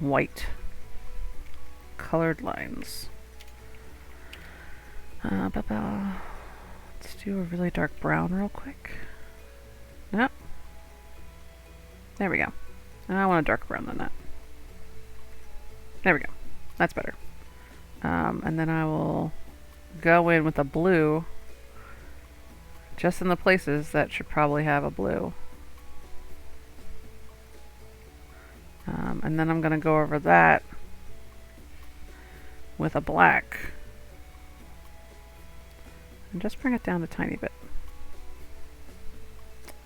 white colored lines. Let's do a really dark brown real quick. Yep. There we go. I want a darker brown than that. There we go. That's better. And then I will go in with a blue just in the places that should probably have a blue. And then I'm going to go over that with a black. And just bring it down a tiny bit.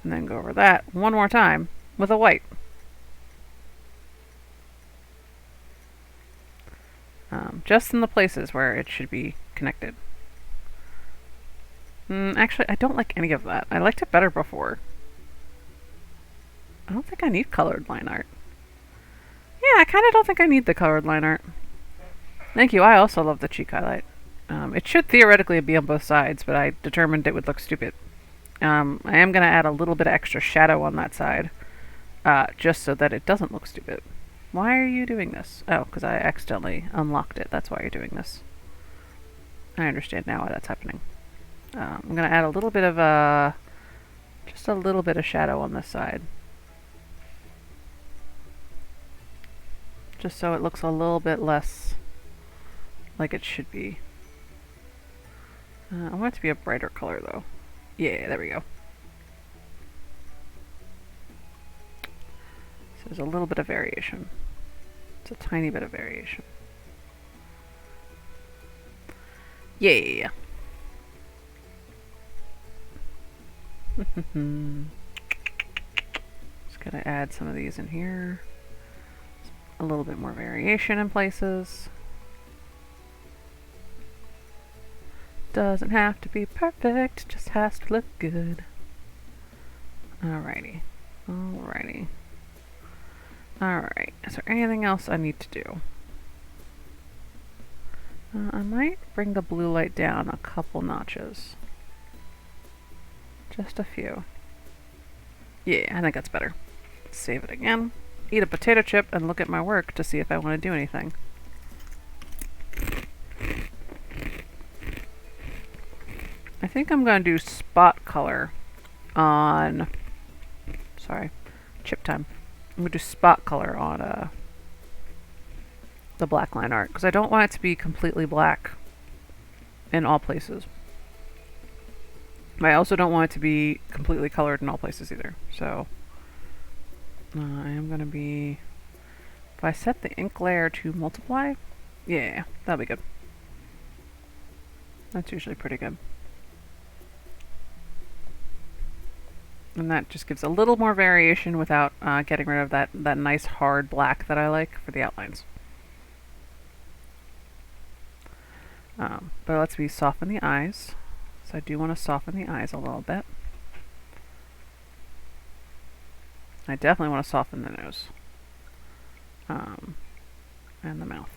And then go over that one more time with a white. Just in the places where it should be connected. Actually, I don't like any of that. I liked it better before. I don't think I need colored line art. Yeah, I kind of don't think I need the colored line art. Thank you. I also love the cheek highlight. It should theoretically be on both sides, but I determined it would look stupid. I am going to add a little bit of extra shadow on that side, just so that it doesn't look stupid. Why are you doing this? Oh, because I accidentally unlocked it. That's why you're doing this. I understand now why that's happening. I'm going to add a little bit of just a little bit of shadow on this side. just so it looks a little bit less like it should be. I want it to be a brighter color though. Yeah, there we go. So there's a little bit of variation. It's a tiny bit of variation. Yeah. Just gonna add some of these in here. A little bit more variation in places. Doesn't have to be perfect, just has to look good. Alrighty. Alrighty. Alright, is there anything else I need to do? I might bring the blue light down a couple notches. Just a few. Yeah, I think that's better. Save it again. Eat a potato chip and look at my work to see if I want to do anything. I think I'm going to do spot color on... Sorry, chip time. I'm going to do spot color on the black line art, because I don't want it to be completely black in all places. I also don't want it to be completely colored in all places either. So I am going to be... If I set the ink layer to multiply, yeah, that'll be good. That's usually pretty good. And that just gives a little more variation without getting rid of that nice hard black that I like for the outlines. But let's soften the eyes. So I do want to soften the eyes a little bit. I definitely want to soften the nose. And the mouth.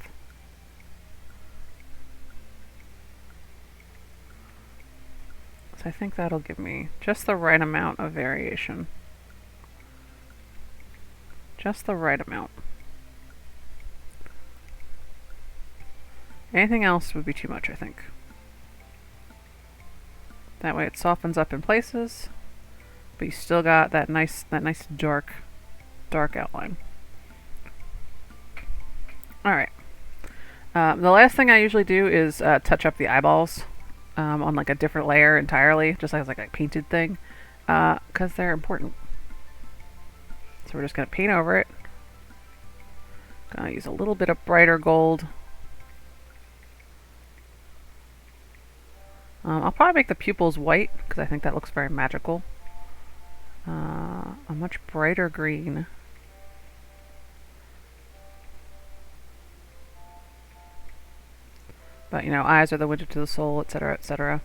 So I think that'll give me just the right amount of variation. Just the right amount. Anything else would be too much, I think. That way it softens up in places, but you still got that nice dark outline. Alright. The last thing I usually do is touch up the eyeballs on like a different layer entirely, just as like a painted thing, because they're important. So we're just going to paint over it. Gonna use a little bit of brighter gold. I'll probably make the pupils white, because I think that looks very magical. A much brighter green. But, you know, eyes are the window to the soul, etc., etc.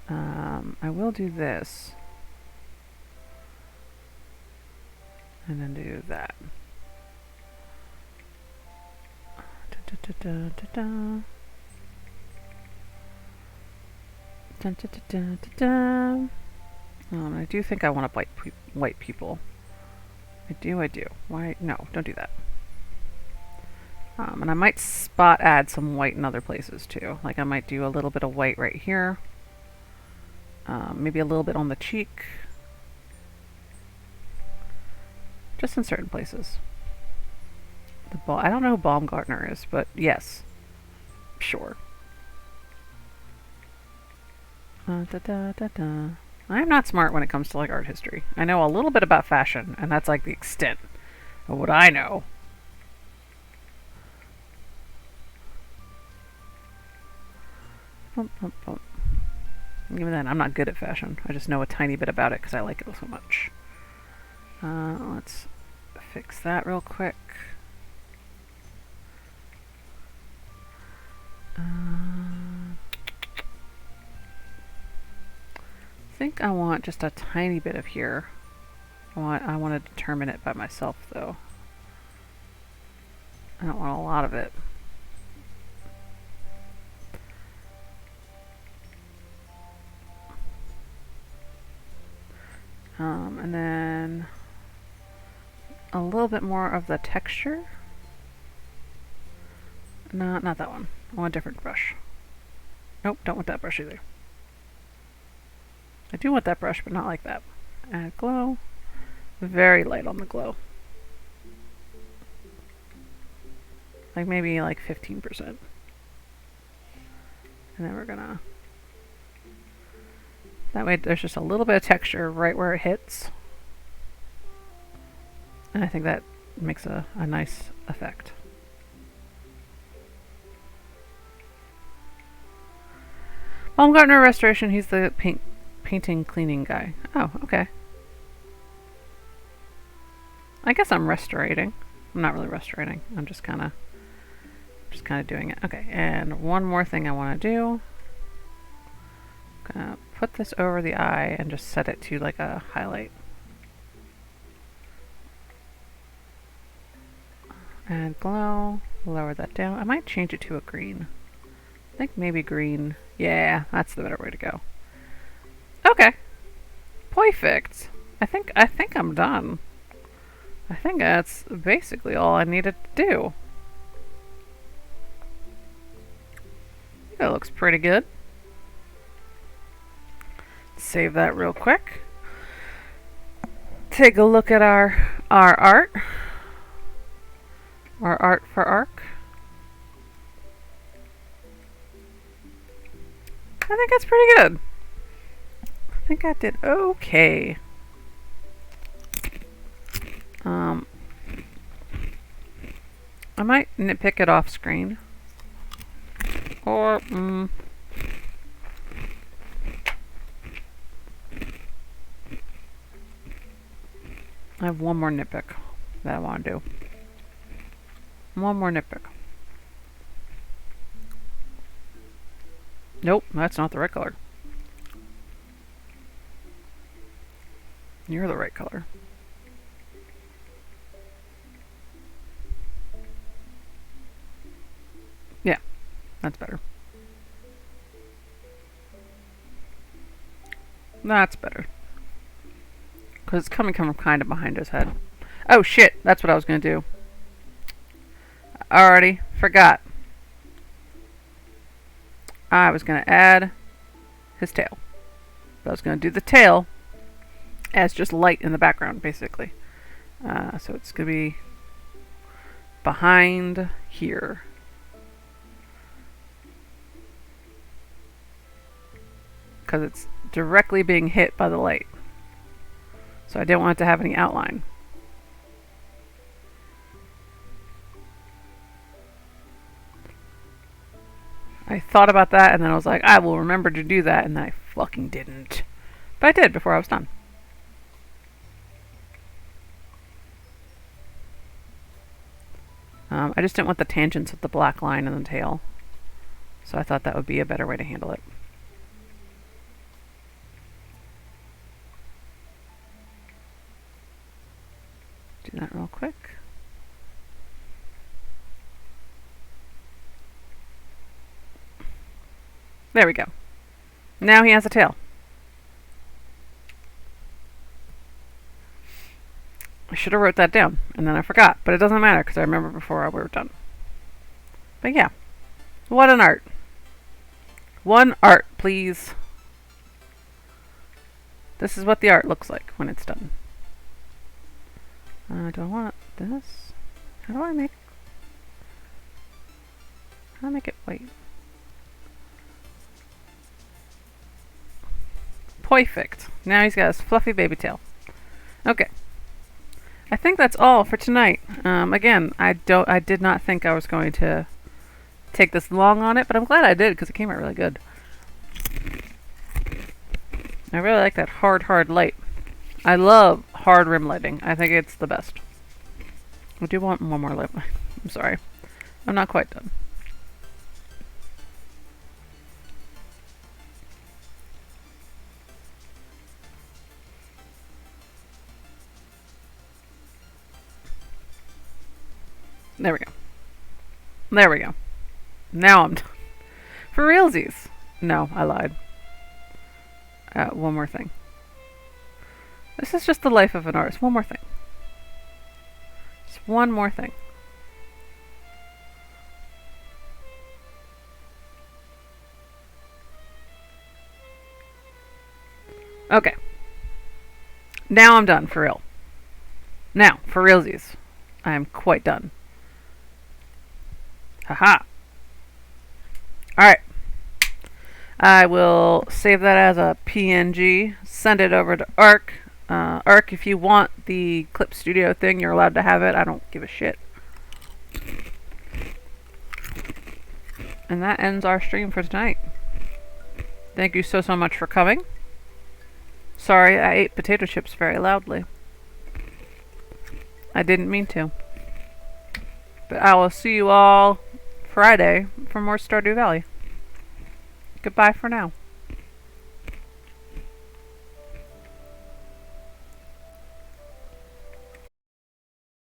I will do this. And then do that. I do think I want to white people. I do. Why? No, don't do that. And I might spot add some white in other places too. Like I might do a little bit of white right here. Maybe a little bit on the cheek. Just in certain places. I don't know who Baumgartner is, but yes. Sure. I'm not smart when it comes to like art history. I know a little bit about fashion, and that's like the extent of what I know. Even then, I'm not good at fashion. I just know a tiny bit about it because I like it so much. Let's fix that real quick. I think I want just a tiny bit of here. I want to determine it by myself, though. I don't want a lot of it. And then a little bit more of the texture. No, not that one. I want a different brush. Nope, don't want that brush either. I do want that brush, but not like that. Add glow. Very light on the glow. like maybe like 15%. And then we're gonna, that way there's just a little bit of texture right where it hits. And I think that makes a nice effect. Baumgartner Restoration, he's the painting cleaning guy. Oh, okay. I guess I'm restorating. I'm not really restorating. I'm just kind of doing it. Okay, and one more thing I want to do. I'm gonna put this over the eye and just set it to like a highlight. And glow. Lower that down. I might change it to a green. I think maybe green. Yeah, that's the better way to go. Okay. Perfect. I think I'm done. I think that's basically all I needed to do. That looks pretty good. Save that real quick. Take a look at our art. Our art for ARC. I think that's pretty good. I think I did okay. I might nitpick it off screen. Or, I have one more nitpick that I want to do. One more nitpick. Nope, that's not the right color. You're the right color. Yeah, that's better. That's better. Because it's coming from kind of behind his head. Oh shit, that's what I was going to do. I already forgot. I was going to add his tail. But I was going to do the tail as just light in the background, basically. So it's going to be behind here. Because it's directly being hit by the light. So I didn't want it to have any outline. I thought about that and then I was like, I will remember to do that, and then I fucking didn't. But I did before I was done. I just didn't want the tangents of the black line in the tail. So I thought that would be a better way to handle it. Do that real quick. There we go. Now he has a tail. I should have wrote that down, and then I forgot. But it doesn't matter, because I remember before we were done. But yeah. What an art. One art, please. This is what the art looks like when it's done. Do I want this? How do I make it white? Perfect. Now he's got his fluffy baby tail. Okay. I think that's all for tonight. Again, I did not think I was going to take this long on it, but I'm glad I did because it came out really good. I really like that hard light. I love hard rim lighting. I think it's the best. I do want one more light. I'm sorry. I'm not quite done. There we go. There we go. Now I'm done. For realsies. No, I lied. One more thing. This is just the life of an artist. One more thing. Just one more thing. Okay. Now I'm done, for real. Now, for realsies. I am quite done. Haha. Alright. I will save that as a PNG, send it over to Arc. Arc, if you want the Clip Studio thing, you're allowed to have it. I don't give a shit. And that ends our stream for tonight. Thank you so much for coming. Sorry, I ate potato chips very loudly. I didn't mean to. But I will see you all Friday for more Stardew Valley. Goodbye for now.